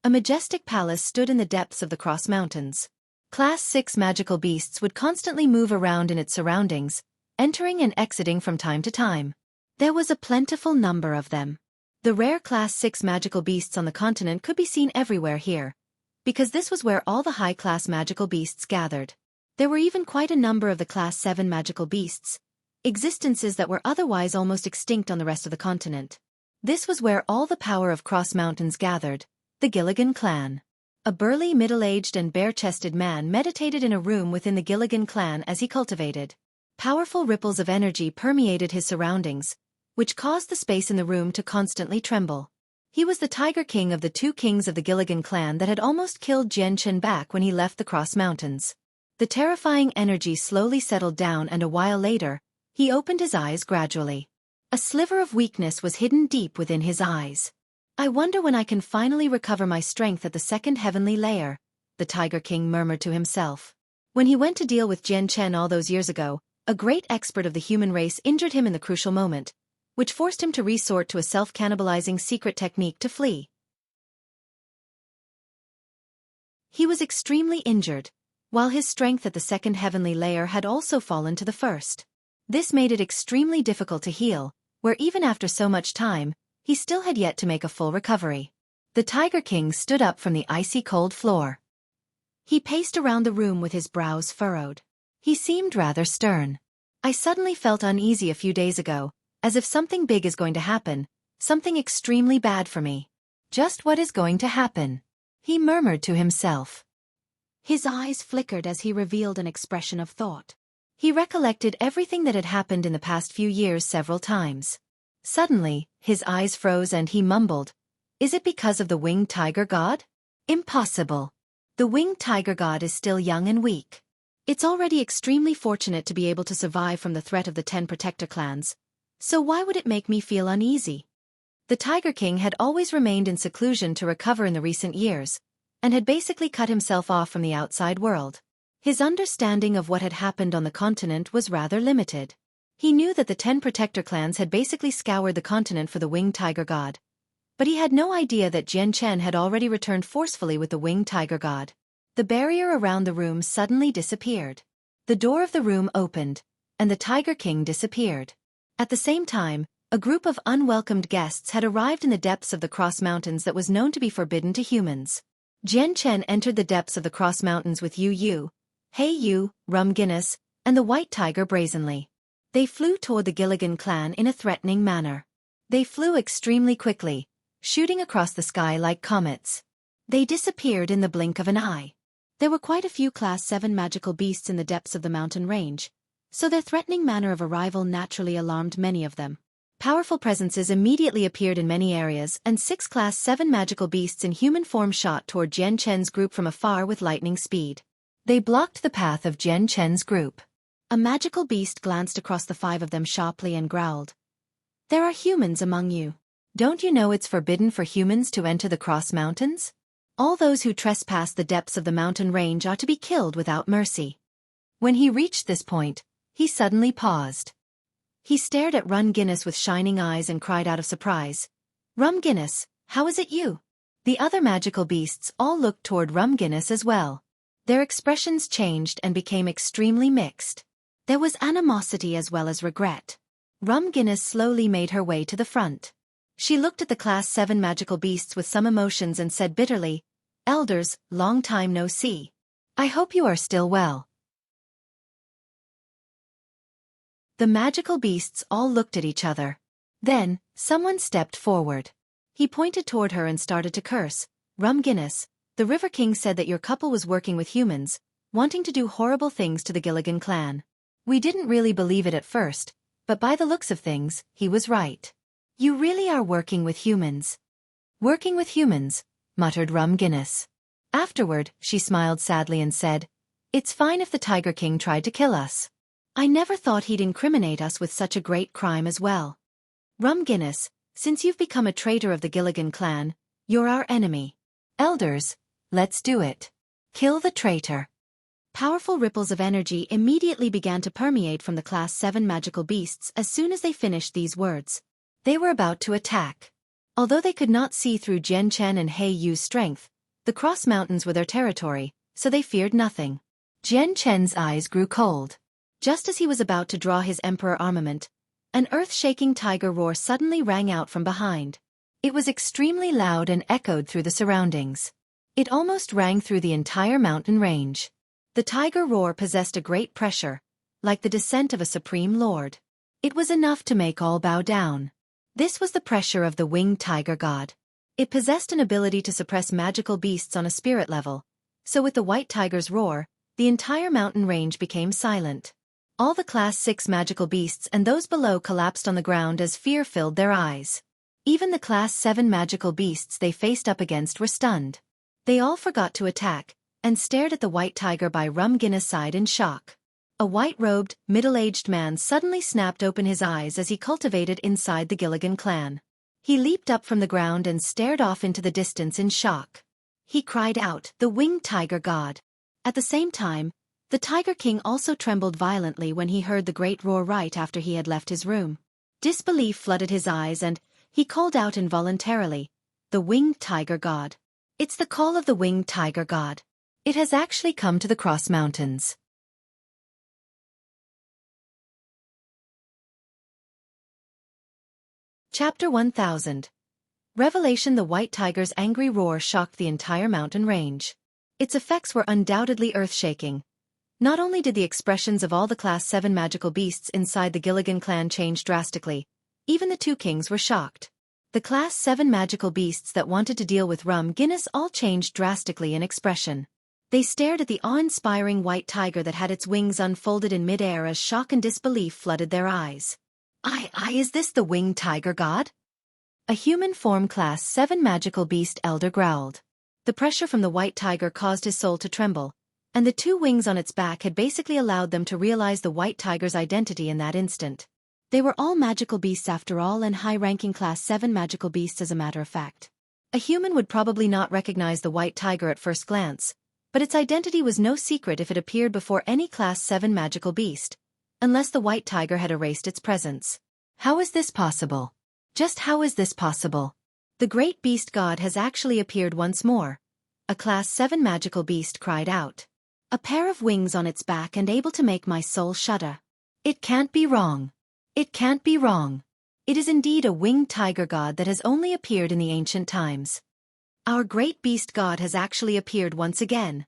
A majestic palace stood in the depths of the Cross Mountains. Class 6 magical beasts would constantly move around in its surroundings, entering and exiting from time to time. There was a plentiful number of them. The rare Class 6 magical beasts on the continent could be seen everywhere here, because this was where all the high-class magical beasts gathered. There were even quite a number of the Class 7 magical beasts, existences that were otherwise almost extinct on the rest of the continent. This was where all the power of Cross Mountains gathered, the Gilligan clan. A burly, middle-aged and bare-chested man meditated in a room within the Gilligan clan as he cultivated. Powerful ripples of energy permeated his surroundings, which caused the space in the room to constantly tremble. He was the Tiger King of the two kings of the Gilligan clan that had almost killed Jian Chen back when he left the Cross Mountains. The terrifying energy slowly settled down, and a while later, he opened his eyes gradually. A sliver of weakness was hidden deep within his eyes. I wonder when I can finally recover my strength at the second heavenly layer, the Tiger King murmured to himself. When he went to deal with Jian Chen all those years ago, a great expert of the human race injured him in the crucial moment, which forced him to resort to a self-cannibalizing secret technique to flee. He was extremely injured, while his strength at the second heavenly layer had also fallen to the first. This made it extremely difficult to heal, where even after so much time, he still had yet to make a full recovery. The Tiger King stood up from the icy cold floor. He paced around the room with his brows furrowed. He seemed rather stern. I suddenly felt uneasy a few days ago, as if something big is going to happen, something extremely bad for me. Just what is going to happen? He murmured to himself. His eyes flickered as he revealed an expression of thought. He recollected everything that had happened in the past few years several times. Suddenly, his eyes froze and he mumbled, "Is it because of the winged tiger god? Impossible. The winged tiger god is still young and weak. It's already extremely fortunate to be able to survive from the threat of the 10 protector clans. So why would it make me feel uneasy?" The Tiger King had always remained in seclusion to recover in the recent years, and had basically cut himself off from the outside world. His understanding of what had happened on the continent was rather limited. He knew that the 10 protector clans had basically scoured the continent for the winged tiger god. But he had no idea that Jian Chen had already returned forcefully with the winged tiger god. The barrier around the room suddenly disappeared. The door of the room opened, and the Tiger King disappeared. At the same time, a group of unwelcomed guests had arrived in the depths of the Cross Mountains that was known to be forbidden to humans. Jian Chen entered the depths of the Cross Mountains with Yu, Hey Yu, Rum Guinness, and the White Tiger brazenly. They flew toward the Gilligan clan in a threatening manner. They flew extremely quickly, shooting across the sky like comets. They disappeared in the blink of an eye. There were quite a few Class 7 magical beasts in the depths of the mountain range, so their threatening manner of arrival naturally alarmed many of them. Powerful presences immediately appeared in many areas, and 6 Class 7 magical beasts in human form shot toward Jian Chen's group from afar with lightning speed. They blocked the path of Jian Chen's group. A magical beast glanced across the 5 of them sharply and growled, "There are humans among you. Don't you know it's forbidden for humans to enter the Cross Mountains? All those who trespass the depths of the mountain range are to be killed without mercy." When he reached this point, he suddenly paused. He stared at Rum Guinness with shining eyes and cried out of surprise, "Rum Guinness, how is it you?" The other magical beasts all looked toward Rum Guinness as well. Their expressions changed and became extremely mixed. There was animosity as well as regret. Rum Guinness slowly made her way to the front. She looked at the Class 7 magical beasts with some emotions and said bitterly, "Elders, long time no see. I hope you are still well." The magical beasts all looked at each other. Then, someone stepped forward. He pointed toward her and started to curse. "Rum Guinness, the River King said that your couple was working with humans, wanting to do horrible things to the Gilligan clan. We didn't really believe it at first, but by the looks of things, he was right. You really are working with humans." "Working with humans," muttered Rum Guinness. Afterward, she smiled sadly and said, It's fine if the Tiger King tried to kill us. I never thought he'd incriminate us with such a great crime as well. Rum Guinness, since you've become a traitor of the Gilligan clan, you're our enemy. Elders, let's do it. Kill the traitor. Powerful ripples of energy immediately began to permeate from the Class 7 magical beasts as soon as they finished these words. They were about to attack. Although they could not see through Jian Chen and He Yu's strength, the Cross Mountains were their territory, so they feared nothing. Jian Chen's eyes grew cold. Just as he was about to draw his emperor armament, an earth-shaking tiger roar suddenly rang out from behind. It was extremely loud and echoed through the surroundings. It almost rang through the entire mountain range. The tiger roar possessed a great pressure, like the descent of a supreme lord. It was enough to make all bow down. This was the pressure of the winged tiger god. It possessed an ability to suppress magical beasts on a spirit level, so with the white tiger's roar, the entire mountain range became silent. All the Class 6 magical beasts and those below collapsed on the ground as fear filled their eyes. Even the Class 7 magical beasts they faced up against were stunned. They all forgot to attack, and stared at the white tiger by Rum Guinness' side in shock. A white-robed, middle-aged man suddenly snapped open his eyes as he cultivated inside the Gilligan clan. He leaped up from the ground and stared off into the distance in shock. He cried out, "The winged tiger god!" At the same time, the Tiger King also trembled violently when he heard the great roar right after he had left his room. Disbelief flooded his eyes and he called out involuntarily, "The winged tiger god. It's the call of the winged tiger god. It has actually come to the Cross Mountains." Chapter 1000. Revelation. The white tiger's angry roar shocked the entire mountain range. Its effects were undoubtedly earth-shaking. Not only did the expressions of all the Class 7 magical beasts inside the Gilligan clan change drastically, even the two kings were shocked. The Class 7 magical beasts that wanted to deal with Rum Guinness all changed drastically in expression. They stared at the awe-inspiring white tiger that had its wings unfolded in mid-air as shock and disbelief flooded their eyes. Is this the winged tiger god?" A human form Class 7 magical beast elder growled. The pressure from the white tiger caused his soul to tremble, and the two wings on its back had basically allowed them to realize the white tiger's identity in that instant. They were all magical beasts after all, and high-ranking Class 7 magical beasts as a matter of fact. A human would probably not recognize the white tiger at first glance, but its identity was no secret if it appeared before any Class 7 magical beast, unless the white tiger had erased its presence. How is this possible? Just how is this possible? The great beast god has actually appeared once more. A Class 7 magical beast cried out. A pair of wings on its back and able to make my soul shudder. It can't be wrong. It can't be wrong. It is indeed a winged tiger god that has only appeared in the ancient times. Our great beast god has actually appeared once again.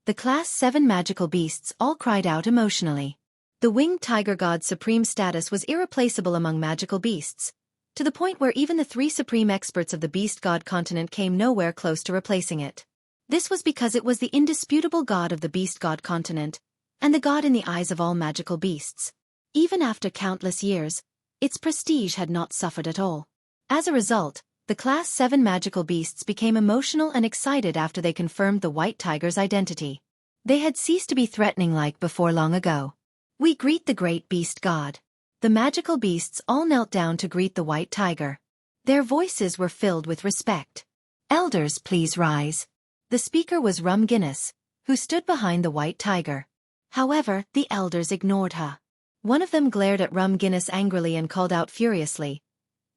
The Class 7 magical beasts all cried out emotionally. The winged tiger god's supreme status was irreplaceable among magical beasts, to the point where even the three supreme experts of the beast god continent came nowhere close to replacing it. This was because it was the indisputable god of the beast god continent, and the god in the eyes of all magical beasts. Even after countless years, its prestige had not suffered at all. As a result, the Class 7 magical beasts became emotional and excited after they confirmed the white tiger's identity. They had ceased to be threatening like before long ago. "We greet the great beast god." The magical beasts all knelt down to greet the white tiger. Their voices were filled with respect. "Elders, please rise." The speaker was Rum Guinness, who stood behind the white tiger. However, the elders ignored her. One of them glared at Rum Guinness angrily and called out furiously,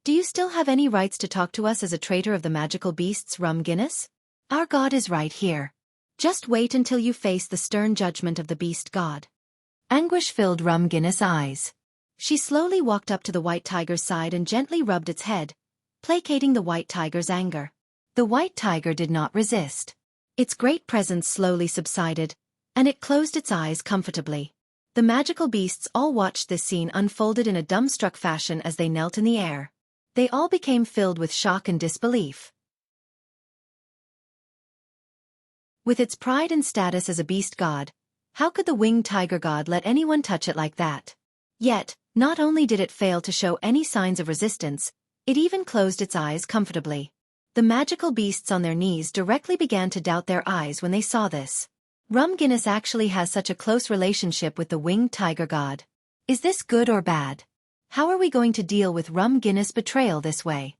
"Do you still have any rights to talk to us as a traitor of the magical beasts, Rum Guinness? Our god is right here. Just wait until you face the stern judgment of the beast god." Anguish filled Rum Guinness' eyes. She slowly walked up to the white tiger's side and gently rubbed its head, placating the white tiger's anger. The white tiger did not resist. Its great presence slowly subsided, and it closed its eyes comfortably. The magical beasts all watched this scene unfolded in a dumbstruck fashion as they knelt in the air. They all became filled with shock and disbelief. With its pride and status as a beast god, how could the winged tiger god let anyone touch it like that? Yet, not only did it fail to show any signs of resistance, it even closed its eyes comfortably. The magical beasts on their knees directly began to doubt their eyes when they saw this. Rum Guinness actually has such a close relationship with the winged tiger god. Is this good or bad? How are we going to deal with Rum Guinness' betrayal this way?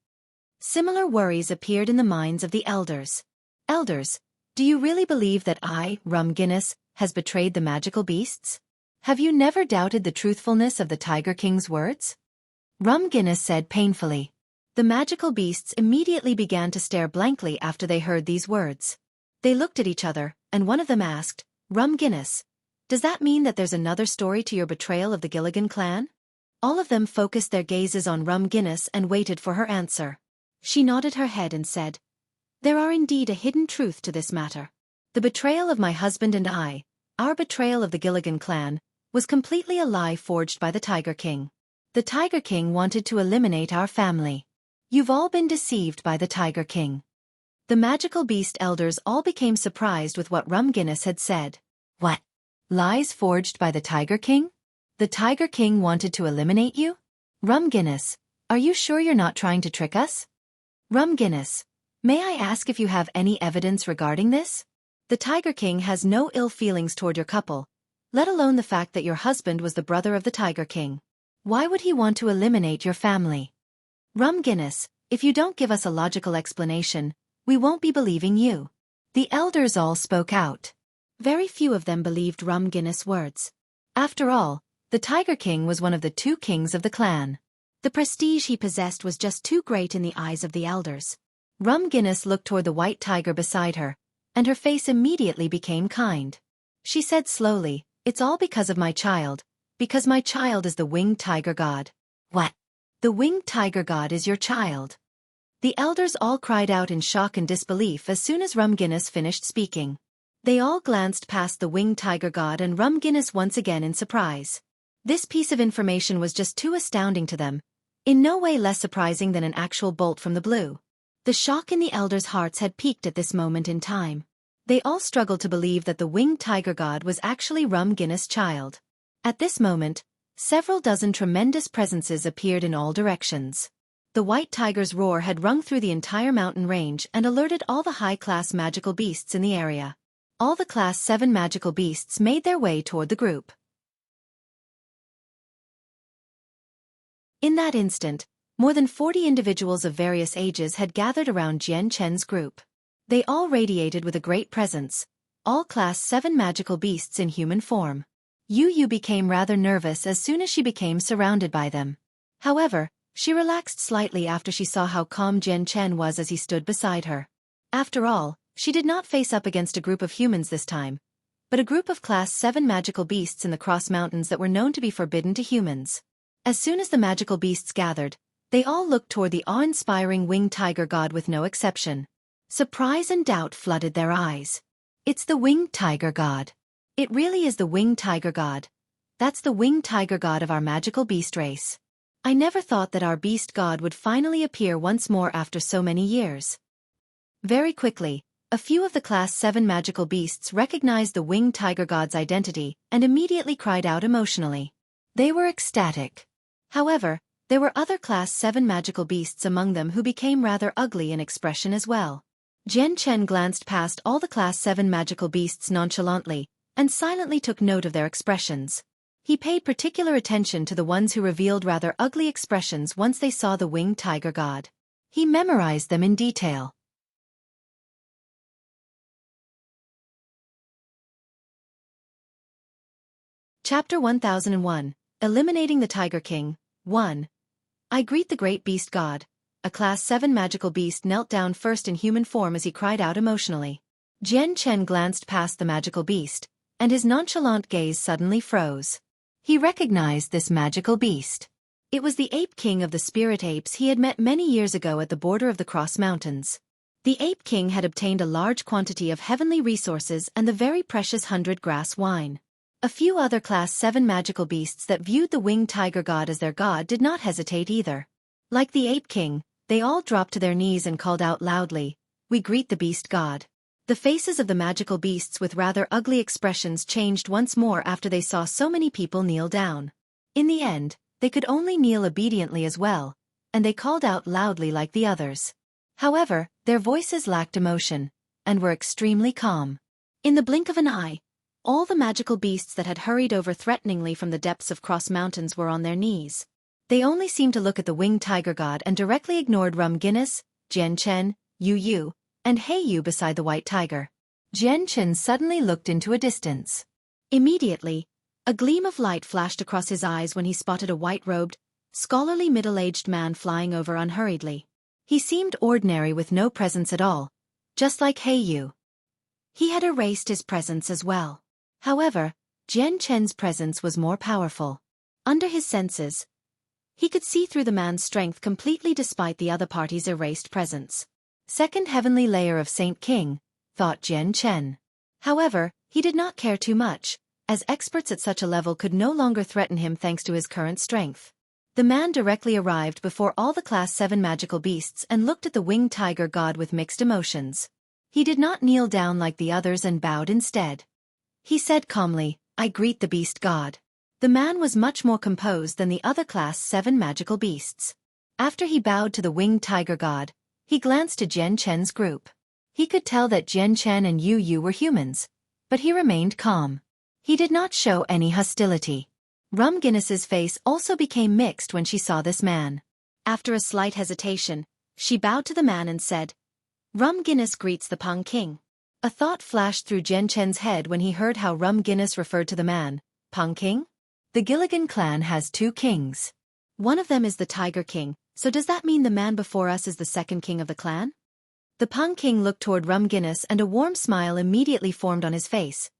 Similar worries appeared in the minds of the elders. Elders, do you really believe that I, Rum Guinness, has betrayed the magical beasts? Have you never doubted the truthfulness of the Tiger King's words? Rum Guinness said painfully. The magical beasts immediately began to stare blankly after they heard these words. They looked at each other, and one of them asked, Rum Guinness, does that mean that there's another story to your betrayal of the Gilligan clan? All of them focused their gazes on Rum Guinness and waited for her answer. She nodded her head and said, there are indeed a hidden truth to this matter. The betrayal of my husband and I, our betrayal of the Gilligan clan, was completely a lie forged by the Tiger King. The Tiger King wanted to eliminate our family. You've all been deceived by the Tiger King. The magical beast elders all became surprised with what Rum Guinness had said. What? Lies forged by the Tiger King? The Tiger King wanted to eliminate you? Rum Guinness, are you sure you're not trying to trick us? Rum Guinness, may I ask if you have any evidence regarding this? The Tiger King has no ill feelings toward your couple, let alone the fact that your husband was the brother of the Tiger King. Why would he want to eliminate your family? Rum Guinness, if you don't give us a logical explanation, we won't be believing you. The elders all spoke out. Very few of them believed Rum Guinness' words. After all, the Tiger King was one of the 2 kings of the clan. The prestige he possessed was just too great in the eyes of the elders. Rum Guinness looked toward the white tiger beside her, and her face immediately became kind. She said slowly, it's all because of my child, because my child is the winged tiger god. What? The winged tiger god is your child? The elders all cried out in shock and disbelief as soon as Rum Guinness finished speaking. They all glanced past the winged tiger god and Rum Guinness once again in surprise. This piece of information was just too astounding to them, in no way less surprising than an actual bolt from the blue. The shock in the elders' hearts had peaked at this moment in time. They all struggled to believe that the winged tiger god was actually Rum Guinness' child. At this moment, several dozen tremendous presences appeared in all directions. The white tiger's roar had rung through the entire mountain range and alerted all the high-class magical beasts in the area. All the Class 7 magical beasts made their way toward the group. In that instant, more than 40 individuals of various ages had gathered around Jian Chen's group. They all radiated with a great presence, all Class 7 magical beasts in human form. Yu became rather nervous as soon as she became surrounded by them. However, she relaxed slightly after she saw how calm Jian Chen was as he stood beside her. After all, she did not face up against a group of humans this time, but a group of Class 7 magical beasts in the Cross Mountains that were known to be forbidden to humans. As soon as the magical beasts gathered, they all looked toward the awe-inspiring winged tiger god with no exception. Surprise and doubt flooded their eyes. It's the winged tiger god. It really is the winged tiger god. That's the winged tiger god of our magical beast race. I never thought that our beast god would finally appear once more after so many years. Very quickly, a few of the Class 7 magical beasts recognized the winged tiger god's identity and immediately cried out emotionally. They were ecstatic. However, there were other Class 7 magical beasts among them who became rather ugly in expression as well. Jian Chen glanced past all the Class 7 magical beasts nonchalantly, and silently took note of their expressions. He paid particular attention to the ones who revealed rather ugly expressions once they saw the winged tiger god. He memorized them in detail. Chapter 1001, Eliminating the Tiger King, 1. I greet the great beast god. A Class 7 magical beast knelt down first in human form as he cried out emotionally. Jian Chen glanced past the magical beast, and his nonchalant gaze suddenly froze. He recognized this magical beast. It was the ape king of the spirit apes he had met many years ago at the border of the Cross Mountains. The ape king had obtained a large quantity of heavenly resources and the very precious 100-grass wine. A few other Class 7 magical beasts that viewed the winged tiger god as their god did not hesitate either. Like the ape king, they all dropped to their knees and called out loudly, "We greet the beast god." The faces of the magical beasts with rather ugly expressions changed once more after they saw so many people kneel down. In the end, they could only kneel obediently as well, and they called out loudly like the others. However, their voices lacked emotion, and were extremely calm. In the blink of an eye, all the magical beasts that had hurried over threateningly from the depths of Cross Mountains were on their knees. They only seemed to look at the winged tiger god and directly ignored Rum Guinness, Jian Chen, Yu Yu, and Hei Yu beside the white tiger. Jian Chen suddenly looked into a distance. Immediately, a gleam of light flashed across his eyes when he spotted a white-robed, scholarly middle-aged man flying over unhurriedly. He seemed ordinary with no presence at all, just like Hei Yu. He had erased his presence as well. However, Jian Chen's presence was more powerful. Under his senses, he could see through the man's strength completely despite the other party's erased presence. Second heavenly layer of Saint King, thought Jian Chen. However, he did not care too much, as experts at such a level could no longer threaten him thanks to his current strength. The man directly arrived before all the Class 7 magical beasts and looked at the winged tiger god with mixed emotions. He did not kneel down like the others and bowed instead. He said calmly, "I greet the beast god." The man was much more composed than the other Class 7 magical beasts. After he bowed to the winged tiger god, he glanced to Jian Chen's group. He could tell that Jian Chen and Yu Yu were humans, but he remained calm. He did not show any hostility. Rum Guinness's face also became mixed when she saw this man. After a slight hesitation, she bowed to the man and said, "Rum Guinness greets the Pang King." A thought flashed through Jian Chen's head when he heard how Rum Guinness referred to the man. Pang King? The Gilligan clan has 2 kings. One of them is the Tiger King, so does that mean the man before us is the second king of the clan? The Pang King looked toward Rum Guinness and a warm smile immediately formed on his face.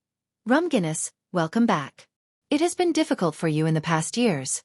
"Rum Guinness, welcome back. It has been difficult for you in the past years."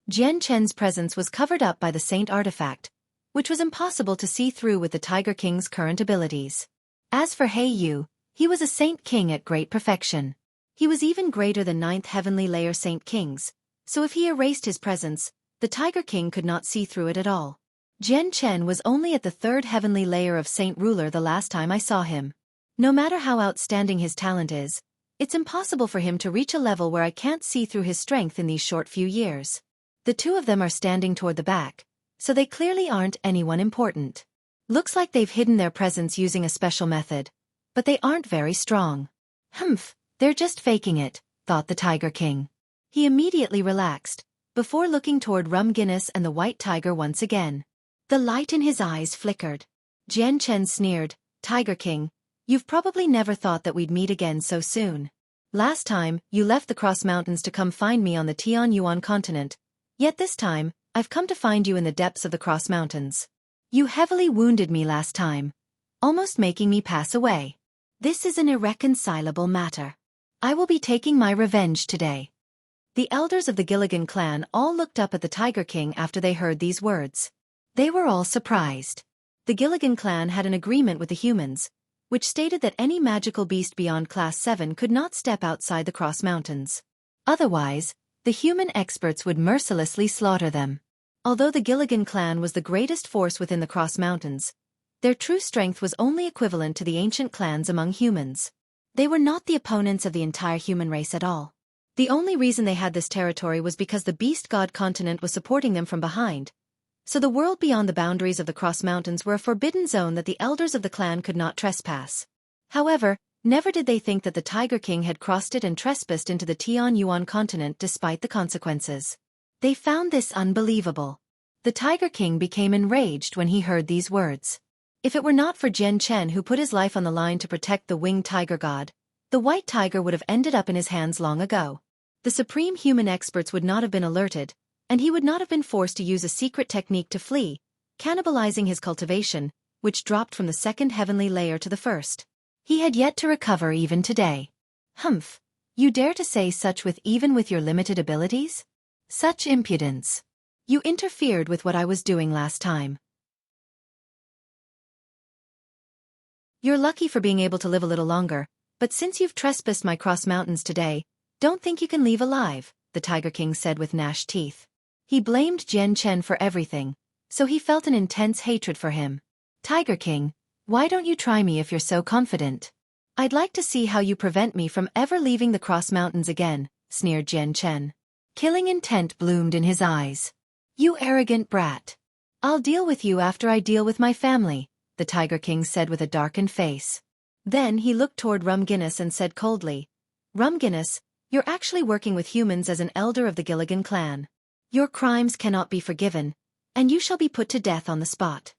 Jian Chen's presence was covered up by the Saint artifact, which was impossible to see through with the Tiger King's current abilities. As for Hei Yu, he was a Saint King at great perfection. He was even greater than 9th heavenly layer Saint Kings, so if he erased his presence, the Tiger King could not see through it at all. Jian Chen was only at the 3rd heavenly layer of Saint Ruler the last time I saw him. No matter how outstanding his talent is, it's impossible for him to reach a level where I can't see through his strength in these short few years. The 2 of them are standing toward the back, so they clearly aren't anyone important. Looks like they've hidden their presence using a special method, but they aren't very strong. Humph, they're just faking it, thought the Tiger King. He immediately relaxed, before looking toward Rum Guinness and the white tiger once again. The light in his eyes flickered. Jian Chen sneered, "Tiger King, you've probably never thought that we'd meet again so soon. Last time, you left the Cross Mountains to come find me on the Tianyuan continent. Yet this time, I've come to find you in the depths of the Cross Mountains. You heavily wounded me last time, almost making me pass away. This is an irreconcilable matter. I will be taking my revenge today." The elders of the Gilligan clan all looked up at the Tiger King after they heard these words. They were all surprised. The Gilligan clan had an agreement with the humans, which stated that any magical beast beyond Class 7 could not step outside the Cross Mountains. Otherwise, the human experts would mercilessly slaughter them. Although the Gilligan clan was the greatest force within the Cross Mountains, their true strength was only equivalent to the ancient clans among humans. They were not the opponents of the entire human race at all. The only reason they had this territory was because the Beast God continent was supporting them from behind, so the world beyond the boundaries of the Cross Mountains were a forbidden zone that the elders of the clan could not trespass. However, never did they think that the Tiger King had crossed it and trespassed into the Tianyuan continent despite the consequences. They found this unbelievable. The Tiger King became enraged when he heard these words. If it were not for Jian Chen who put his life on the line to protect the winged tiger god, the white tiger would have ended up in his hands long ago. The supreme human experts would not have been alerted, and he would not have been forced to use a secret technique to flee, cannibalizing his cultivation, which dropped from the 2nd heavenly layer to the 1st. He had yet to recover even today. Humph, you dare to say such even with your limited abilities? Such impudence. You interfered with what I was doing last time. You're lucky for being able to live a little longer, but since you've trespassed my Cross Mountains today, don't think you can leave alive, the Tiger King said with gnashed teeth. He blamed Jian Chen for everything, so he felt an intense hatred for him. Tiger King, why don't you try me if you're so confident? I'd like to see how you prevent me from ever leaving the Cross Mountains again, sneered Jian Chen. Killing intent bloomed in his eyes. You arrogant brat. I'll deal with you after I deal with my family, the Tiger King said with a darkened face. Then he looked toward Rum Guinness and said coldly, Rum Guinness, you're actually working with humans as an elder of the Gilligan clan. Your crimes cannot be forgiven, and you shall be put to death on the spot.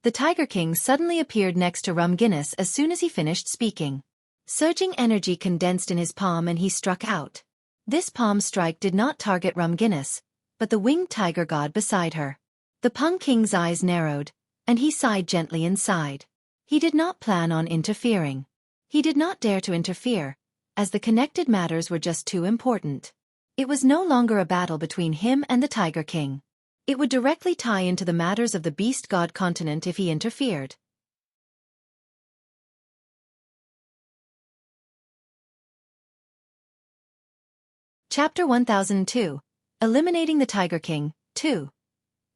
The Tiger King suddenly appeared next to Rum Guinness as soon as he finished speaking. Surging energy condensed in his palm and he struck out. This palm strike did not target Rum Guinness, but the winged tiger god beside her. The Pung King's eyes narrowed, and he sighed gently inside. He did not plan on interfering. He did not dare to interfere, as the connected matters were just too important. It was no longer a battle between him and the Tiger King. It would directly tie into the matters of the Beast God continent if he interfered. Chapter 1002. Eliminating the Tiger King, 2.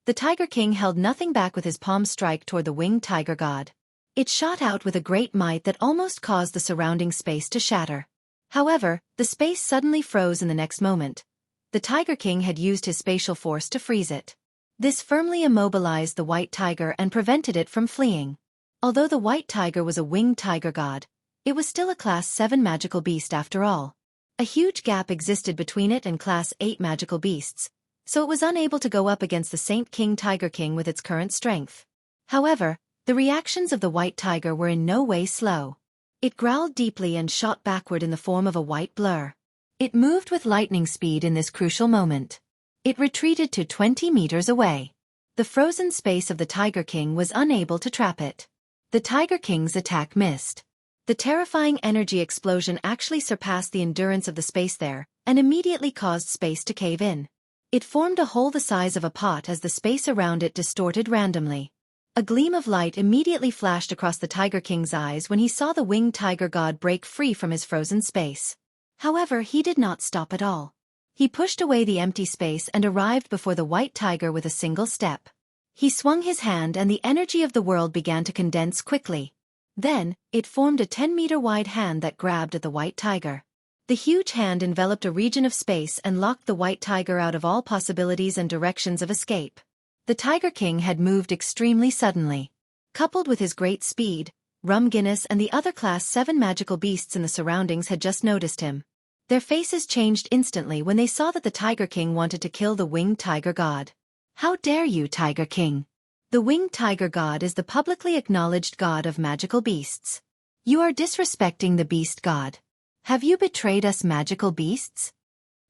The Tiger King held nothing back with his palm strike toward the winged tiger god. It shot out with a great might that almost caused the surrounding space to shatter. However, the space suddenly froze in the next moment. The Tiger King had used his spatial force to freeze it. This firmly immobilized the white tiger and prevented it from fleeing. Although the white tiger was a winged tiger god, it was still a Class 7 magical beast after all. A huge gap existed between it and Class 8 magical beasts, so it was unable to go up against the Saint King Tiger King with its current strength. However, the reactions of the white tiger were in no way slow. It growled deeply and shot backward in the form of a white blur. It moved with lightning speed in this crucial moment. It retreated to 20 meters away. The frozen space of the Tiger King was unable to trap it. The Tiger King's attack missed. The terrifying energy explosion actually surpassed the endurance of the space there, and immediately caused space to cave in. It formed a hole the size of a pot as the space around it distorted randomly. A gleam of light immediately flashed across the Tiger King's eyes when he saw the winged tiger god break free from his frozen space. However, he did not stop at all. He pushed away the empty space and arrived before the white tiger with a single step. He swung his hand and the energy of the world began to condense quickly. Then, it formed a 10-meter-wide hand that grabbed at the white tiger. The huge hand enveloped a region of space and locked the white tiger out of all possibilities and directions of escape. The Tiger King had moved extremely suddenly. Coupled with his great speed, Rum Guinness and the other Class 7 magical beasts in the surroundings had just noticed him. Their faces changed instantly when they saw that the Tiger King wanted to kill the winged tiger god. How dare you, Tiger King? The winged tiger god is the publicly acknowledged god of magical beasts. You are disrespecting the beast god. Have you betrayed us magical beasts?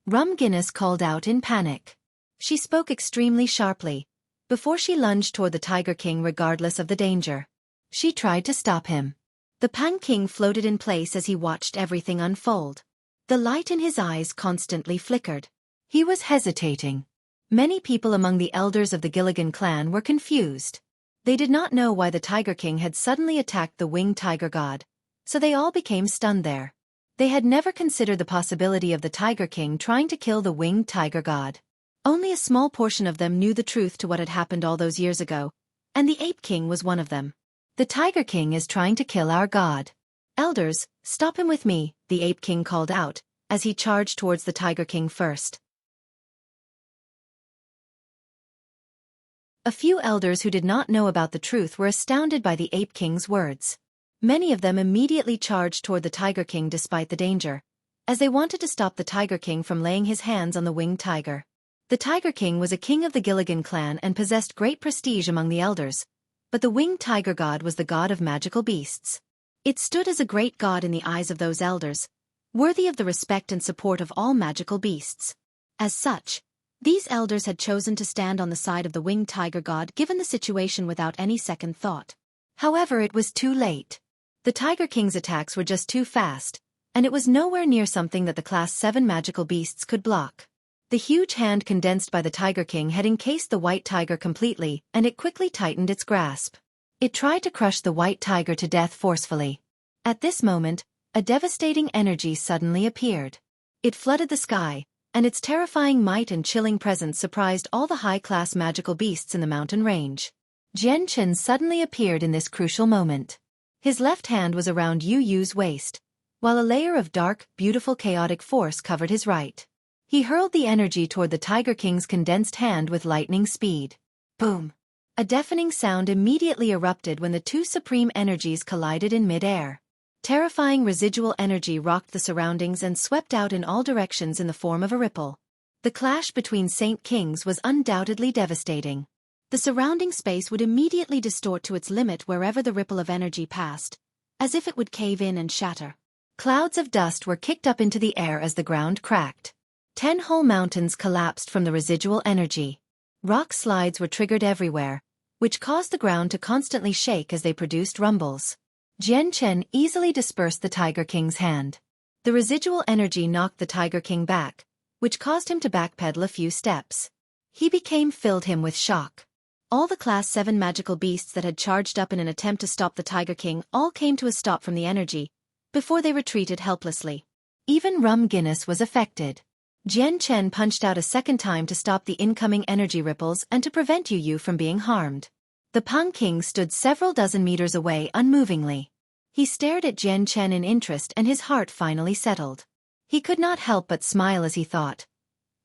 Rum Guinness called out in panic. She spoke extremely sharply, before she lunged toward the Tiger King regardless of the danger. She tried to stop him. The Pang King floated in place as he watched everything unfold. The light in his eyes constantly flickered. He was hesitating. Many people among the elders of the Gilligan clan were confused. They did not know why the Tiger King had suddenly attacked the winged tiger god, so they all became stunned there. They had never considered the possibility of the Tiger King trying to kill the winged tiger god. Only a small portion of them knew the truth to what had happened all those years ago, and the Ape King was one of them. The Tiger King is trying to kill our god. Elders, stop him with me, the Ape King called out, as he charged towards the Tiger King first. A few elders who did not know about the truth were astounded by the Ape King's words. Many of them immediately charged toward the Tiger King despite the danger, as they wanted to stop the Tiger King from laying his hands on the winged tiger. The Tiger King was a king of the Gilligan clan and possessed great prestige among the elders, but the winged tiger god was the god of magical beasts. It stood as a great god in the eyes of those elders, worthy of the respect and support of all magical beasts. As such, these elders had chosen to stand on the side of the winged tiger god given the situation without any second thought. However, it was too late. The Tiger King's attacks were just too fast, and it was nowhere near something that the Class 7 magical beasts could block. The huge hand condensed by the Tiger King had encased the white tiger completely, and it quickly tightened its grasp. It tried to crush the white tiger to death forcefully. At this moment, a devastating energy suddenly appeared. It flooded the sky, and its terrifying might and chilling presence surprised all the high-class magical beasts in the mountain range. Jian Chen suddenly appeared in this crucial moment. His left hand was around Yu Yu's waist, while a layer of dark, beautiful chaotic force covered his right. He hurled the energy toward the Tiger King's condensed hand with lightning speed. Boom! A deafening sound immediately erupted when the two supreme energies collided in mid-air. Terrifying residual energy rocked the surroundings and swept out in all directions in the form of a ripple. The clash between Saint Kings was undoubtedly devastating. The surrounding space would immediately distort to its limit wherever the ripple of energy passed, as if it would cave in and shatter. Clouds of dust were kicked up into the air as the ground cracked. 10 whole mountains collapsed from the residual energy. Rock slides were triggered everywhere, which caused the ground to constantly shake as they produced rumbles. Jian Chen easily dispersed the Tiger King's hand. The residual energy knocked the Tiger King back, which caused him to backpedal a few steps. He became filled him with shock. All the Class 7 magical beasts that had charged up in an attempt to stop the Tiger King all came to a stop from the energy, before they retreated helplessly. Even Rum Guinness was affected. Jian Chen punched out a second time to stop the incoming energy ripples and to prevent Yu from being harmed. The Pang King stood several dozen meters away unmovingly. He stared at Jian Chen in interest and his heart finally settled. He could not help but smile as he thought,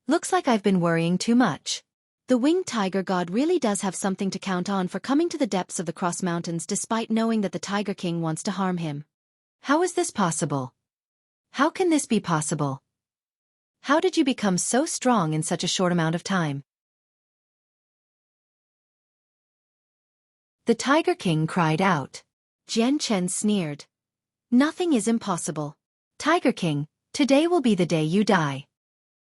"Looks like I've been worrying too much. The winged tiger god really does have something to count on for coming to the depths of the Cross Mountains despite knowing that the Tiger King wants to harm him. How is this possible? How can this be possible? How did you become so strong in such a short amount of time?" The Tiger King cried out. Jian Chen sneered. "Nothing is impossible. Tiger King, today will be the day you die."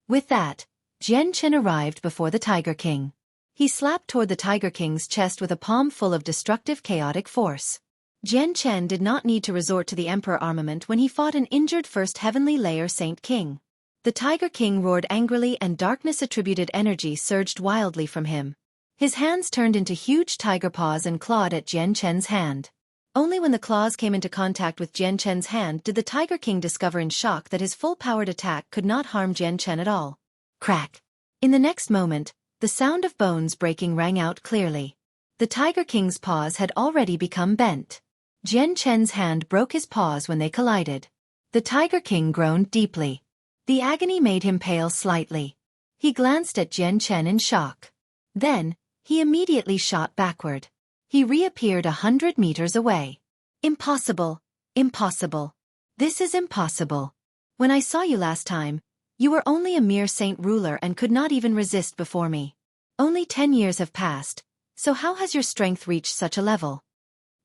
With that, Jian Chen arrived before the Tiger King. He slapped toward the Tiger King's chest with a palm full of destructive chaotic force. Jian Chen did not need to resort to the Emperor armament when he fought an injured first heavenly layer Saint King. The Tiger King roared angrily and darkness-attributed energy surged wildly from him. His hands turned into huge tiger paws and clawed at Jian Chen's hand. Only when the claws came into contact with Jian Chen's hand did the Tiger King discover in shock that his full-powered attack could not harm Jian Chen at all. Crack! In the next moment, the sound of bones breaking rang out clearly. The Tiger King's paws had already become bent. Jian Chen's hand broke his paws when they collided. The Tiger King groaned deeply. The agony made him pale slightly. He glanced at Jian Chen in shock. Then, he immediately shot backward. He reappeared 100 meters away. "Impossible! Impossible! This is impossible. When I saw you last time, you were only a mere saint ruler and could not even resist before me. Only 10 years have passed, so how has your strength reached such a level?"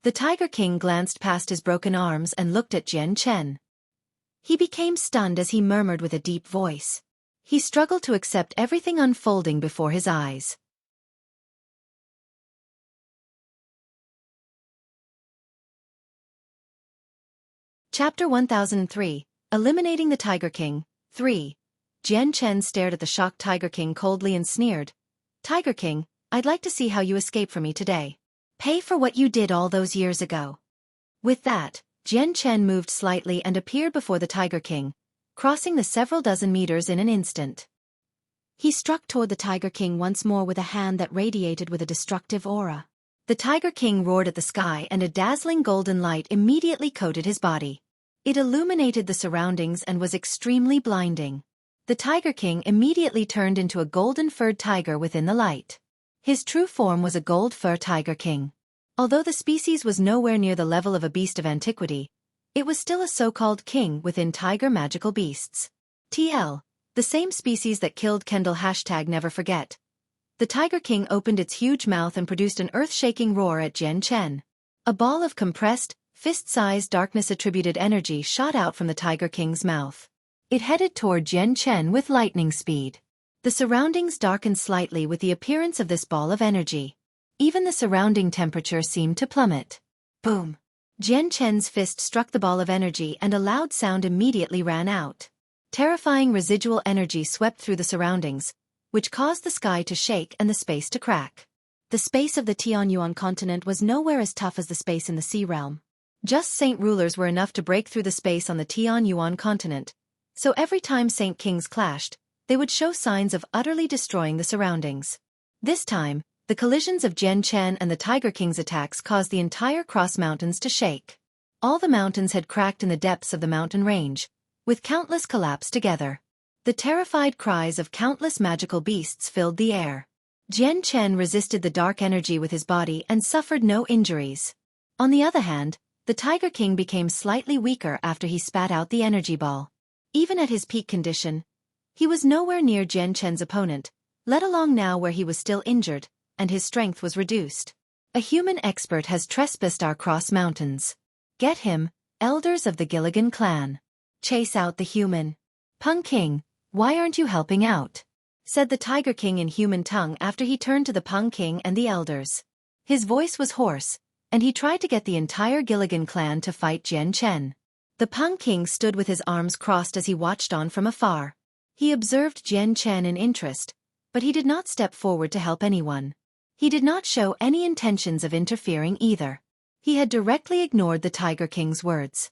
The Tiger King glanced past his broken arms and looked at Jian Chen. He became stunned as he murmured with a deep voice. He struggled to accept everything unfolding before his eyes. Chapter 1003, Eliminating the Tiger King, 3. Jian Chen stared at the shocked Tiger King coldly and sneered. "Tiger King, I'd like to see how you escape from me today. Pay for what you did all those years ago." With that, Jian Chen moved slightly and appeared before the Tiger King, crossing the several dozen meters in an instant. He struck toward the Tiger King once more with a hand that radiated with a destructive aura. The Tiger King roared at the sky and a dazzling golden light immediately coated his body. It illuminated the surroundings and was extremely blinding. The Tiger King immediately turned into a golden-furred tiger within the light. His true form was a gold-fur Tiger King. Although the species was nowhere near the level of a beast of antiquity, it was still a so-called king within tiger magical beasts. TL, the same species that killed Kendall #NeverForget. The Tiger King opened its huge mouth and produced an earth-shaking roar at Jian Chen. A ball of compressed, fist-sized darkness-attributed energy shot out from the Tiger King's mouth. It headed toward Jian Chen with lightning speed. The surroundings darkened slightly with the appearance of this ball of energy. Even the surrounding temperature seemed to plummet. Boom! Jian Chen's fist struck the ball of energy and a loud sound immediately ran out. Terrifying residual energy swept through the surroundings, which caused the sky to shake and the space to crack. The space of the Tianyuan continent was nowhere as tough as the space in the Sea Realm. Just Saint rulers were enough to break through the space on the Tianyuan continent, so every time Saint Kings clashed, they would show signs of utterly destroying the surroundings. This time, the collisions of Jian Chen and the Tiger King's attacks caused the entire Cross Mountains to shake. All the mountains had cracked in the depths of the mountain range, with countless collapsed together. The terrified cries of countless magical beasts filled the air. Jian Chen resisted the dark energy with his body and suffered no injuries. On the other hand, the Tiger King became slightly weaker after he spat out the energy ball. Even at his peak condition, he was nowhere near Jian Chen's opponent, let alone now where he was still injured, and his strength was reduced. A human expert has trespassed our cross mountains. Get him, elders of the Gilligan clan. Chase out the human. Peng King, why aren't you helping out? Said the Tiger King in human tongue after he turned to the Peng King and the elders. His voice was hoarse, and he tried to get the entire Gilligan clan to fight Jian Chen. The Peng King stood with his arms crossed as he watched on from afar. He observed Jian Chen in interest, but he did not step forward to help anyone. He did not show any intentions of interfering either. He had directly ignored the Tiger King's words.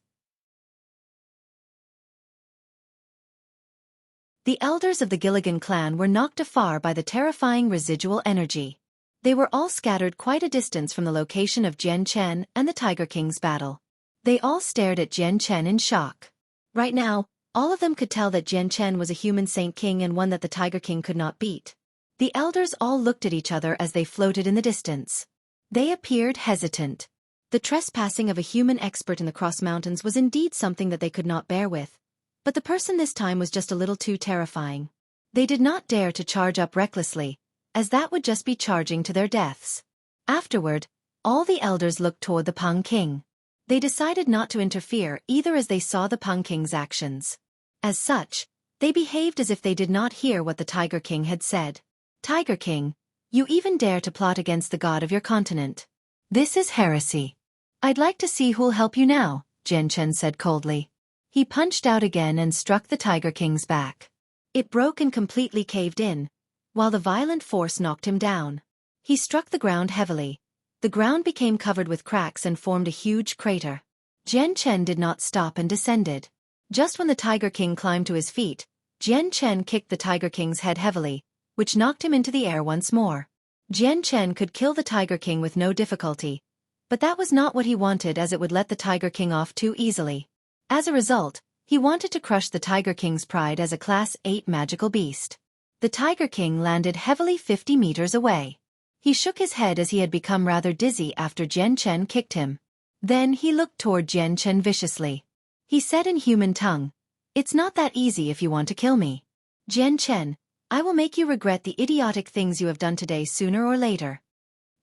The elders of the Gilligan clan were knocked afar by the terrifying residual energy. They were all scattered quite a distance from the location of Jian Chen and the Tiger King's battle. They all stared at Jian Chen in shock. Right now, all of them could tell that Jian Chen was a human saint king and one that the Tiger King could not beat. The elders all looked at each other as they floated in the distance. They appeared hesitant. The trespassing of a human expert in the Cross Mountains was indeed something that they could not bear with. But the person this time was just a little too terrifying. They did not dare to charge up recklessly, as that would just be charging to their deaths. Afterward, all the elders looked toward the Peng King. They decided not to interfere either as they saw the Peng King's actions. As such, they behaved as if they did not hear what the Tiger King had said. Tiger King, you even dare to plot against the god of your continent. This is heresy. I'd like to see who'll help you now, Jian Chen said coldly. He punched out again and struck the Tiger King's back. It broke and completely caved in, while the violent force knocked him down. He struck the ground heavily. The ground became covered with cracks and formed a huge crater. Jian Chen did not stop and descended. Just when the Tiger King climbed to his feet, Jian Chen kicked the Tiger King's head heavily, which knocked him into the air once more. Jian Chen could kill the Tiger King with no difficulty, but that was not what he wanted as it would let the Tiger King off too easily. As a result, he wanted to crush the Tiger King's pride as a Class 8 magical beast. The Tiger King landed heavily 50 meters away. He shook his head as he had become rather dizzy after Jian Chen kicked him. Then he looked toward Jian Chen viciously. He said in human tongue, "It's not that easy if you want to kill me. Jian Chen, I will make you regret the idiotic things you have done today sooner or later."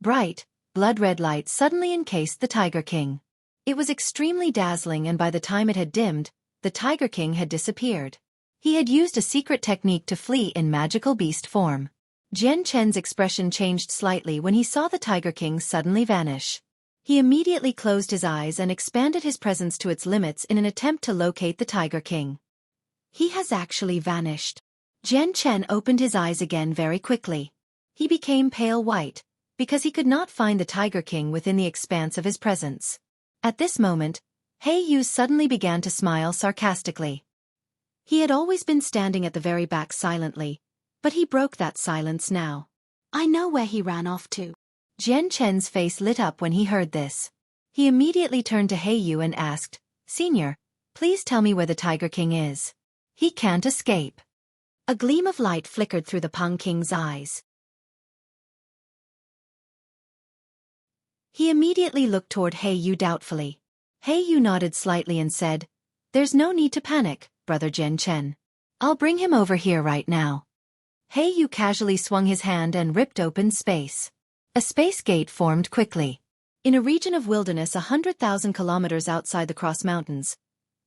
Bright, blood-red light suddenly encased the Tiger King. It was extremely dazzling, and by the time it had dimmed, the Tiger King had disappeared. He had used a secret technique to flee in magical beast form. Jian Chen's expression changed slightly when he saw the Tiger King suddenly vanish. He immediately closed his eyes and expanded his presence to its limits in an attempt to locate the Tiger King. He has actually vanished. Jian Chen opened his eyes again very quickly. He became pale white, because he could not find the Tiger King within the expanse of his presence. At this moment, He Yu suddenly began to smile sarcastically. He had always been standing at the very back silently, but he broke that silence now. "I know where he ran off to." Jian Chen's face lit up when he heard this. He immediately turned to He Yu and asked, "Senior, please tell me where the Tiger King is. He can't escape." A gleam of light flickered through the Peng King's eyes. He immediately looked toward He Yu doubtfully. He Yu nodded slightly and said, "There's no need to panic, Brother Jian Chen. I'll bring him over here right now." He Yu casually swung his hand and ripped open space. A space gate formed quickly. In a region of wilderness 100,000 kilometers outside the Cross Mountains,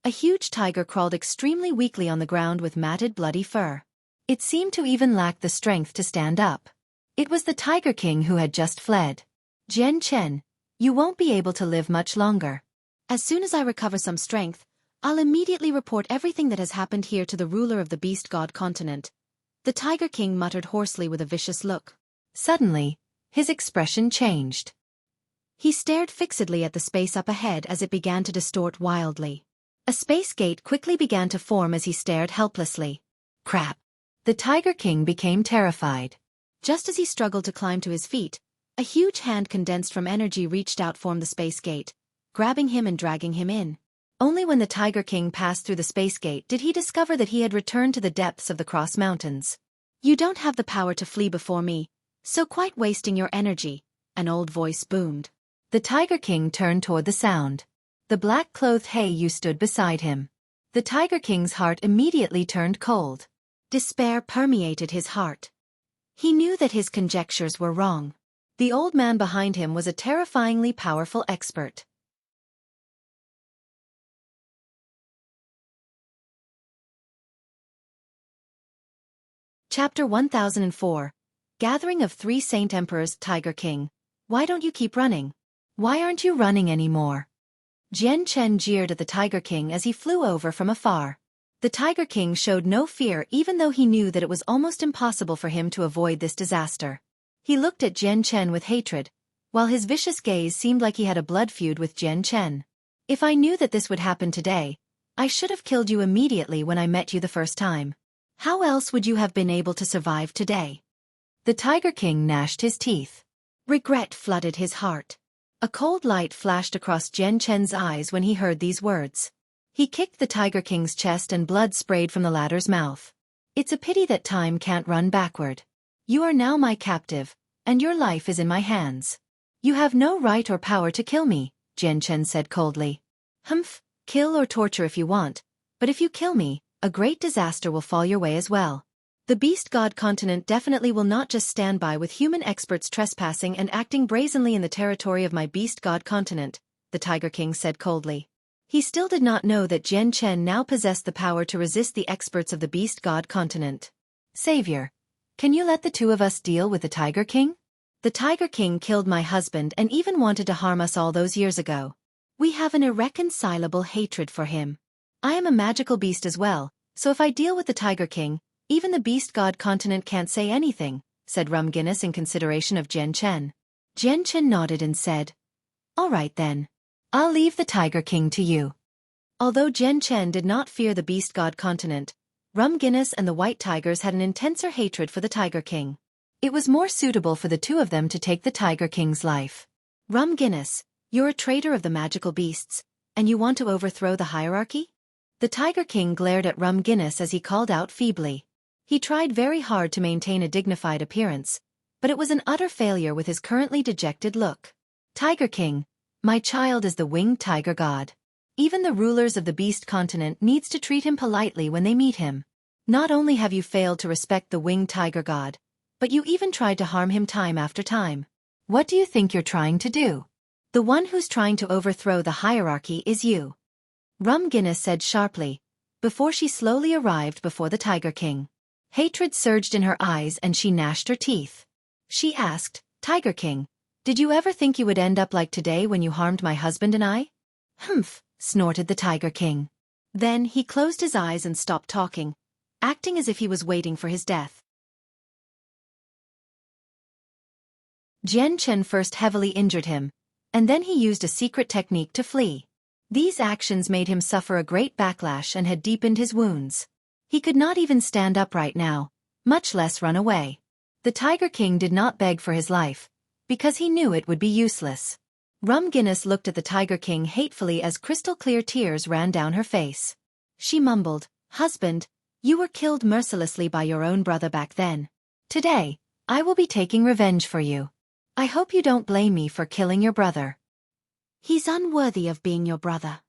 a huge tiger crawled extremely weakly on the ground with matted bloody fur. It seemed to even lack the strength to stand up. It was the Tiger King who had just fled. "Jian Chen, you won't be able to live much longer. As soon as I recover some strength, I'll immediately report everything that has happened here to the ruler of the Beast God continent," the Tiger King muttered hoarsely with a vicious look. Suddenly, his expression changed. He stared fixedly at the space up ahead as it began to distort wildly. A space gate quickly began to form as he stared helplessly. Crap! The Tiger King became terrified. Just as he struggled to climb to his feet, a huge hand condensed from energy reached out from the space gate, grabbing him and dragging him in. Only when the Tiger King passed through the space gate did he discover that he had returned to the depths of the Cross Mountains. "You don't have the power to flee before me, So quite wasting your energy, an old voice boomed. The Tiger King turned toward the sound. The black-clothed Heiyu stood beside him. The Tiger King's heart immediately turned cold. Despair permeated his heart. He knew that his conjectures were wrong. The old man behind him was a terrifyingly powerful expert. Chapter 1004. Gathering of Three Saint Emperors. Tiger King, why don't you keep running? Why aren't you running anymore? Jian Chen jeered at the Tiger King as he flew over from afar. The Tiger King showed no fear even though he knew that it was almost impossible for him to avoid this disaster. He looked at Jian Chen with hatred, while his vicious gaze seemed like he had a blood feud with Jian Chen. If I knew that this would happen today, I should have killed you immediately when I met you the first time. How else would you have been able to survive today? The Tiger King gnashed his teeth. Regret flooded his heart. A cold light flashed across Jian Chen's eyes when he heard these words. He kicked the Tiger King's chest and blood sprayed from the latter's mouth. It's a pity that time can't run backward. You are now my captive, and your life is in my hands. You have no right or power to kill me, Jian Chen said coldly. Humph, kill or torture if you want, but if you kill me, a great disaster will fall your way as well. The Beast God continent definitely will not just stand by with human experts trespassing and acting brazenly in the territory of my Beast God continent, the Tiger King said coldly. He still did not know that Jian Chen now possessed the power to resist the experts of the Beast God continent. Savior, can you let the two of us deal with the Tiger King? The Tiger King killed my husband and even wanted to harm us all those years ago. We have an irreconcilable hatred for him. I am a magical beast as well, so if I deal with the Tiger King, even the Beast God continent can't say anything, said Rum Guinness in consideration of Jian Chen. Jian Chen nodded and said, all right then. I'll leave the Tiger King to you. Although Jian Chen did not fear the Beast God continent, Rum Guinness and the White Tigers had an intenser hatred for the Tiger King. It was more suitable for the two of them to take the Tiger King's life. Rum Guinness, you're a traitor of the magical beasts, and you want to overthrow the hierarchy? The Tiger King glared at Rum Guinness as he called out feebly. He tried very hard to maintain a dignified appearance, but it was an utter failure with his currently dejected look. Tiger King, my child is the winged tiger god. Even the rulers of the beast continent needs to treat him politely when they meet him. Not only have you failed to respect the winged tiger god, but you even tried to harm him time after time. What do you think you're trying to do? The one who's trying to overthrow the hierarchy is you. Rum Guinness said sharply, before she slowly arrived before the Tiger King. Hatred surged in her eyes and she gnashed her teeth. She asked, Tiger King, did you ever think you would end up like today when you harmed my husband and I? Humph, snorted the Tiger King. Then he closed his eyes and stopped talking, acting as if he was waiting for his death. Jian Chen first heavily injured him, and then he used a secret technique to flee. These actions made him suffer a great backlash and had deepened his wounds. He could not even stand up right now, much less run away. The Tiger King did not beg for his life, because he knew it would be useless. Rum Guinness looked at the Tiger King hatefully as crystal-clear tears ran down her face. She mumbled, Husband, you were killed mercilessly by your own brother back then. Today, I will be taking revenge for you. I hope you don't blame me for killing your brother. He's unworthy of being your brother.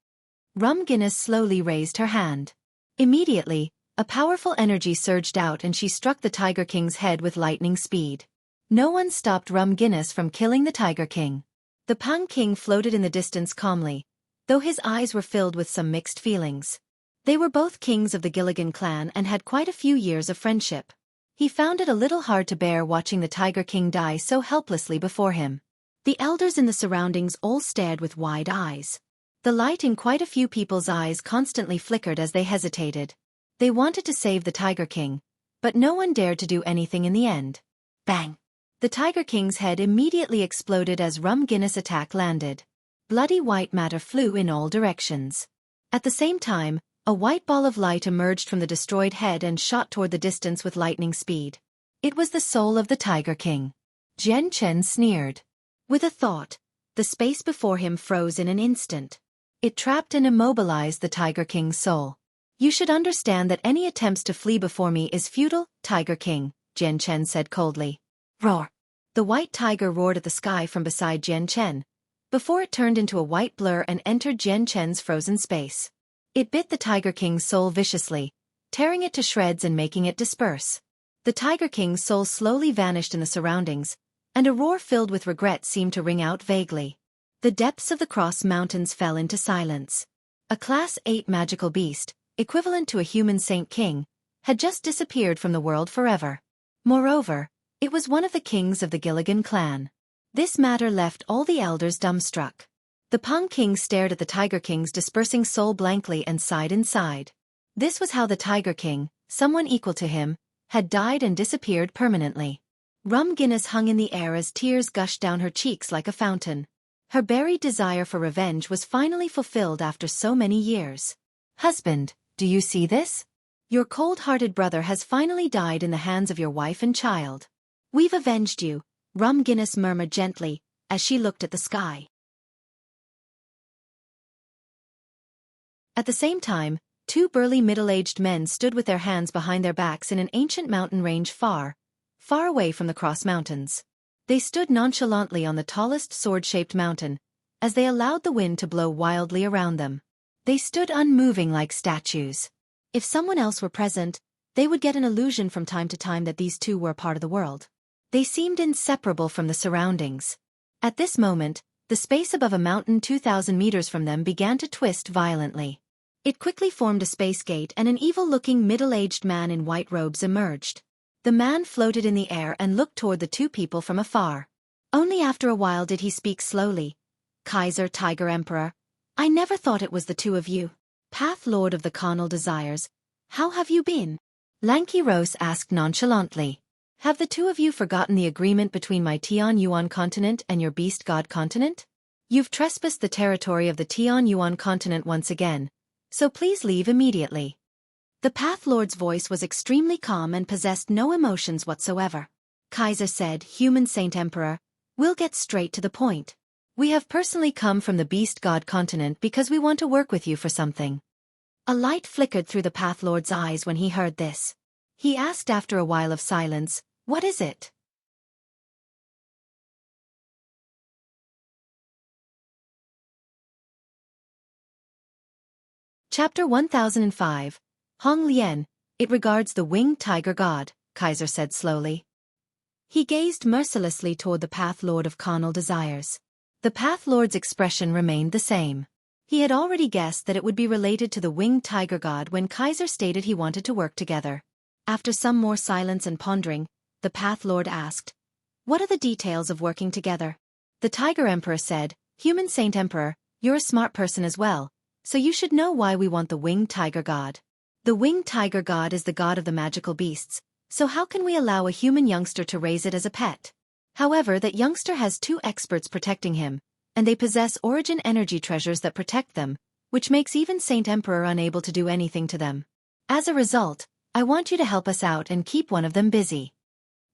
Rum Guinness slowly raised her hand. Immediately, a powerful energy surged out and she struck the Tiger King's head with lightning speed. No one stopped Rum Guinness from killing the Tiger King. The Pang King floated in the distance calmly, though his eyes were filled with some mixed feelings. They were both kings of the Gilligan clan and had quite a few years of friendship. He found it a little hard to bear watching the Tiger King die so helplessly before him. The elders in the surroundings all stared with wide eyes. The light in quite a few people's eyes constantly flickered as they hesitated. They wanted to save the Tiger King, but no one dared to do anything in the end. Bang! The Tiger King's head immediately exploded as Rum Guinness' attack landed. Bloody white matter flew in all directions. At the same time, a white ball of light emerged from the destroyed head and shot toward the distance with lightning speed. It was the soul of the Tiger King. Jian Chen sneered. With a thought, the space before him froze in an instant. It trapped and immobilized the Tiger King's soul. You should understand that any attempts to flee before me is futile, Tiger King, Jian Chen said coldly. Roar! The white tiger roared at the sky from beside Jian Chen, before it turned into a white blur and entered Jian Chen's frozen space. It bit the Tiger King's soul viciously, tearing it to shreds and making it disperse. The Tiger King's soul slowly vanished in the surroundings, and a roar filled with regret seemed to ring out vaguely. The depths of the Cross Mountains fell into silence. A Class 8 magical beast, equivalent to a human Saint King, had just disappeared from the world forever. Moreover, it was one of the kings of the Gilligan clan. This matter left all the elders dumbstruck. The Peng King stared at the Tiger King's dispersing soul blankly and sighed inside. This was how the Tiger King, someone equal to him, had died and disappeared permanently. Rum Guinness hung in the air as tears gushed down her cheeks like a fountain. Her buried desire for revenge was finally fulfilled after so many years. Husband, do you see this? Your cold-hearted brother has finally died in the hands of your wife and child. We've avenged you, Rum Guinness murmured gently, as she looked at the sky. At the same time, two burly middle-aged men stood with their hands behind their backs in an ancient mountain range far, far away from the Cross Mountains. They stood nonchalantly on the tallest sword-shaped mountain, as they allowed the wind to blow wildly around them. They stood unmoving like statues. If someone else were present, they would get an illusion from time to time that these two were a part of the world. They seemed inseparable from the surroundings. At this moment, the space above a mountain 2,000 meters from them began to twist violently. It quickly formed a space gate and an evil-looking middle-aged man in white robes emerged. The man floated in the air and looked toward the two people from afar. Only after a while did he speak slowly. Kaiser Tiger Emperor, I never thought it was the two of you. Path Lord of the Carnal Desires, how have you been? Lanky Rose asked nonchalantly. Have the two of you forgotten the agreement between my Tian Yuan continent and your Beast God continent? You've trespassed the territory of the Tian Yuan continent once again, so please leave immediately. The Path Lord's voice was extremely calm and possessed no emotions whatsoever. Kaiser said, Human Saint Emperor, we'll get straight to the point. We have personally come from the Beast God continent because we want to work with you for something. A light flickered through the Path Lord's eyes when he heard this. He asked after a while of silence, what is it? Chapter 1005. Hong Lian, it regards the winged tiger god, Kaiser said slowly. He gazed mercilessly toward the Path Lord of Carnal Desires. The Path Lord's expression remained the same. He had already guessed that it would be related to the winged tiger god when Kaiser stated he wanted to work together. After some more silence and pondering, the Path Lord asked, what are the details of working together? The Tiger Emperor said, Human Saint Emperor, you're a smart person as well, so you should know why we want the winged tiger god. The winged tiger god is the god of the magical beasts, so how can we allow a human youngster to raise it as a pet? However, that youngster has two experts protecting him, and they possess origin energy treasures that protect them, which makes even Saint Emperor unable to do anything to them. As a result, I want you to help us out and keep one of them busy.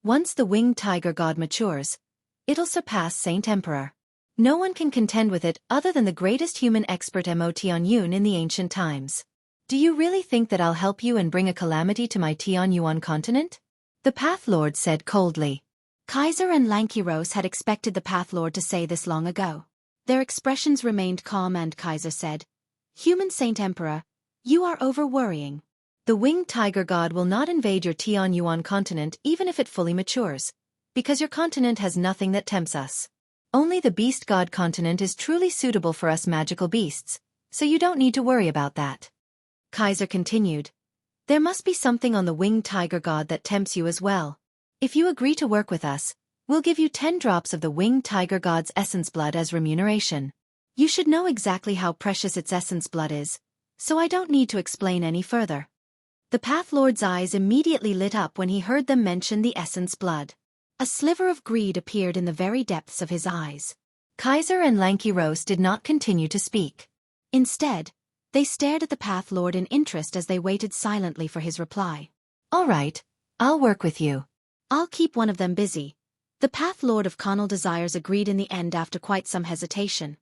Once the winged tiger god matures, it'll surpass Saint Emperor. No one can contend with it other than the greatest human expert Mo Tianyun in the ancient times. Do you really think that I'll help you and bring a calamity to my Tianyuan continent? The Path Lord said coldly. Kaiser and Lanky Rose had expected the Path Lord to say this long ago. Their expressions remained calm and Kaiser said, Human Saint Emperor, you are over-worrying. The winged tiger god will not invade your Tianyuan continent even if it fully matures, because your continent has nothing that tempts us. Only the Beast God continent is truly suitable for us magical beasts, so you don't need to worry about that. Kaiser continued, there must be something on the winged tiger god that tempts you as well. If you agree to work with us, we'll give you 10 drops of the winged tiger god's essence blood as remuneration. You should know exactly how precious its essence blood is, so I don't need to explain any further. The Path Lord's eyes immediately lit up when he heard them mention the essence blood. A sliver of greed appeared in the very depths of his eyes. Kaiser and Lanky Rose did not continue to speak. Instead, they stared at the Path Lord in interest as they waited silently for his reply. All right, I'll work with you. I'll keep one of them busy. The Path Lord of Carnal Desires agreed in the end after quite some hesitation.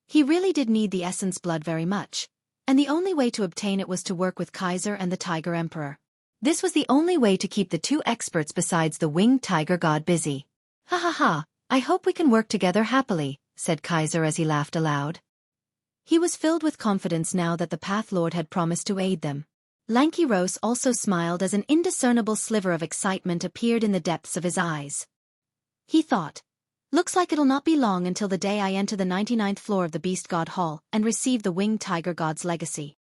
He really did need the essence blood very much, and the only way to obtain it was to work with Kaiser and the Tiger Emperor. This was the only way to keep the two experts besides the winged tiger god busy. Ha ha ha, I hope we can work together happily, said Kaiser as he laughed aloud. He was filled with confidence now that the Path Lord had promised to aid them. Lanky Rose also smiled as an indiscernible sliver of excitement appeared in the depths of his eyes. He thought, looks like it'll not be long until the day I enter the 99th floor of the Beast God Hall and receive the Winged Tiger God's legacy.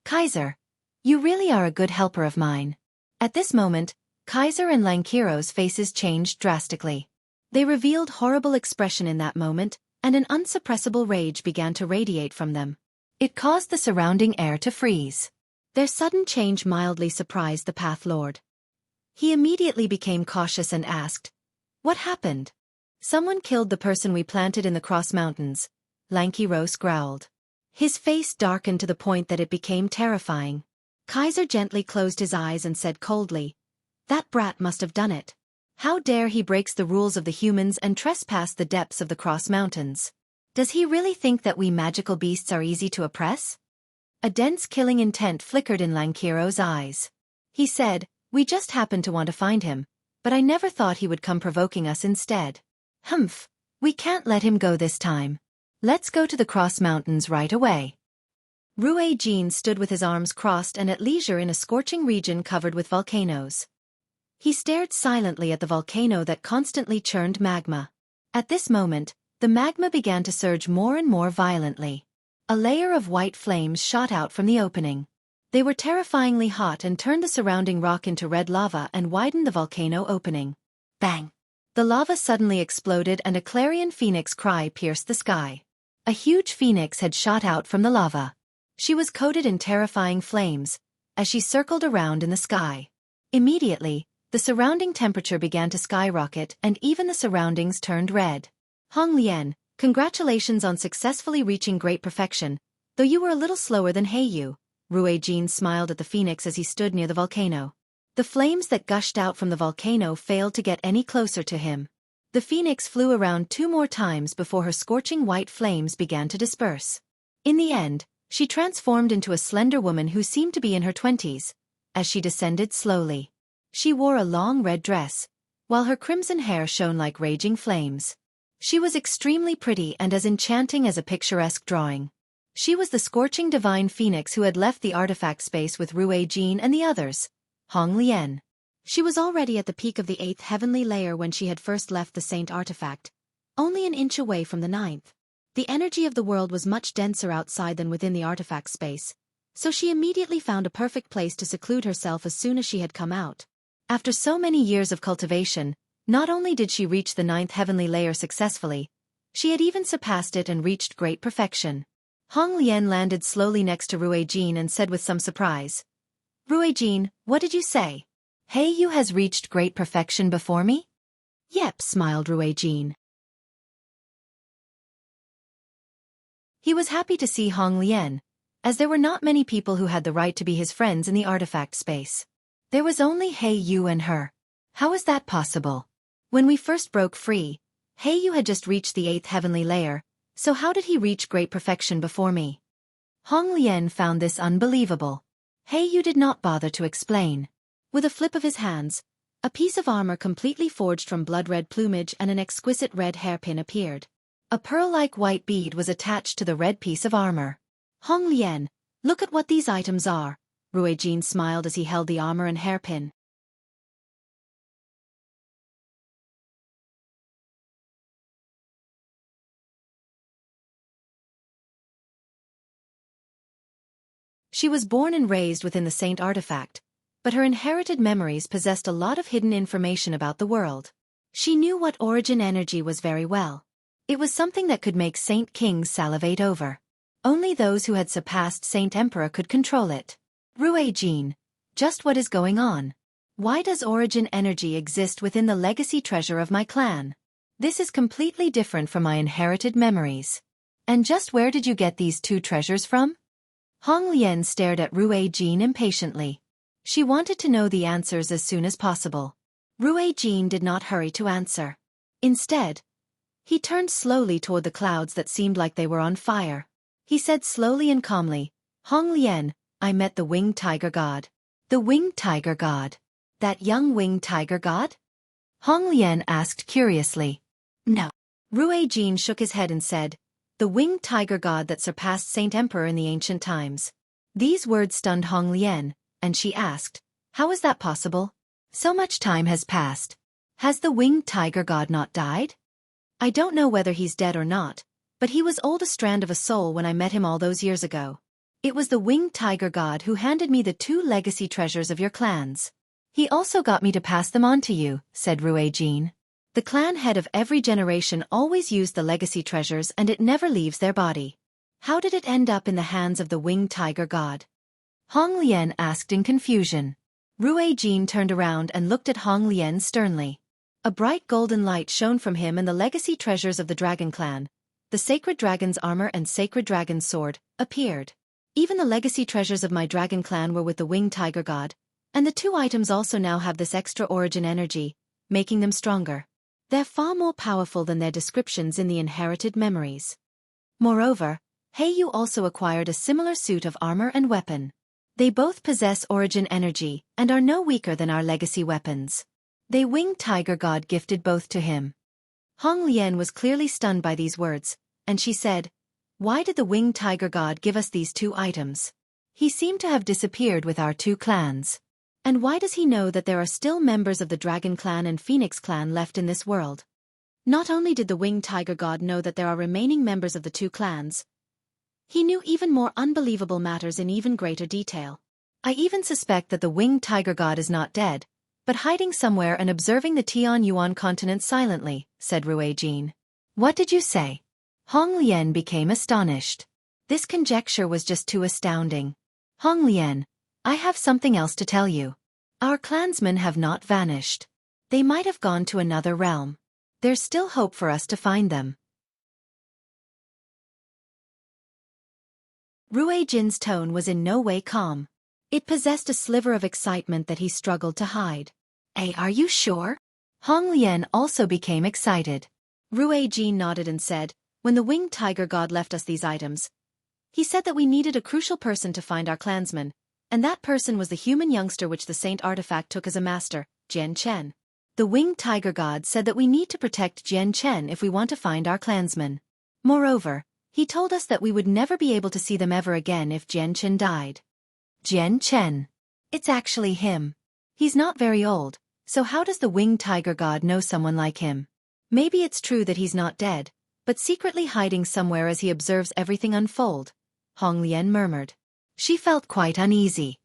Kaiser, you really are a good helper of mine. At this moment, Kaiser and Lankiro's faces changed drastically. They revealed horrible expression in that moment, and an unsuppressible rage began to radiate from them. It caused the surrounding air to freeze. Their sudden change mildly surprised the Path Lord. He immediately became cautious and asked, "What happened?" "Someone killed the person we planted in the Cross Mountains," Lanky Rose growled. His face darkened to the point that it became terrifying. Kaiser gently closed his eyes and said coldly, "That brat must have done it. How dare he breaks the rules of the humans and trespass the depths of the Cross Mountains? Does he really think that we magical beasts are easy to oppress?" A dense killing intent flickered in Lankiro's eyes. He said, "We just happened to want to find him, but I never thought he would come provoking us instead. Humph, we can't let him go this time. Let's go to the Cross Mountains right away." Rue Jean stood with his arms crossed and at leisure in a scorching region covered with volcanoes. He stared silently at the volcano that constantly churned magma. At this moment, the magma began to surge more and more violently. A layer of white flames shot out from the opening. They were terrifyingly hot and turned the surrounding rock into red lava and widened the volcano opening. Bang! The lava suddenly exploded and a clarion phoenix cry pierced the sky. A huge phoenix had shot out from the lava. She was coated in terrifying flames, as she circled around in the sky. Immediately, the surrounding temperature began to skyrocket and even the surroundings turned red. "Hong Lian, congratulations on successfully reaching great perfection, though you were a little slower than Heiyu." Rue Jean smiled at the phoenix as he stood near the volcano. The flames that gushed out from the volcano failed to get any closer to him. The phoenix flew around 2 more times before her scorching white flames began to disperse. In the end, she transformed into a slender woman who seemed to be in her 20s, as she descended slowly. She wore a long red dress, while her crimson hair shone like raging flames. She was extremely pretty and as enchanting as a picturesque drawing. She was the scorching divine phoenix who had left the artifact space with Rue Jean and the others, Hong Lian. She was already at the peak of the 8th heavenly layer when she had first left the Saint artifact, only an inch away from the 9th. The energy of the world was much denser outside than within the artifact space, so she immediately found a perfect place to seclude herself as soon as she had come out. After so many years of cultivation, not only did she reach the 9th heavenly layer successfully, she had even surpassed it and reached great perfection. Hong Lian landed slowly next to Rue Jean and said with some surprise, "Rue Jean, what did you say? Heiyu has reached great perfection before me?" "Yep," smiled Rue Jean. He was happy to see Hong Lian, as there were not many people who had the right to be his friends in the artifact space. There was only Heiyu and her. How was that possible? When we first broke free, Heiyu had just reached the 8th heavenly layer, so how did he reach great perfection before me? Hong Lian found this unbelievable. Heiyu did not bother to explain. With a flip of his hands, a piece of armor completely forged from blood-red plumage and an exquisite red hairpin appeared. A pearl-like white bead was attached to the red piece of armor. "Hong Lian, look at what these items are." Rue Jean smiled as he held the armor and hairpin. She was born and raised within the Saint artifact, but her inherited memories possessed a lot of hidden information about the world. She knew what origin energy was very well. It was something that could make Saint Kings salivate over. Only those who had surpassed Saint Emperor could control it. "Rue Jean, just what is going on? Why does origin energy exist within the legacy treasure of my clan? This is completely different from my inherited memories. And just where did you get these 2 treasures from?" Hong Lian stared at Rue Jean impatiently. She wanted to know the answers as soon as possible. Rue Jean did not hurry to answer. Instead, he turned slowly toward the clouds that seemed like they were on fire. He said slowly and calmly, "Hong Lian, I met the Winged Tiger God." "The Winged Tiger God?" That young winged tiger god? Hong Lian asked curiously. No. Rue Jin shook his head and said, the winged tiger god that surpassed Saint Emperor in the ancient times. These words stunned Hong Lian, and she asked, how is that possible? So much time has passed. Has the winged tiger god not died? I don't know whether he's dead or not, but he was old a strand of a soul when I met him all those years ago. It was the winged tiger god who handed me the 2 legacy treasures of your clans. He also got me to pass them on to you, said Rue Jin. The clan head of every generation always used the legacy treasures and it never leaves their body. How did it end up in the hands of the winged tiger god? Hong Lian asked in confusion. Rue Jin turned around and looked at Hong Lian sternly. A bright golden light shone from him and the legacy treasures of the dragon clan, the sacred dragon's armor and sacred dragon's sword, appeared. Even the legacy treasures of my dragon clan were with the winged tiger god, and the 2 items also now have this extra origin energy, making them stronger. They're far more powerful than their descriptions in the inherited memories. Moreover, Heiyu also acquired a similar suit of armor and weapon. They both possess origin energy and are no weaker than our legacy weapons. The winged tiger god gifted both to him. Hong Lian was clearly stunned by these words, and she said, why did the winged tiger god give us these 2 items? He seemed to have disappeared with our 2 clans. And why does he know that there are still members of the Dragon Clan and Phoenix Clan left in this world? Not only did the winged tiger god know that there are remaining members of the 2 clans, he knew even more unbelievable matters in even greater detail. I even suspect that the winged tiger god is not dead, but hiding somewhere and observing the Tianyuan continent silently, said Rue Jin. What did you say? Hong Lian became astonished. This conjecture was just too astounding. Hong Lian, I have something else to tell you. Our clansmen have not vanished. They might have gone to another realm. There's still hope for us to find them. Rue Jin's tone was in no way calm. It possessed a sliver of excitement that he struggled to hide. Are you sure? Hong Lian also became excited. Rue Jin nodded and said, when the winged tiger god left us these items, he said that we needed a crucial person to find our clansmen, and that person was the human youngster which the saint artifact took as a master, Jian Chen. The winged tiger god said that we need to protect Jian Chen if we want to find our clansmen. Moreover, he told us that we would never be able to see them ever again if Jian Chen died. Jian Chen. It's actually him. He's not very old, so how does the winged tiger god know someone like him? Maybe it's true that he's not dead, but secretly hiding somewhere as he observes everything unfold, Hong Lian murmured. She felt quite uneasy.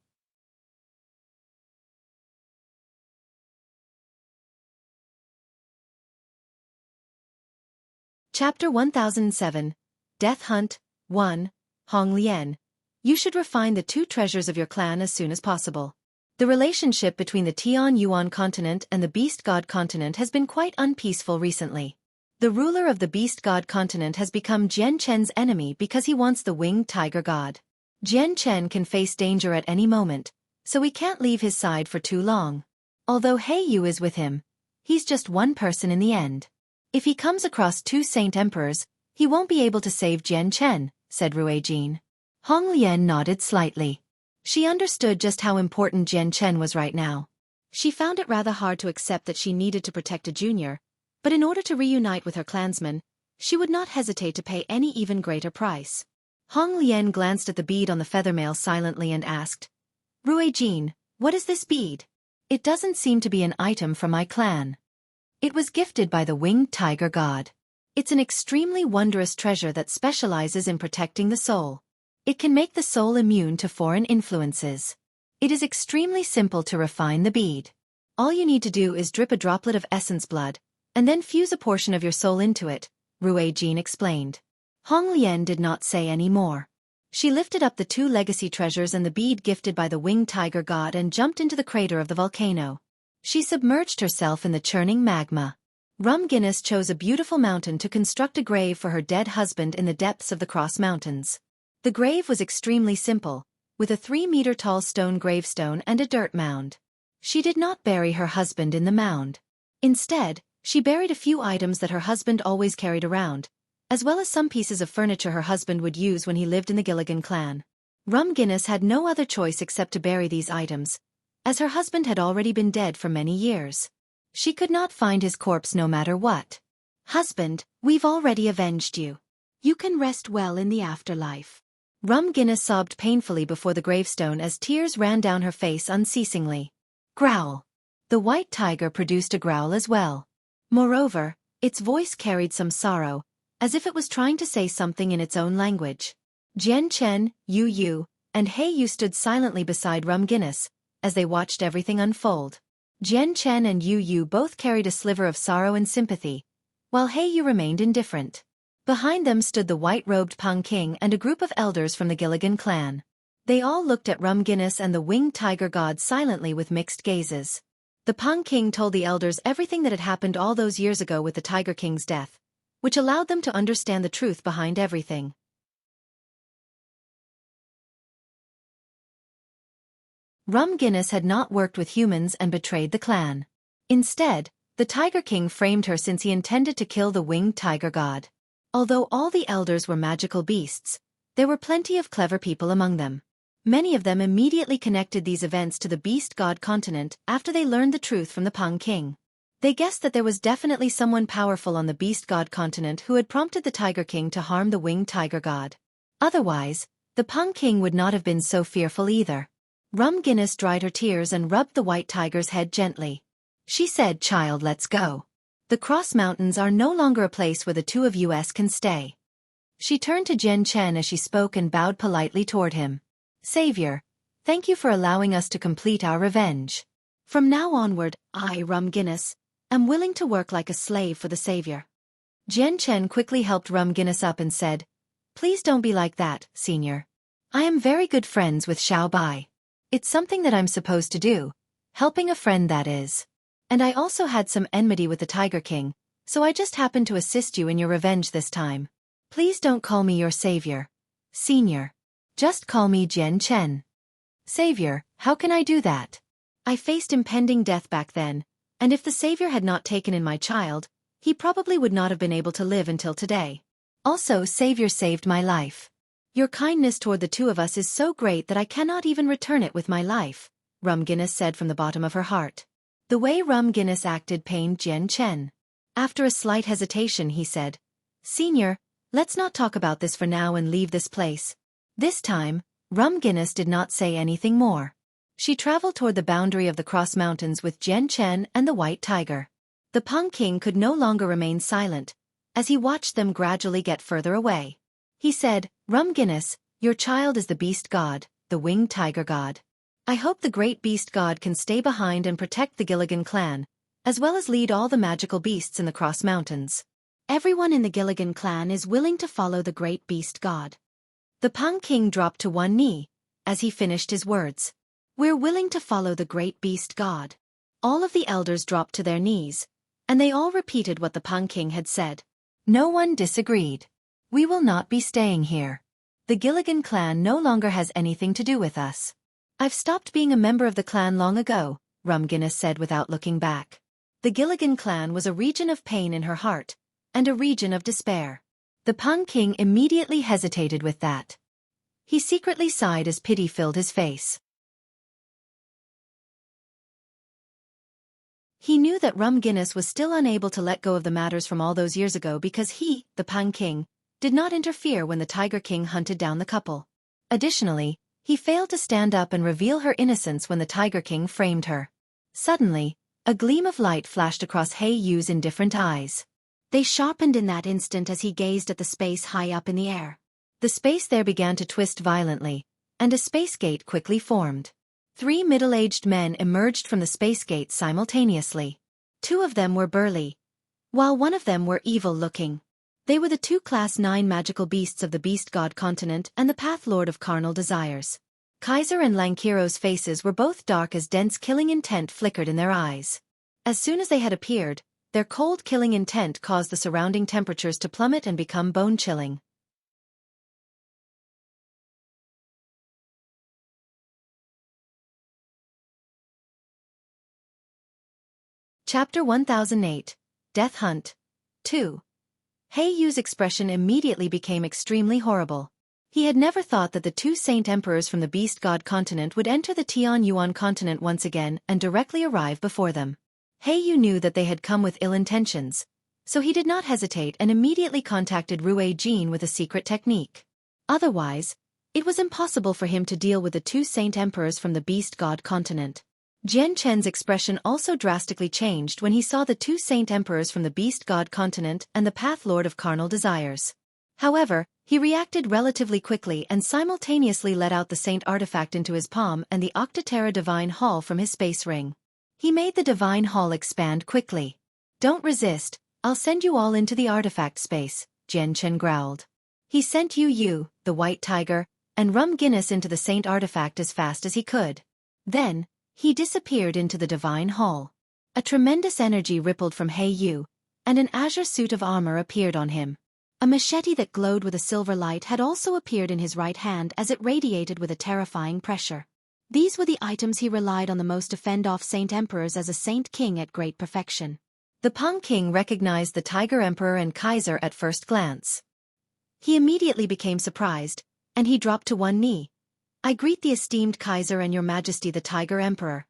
Chapter 1007, Death Hunt, 1, Hong Lian. You should refine the 2 treasures of your clan as soon as possible. The relationship between the Tianyuan continent and the Beast God continent has been quite unpeaceful recently. The ruler of the Beast God continent has become Jian Chen's enemy because he wants the winged tiger god. Jian Chen can face danger at any moment, so we can't leave his side for too long. Although Heiyu is with him, he's just one person in the end. If he comes across 2 Saint Emperors, he won't be able to save Jian Chen, said Rue Jin. Hong Lian nodded slightly. She understood just how important Jian Chen was right now. She found it rather hard to accept that she needed to protect a junior, but in order to reunite with her clansmen, she would not hesitate to pay any even greater price. Hong Lian glanced at the bead on the feather mail silently and asked, Rue Jin, what is this bead? It doesn't seem to be an item from my clan. It was gifted by the winged tiger god. It's an extremely wondrous treasure that specializes in protecting the soul. It can make the soul immune to foreign influences. It is extremely simple to refine the bead. All you need to do is drip a droplet of essence blood, and then fuse a portion of your soul into it, Rue Jin explained. Hong Lian did not say any more. She lifted up the 2 legacy treasures and the bead gifted by the winged tiger god and jumped into the crater of the volcano. She submerged herself in the churning magma. Rum Guinness chose a beautiful mountain to construct a grave for her dead husband in the depths of the Cross Mountains. The grave was extremely simple, with a 3-meter-tall stone gravestone and a dirt mound. She did not bury her husband in the mound. Instead, she buried a few items that her husband always carried around, as well as some pieces of furniture her husband would use when he lived in the Gilligan clan. Rum Guinness had no other choice except to bury these items, as her husband had already been dead for many years. She could not find his corpse no matter what. "Husband, we've already avenged you. You can rest well in the afterlife." Guinness sobbed painfully before the gravestone as tears ran down her face unceasingly. Growl. The white tiger produced a growl as well. Moreover, its voice carried some sorrow, as if it was trying to say something in its own language. Jian Chen, Yu Yu, and Hei Yu stood silently beside Guinness, as they watched everything unfold. Jian Chen and Yu Yu both carried a sliver of sorrow and sympathy, while Hei Yu remained indifferent. Behind them stood the white-robed Pang King and a group of elders from the Gilligan clan. They all looked at Guinness and the winged tiger god silently with mixed gazes. The Pang King told the elders everything that had happened all those years ago with the Tiger King's death, which allowed them to understand the truth behind everything. Guinness had not worked with humans and betrayed the clan. Instead, the Tiger King framed her since he intended to kill the winged tiger god. Although all the elders were magical beasts, there were plenty of clever people among them. Many of them immediately connected these events to the beast god continent after they learned the truth from the Pang King. They guessed that there was definitely someone powerful on the beast god continent who had prompted the Tiger King to harm the winged tiger god. Otherwise, the Pang King would not have been so fearful either. Guinness dried her tears and rubbed the white tiger's head gently. She said, "Child, let's go. The Cross Mountains are no longer a place where the two of us can stay." She turned to Jian Chen as she spoke and bowed politely toward him. "Savior, thank you for allowing us to complete our revenge. From now onward, I, Guinness, am willing to work like a slave for the Savior." Jian Chen quickly helped Guinness up and said, "Please don't be like that, Senior. I am very good friends with Xiao Bai. It's something that I'm supposed to do, helping a friend that is. And I also had some enmity with the Tiger King, so I just happened to assist you in your revenge this time. Please don't call me your savior, Senior. Just call me Jian Chen." "Savior, how can I do that? I faced impending death back then, and if the Savior had not taken in my child, he probably would not have been able to live until today. Also, Savior saved my life. Your kindness toward the two of us is so great that I cannot even return it with my life," Guinness said from the bottom of her heart. The way Guinness acted pained Jian Chen. After a slight hesitation he said, "Senior, let's not talk about this for now and leave this place." This time, Guinness did not say anything more. She traveled toward the boundary of the Cross Mountains with Jian Chen and the White Tiger. The Pang King could no longer remain silent, as he watched them gradually get further away. He said, "Guinness, your child is the beast god, the winged tiger god. I hope the great beast god can stay behind and protect the Gilligan clan, as well as lead all the magical beasts in the Cross Mountains. Everyone in the Gilligan clan is willing to follow the great beast god." The Pang King dropped to one knee, as he finished his words. "We're willing to follow the great beast god." All of the elders dropped to their knees, and they all repeated what the Pang King had said. No one disagreed. "We will not be staying here. The Gilligan clan no longer has anything to do with us. I've stopped being a member of the clan long ago," Guinness said without looking back. The Gilligan clan was a region of pain in her heart, and a region of despair. The Pang King immediately hesitated with that. He secretly sighed as pity filled his face. He knew that Guinness was still unable to let go of the matters from all those years ago because he, the Pang King, did not interfere when the Tiger King hunted down the couple. Additionally, he failed to stand up and reveal her innocence when the Tiger King framed her. Suddenly, a gleam of light flashed across Hei Yu's indifferent eyes. They sharpened in that instant as he gazed at the space high up in the air. The space there began to twist violently, and a space gate quickly formed. 3 middle-aged men emerged from the space gate simultaneously. 2 of them were burly, while 1 of them were evil-looking. They were the 2 Class 9 magical beasts of the Beast God continent and the Path Lord of Carnal Desires. Kaiser and Lankiro's faces were both dark as dense killing intent flickered in their eyes. As soon as they had appeared, their cold killing intent caused the surrounding temperatures to plummet and become bone-chilling. Chapter 1008, Death Hunt. 2. Hei Yu's expression immediately became extremely horrible. He had never thought that the two saint emperors from the Beast God continent would enter the Tian Yuan continent once again and directly arrive before them. He Yu knew that they had come with ill intentions, so he did not hesitate and immediately contacted Rui Jin with a secret technique. Otherwise, it was impossible for him to deal with the two saint emperors from the Beast God continent. Jian Chen's expression also drastically changed when he saw the two saint emperors from the Beast God continent and the Path Lord of Carnal Desires. However, he reacted relatively quickly and simultaneously let out the saint artifact into his palm and the Octaterra Divine Hall from his space ring. He made the Divine Hall expand quickly. "Don't resist, I'll send you all into the artifact space," Jian Chen growled. He sent Yu, the White Tiger, and Rum Guinness into the saint artifact as fast as he could. Then, he disappeared into the Divine Hall. A tremendous energy rippled from Yu, and an azure suit of armor appeared on him. A machete that glowed with a silver light had also appeared in his right hand as it radiated with a terrifying pressure. These were the items he relied on the most to fend off saint emperors as a saint king at great perfection. The Peng King recognized the Tiger Emperor and Kaiser at first glance. He immediately became surprised, and he dropped to one knee. "I greet the esteemed Kaiser and your Majesty the Tiger Emperor."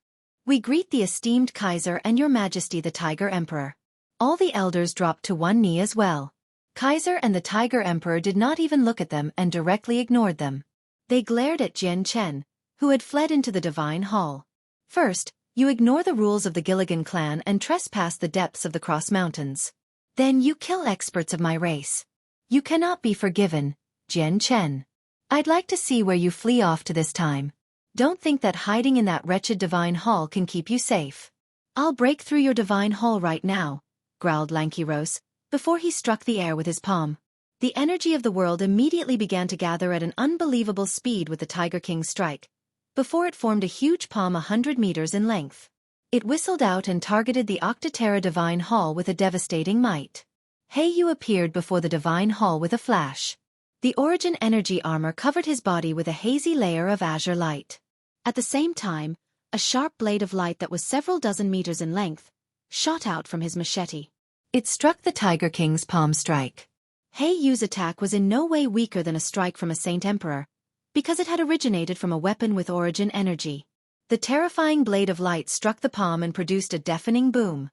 "We greet the esteemed Kaiser and your Majesty the Tiger Emperor." All the elders dropped to one knee as well. Kaiser and the Tiger Emperor did not even look at them and directly ignored them. They glared at Jian Chen, who had fled into the Divine Hall. "First, you ignore the rules of the Gilligan clan and trespass the depths of the Cross Mountains. Then you kill experts of my race. You cannot be forgiven, Jian Chen. I'd like to see where you flee off to this time. Don't think that hiding in that wretched Divine Hall can keep you safe. I'll break through your Divine Hall right now," growled Lankiros, before he struck the air with his palm. The energy of the world immediately began to gather at an unbelievable speed with the Tiger King's strike, before it formed a huge palm 100 meters in length. It whistled out and targeted the Octaterra Divine Hall with a devastating might. Yu appeared before the Divine Hall with a flash. The Origin energy armor covered his body with a hazy layer of azure light. At the same time, a sharp blade of light that was several dozen meters in length shot out from his machete. It struck the Tiger King's palm strike. Yu's attack was in no way weaker than a strike from a Saint Emperor, because it had originated from a weapon with Origin energy. The terrifying blade of light struck the palm and produced a deafening boom.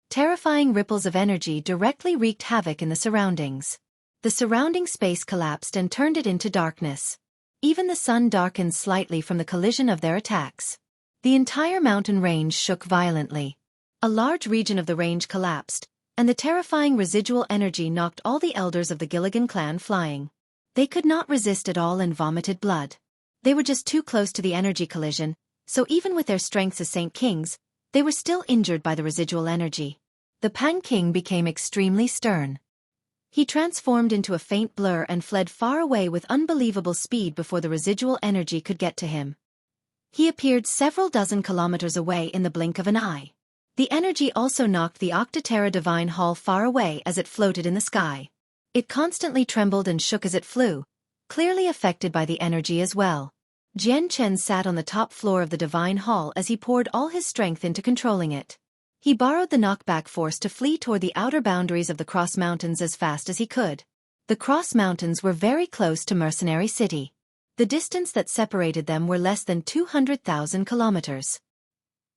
Terrifying ripples of energy directly wreaked havoc in the surroundings. The surrounding space collapsed and turned it into darkness. Even the sun darkened slightly from the collision of their attacks. The entire mountain range shook violently. A large region of the range collapsed, and the terrifying residual energy knocked all the elders of the Gilligan clan flying. They could not resist at all and vomited blood. They were just too close to the energy collision, so even with their strengths as Saint Kings, they were still injured by the residual energy. The Peng King became extremely stern. He transformed into a faint blur and fled far away with unbelievable speed before the residual energy could get to him. He appeared several dozen kilometers away in the blink of an eye. The energy also knocked the Octaterra Divine Hall far away as it floated in the sky. It constantly trembled and shook as it flew, clearly affected by the energy as well. Jian Chen sat on the top floor of the Divine Hall as he poured all his strength into controlling it. He borrowed the knockback force to flee toward the outer boundaries of the Cross Mountains as fast as he could. The Cross Mountains were very close to Mercenary City. The distance that separated them were less than 200,000 kilometers.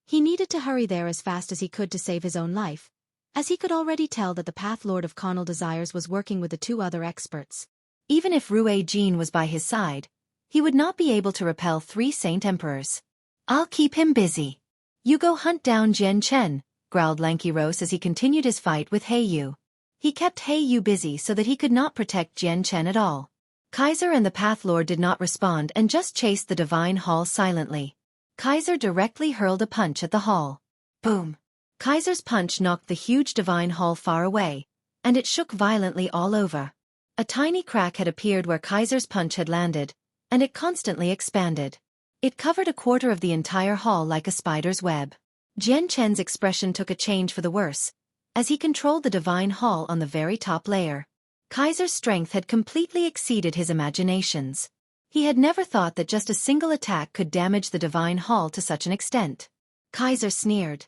He needed to hurry there as fast as he could to save his own life, as he could already tell that the Path Lord of Carnal Desires was working with the two other experts. Even if Rui Jin was by his side, he would not be able to repel 3 Saint Emperors. "I'll keep him busy. You go hunt down Jian Chen," growled Lankiros as he continued his fight with Yu. He kept Yu busy so that he could not protect Jian Chen at all. Kaiser and the Path Lord did not respond and just chased the Divine Hall silently. Kaiser directly hurled a punch at the hall. Boom! Kaiser's punch knocked the huge Divine Hall far away, and it shook violently all over. A tiny crack had appeared where Kaiser's punch had landed, and it constantly expanded. It covered a quarter of the entire hall like a spider's web. Jian Chen's expression took a change for the worse, as he controlled the Divine Hall on the very top layer. Kaiser's strength had completely exceeded his imaginations. He had never thought that just a single attack could damage the Divine Hall to such an extent. Kaiser sneered.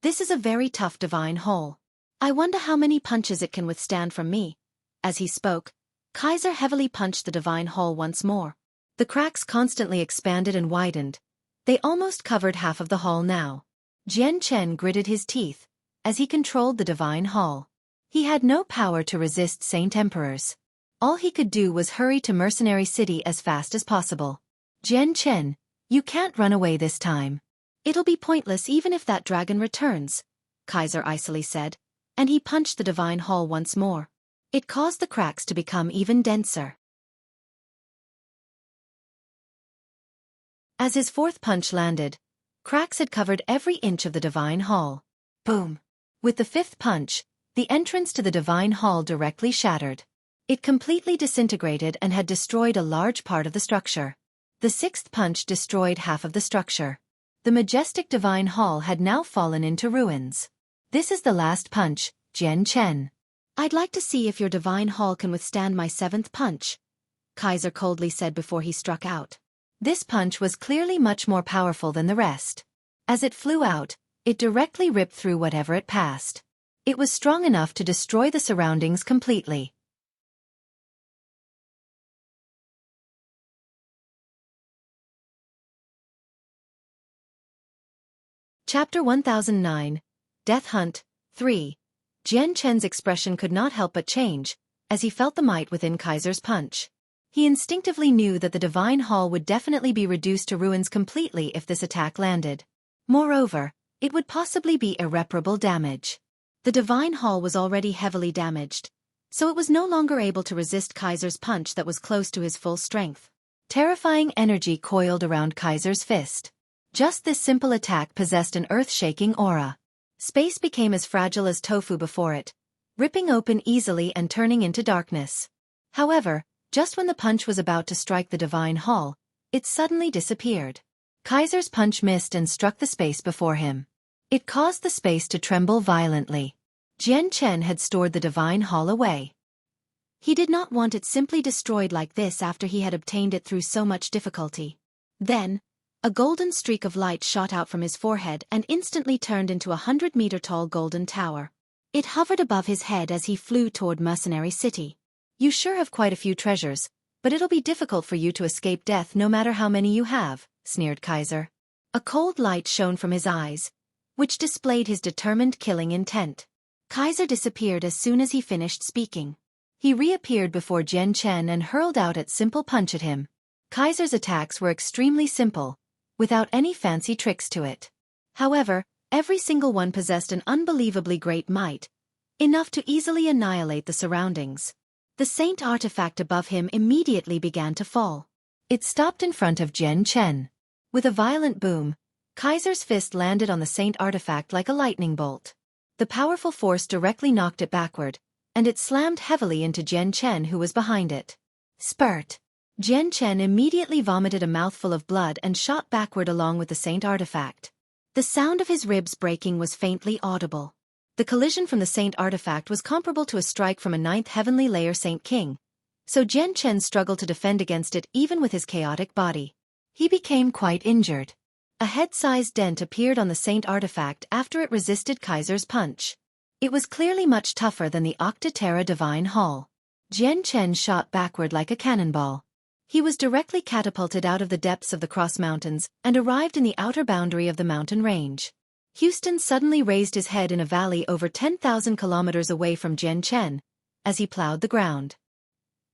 "This is a very tough Divine Hall. I wonder how many punches it can withstand from me. As he spoke, Kaiser heavily punched the divine hall once more. The cracks constantly expanded and widened. They almost covered half of the hall now. Jian Chen gritted his teeth as he controlled the divine hall. He had no power to resist Saint Emperors. All he could do was hurry to Mercenary City as fast as possible. Jian Chen, you can't run away this time. It'll be pointless even if that dragon returns, Kaiser icily said, and he punched the divine hall once more. It caused the cracks to become even denser. As his fourth punch landed, cracks had covered every inch of the divine hall. Boom! With the fifth punch, the entrance to the divine hall directly shattered. It completely disintegrated and had destroyed a large part of the structure. The sixth punch destroyed half of the structure. The majestic divine hall had now fallen into ruins. This is the last punch, Jian Chen. I'd like to see if your divine hall can withstand my seventh punch, Kaiser coldly said before he struck out. This punch was clearly much more powerful than the rest. As it flew out, it directly ripped through whatever it passed. It was strong enough to destroy the surroundings completely. Chapter 1009, Death Hunt, 3. Jian Chen's expression could not help but change, as he felt the might within Kaiser's punch. He instinctively knew that the divine hall would definitely be reduced to ruins completely if this attack landed. Moreover, it would possibly be irreparable damage. The divine hall was already heavily damaged, so it was no longer able to resist Kaiser's punch that was close to his full strength. Terrifying energy coiled around Kaiser's fist. Just this simple attack possessed an earth-shaking aura. Space became as fragile as tofu before it, ripping open easily and turning into darkness. However, just when the punch was about to strike the divine hall, it suddenly disappeared. Kaiser's punch missed and struck the space before him. It caused the space to tremble violently. Jian Chen had stored the divine hall away. He did not want it simply destroyed like this after he had obtained it through so much difficulty. Then, a golden streak of light shot out from his forehead and instantly turned into a 100-meter-tall golden tower. It hovered above his head as he flew toward Mercenary City. You sure have quite a few treasures, but it'll be difficult for you to escape death no matter how many you have, sneered Kaiser. A cold light shone from his eyes, which displayed his determined killing intent. Kaiser disappeared as soon as he finished speaking. He reappeared before Jian Chen and hurled out a simple punch at him. Kaiser's attacks were extremely simple, without any fancy tricks to it. However, every single one possessed an unbelievably great might, enough to easily annihilate the surroundings. The saint artifact above him immediately began to fall. It stopped in front of Jian Chen. With a violent boom, Kaiser's fist landed on the saint artifact like a lightning bolt. The powerful force directly knocked it backward, and it slammed heavily into Jian Chen, who was behind it. Spurt! Jian Chen immediately vomited a mouthful of blood and shot backward along with the saint artifact. The sound of his ribs breaking was faintly audible. The collision from the saint artifact was comparable to a strike from a ninth heavenly layer Saint King, so Jian Chen struggled to defend against it even with his chaotic body. He became quite injured. A head-sized dent appeared on the saint artifact after it resisted Kaiser's punch. It was clearly much tougher than the Octa-Terra Divine Hall. Jian Chen shot backward like a cannonball. He was directly catapulted out of the depths of the Cross Mountains and arrived in the outer boundary of the mountain range. Houston suddenly raised his head in a valley over 10,000 kilometers away from Jian Chen, as he plowed the ground.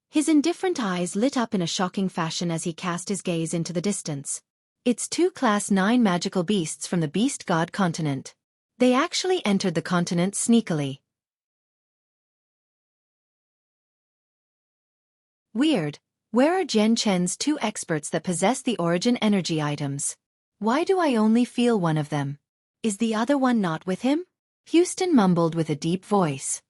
His indifferent eyes lit up in a shocking fashion as he cast his gaze into the distance. It's two Class 9 magical beasts from the Beast God continent. They actually entered the continent sneakily. Weird. Where are Jian Chen's two experts that possess the origin energy items? Why do I only feel one of them? Is the other one not with him? Houston mumbled with a deep voice.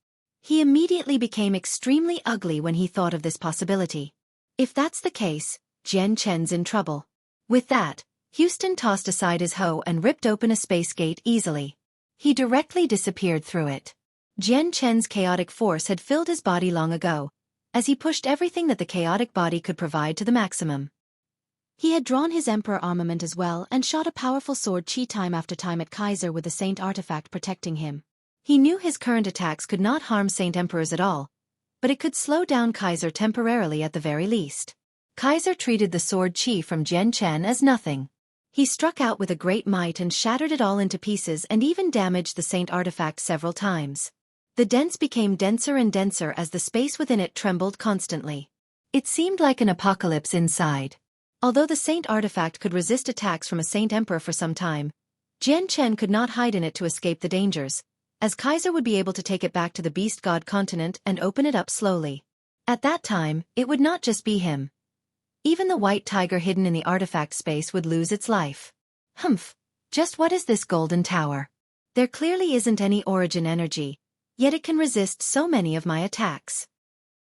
He immediately became extremely ugly when he thought of this possibility. If that's the case, Jian Chen's in trouble. With that, Houston tossed aside his hoe and ripped open a space gate easily. He directly disappeared through it. Jian Chen's chaotic force had filled his body long ago, as he pushed everything that the chaotic body could provide to the maximum. He had drawn his Emperor armament as well and shot a powerful sword chi time after time at Kaiser with the Saint artifact protecting him. He knew his current attacks could not harm Saint Emperors at all, but it could slow down Kaiser temporarily at the very least. Kaiser treated the sword Qi from Jian Chen as nothing. He struck out with a great might and shattered it all into pieces and even damaged the Saint artifact several times. The dents became denser and denser as the space within it trembled constantly. It seemed like an apocalypse inside. Although the Saint artifact could resist attacks from a Saint Emperor for some time, Jian Chen could not hide in it to escape the dangers, as Kaiser would be able to take it back to the Beast God continent and open it up slowly. At that time, it would not just be him. Even the white tiger hidden in the artifact space would lose its life. Humph, just what is this golden tower? There clearly isn't any origin energy, yet it can resist so many of my attacks.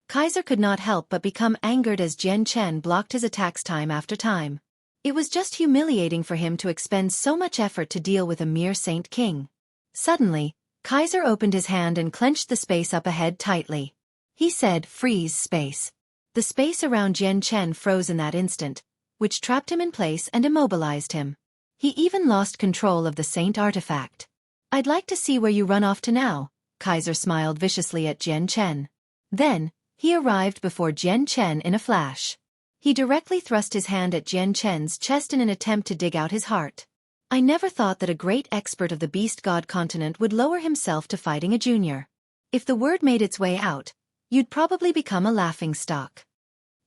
Kaiser could not help but become angered as Jian Chen blocked his attacks time after time. It was just humiliating for him to expend so much effort to deal with a mere Saint King. Suddenly, Kaiser opened his hand and clenched the space up ahead tightly. He said, "Freeze, space." The space around Jian Chen froze in that instant, which trapped him in place and immobilized him. He even lost control of the Saint artifact. "I'd like to see where you run off to now," Kaiser smiled viciously at Jian Chen. Then, he arrived before Jian Chen in a flash. He directly thrust his hand at Jian Chen's chest in an attempt to dig out his heart. "I never thought that a great expert of the Beast God continent would lower himself to fighting a junior. If the word made its way out, you'd probably become a laughingstock."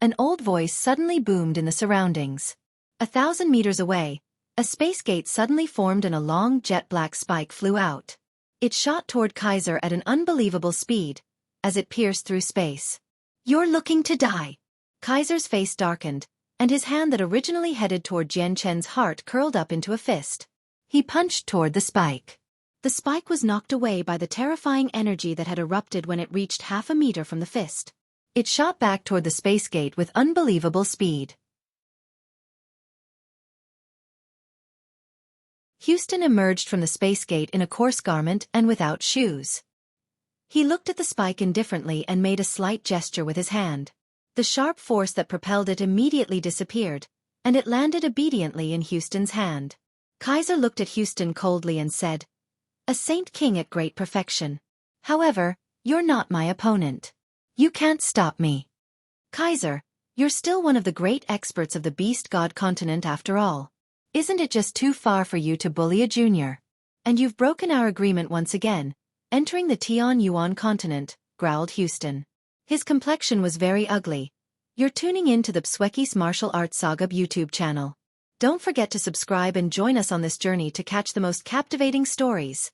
An old voice suddenly boomed in the surroundings. 1,000 meters away, a space gate suddenly formed and a long jet-black spike flew out. It shot toward Kaiser at an unbelievable speed, as it pierced through space. "You're looking to die." Kaiser's face darkened, and his hand that originally headed toward Jian Chen's heart curled up into a fist. He punched toward the spike. The spike was knocked away by the terrifying energy that had erupted when it reached half a meter from the fist. It shot back toward the space gate with unbelievable speed. Houston emerged from the space gate in a coarse garment and without shoes. He looked at the spike indifferently and made a slight gesture with his hand. The sharp force that propelled it immediately disappeared, and it landed obediently in Houston's hand. Kaiser looked at Houston coldly and said, "A Saint King at great perfection. However, you're not my opponent. You can't stop me." "Kaiser, you're still one of the great experts of the Beast God continent after all. Isn't it just too far for you to bully a junior? And you've broken our agreement once again, entering the Tian-Yuan continent," growled Houston. His complexion was very ugly. "You're tuning in to the Xueqi's Martial Arts Saga YouTube channel. Don't forget to subscribe and join us on this journey to catch the most captivating stories.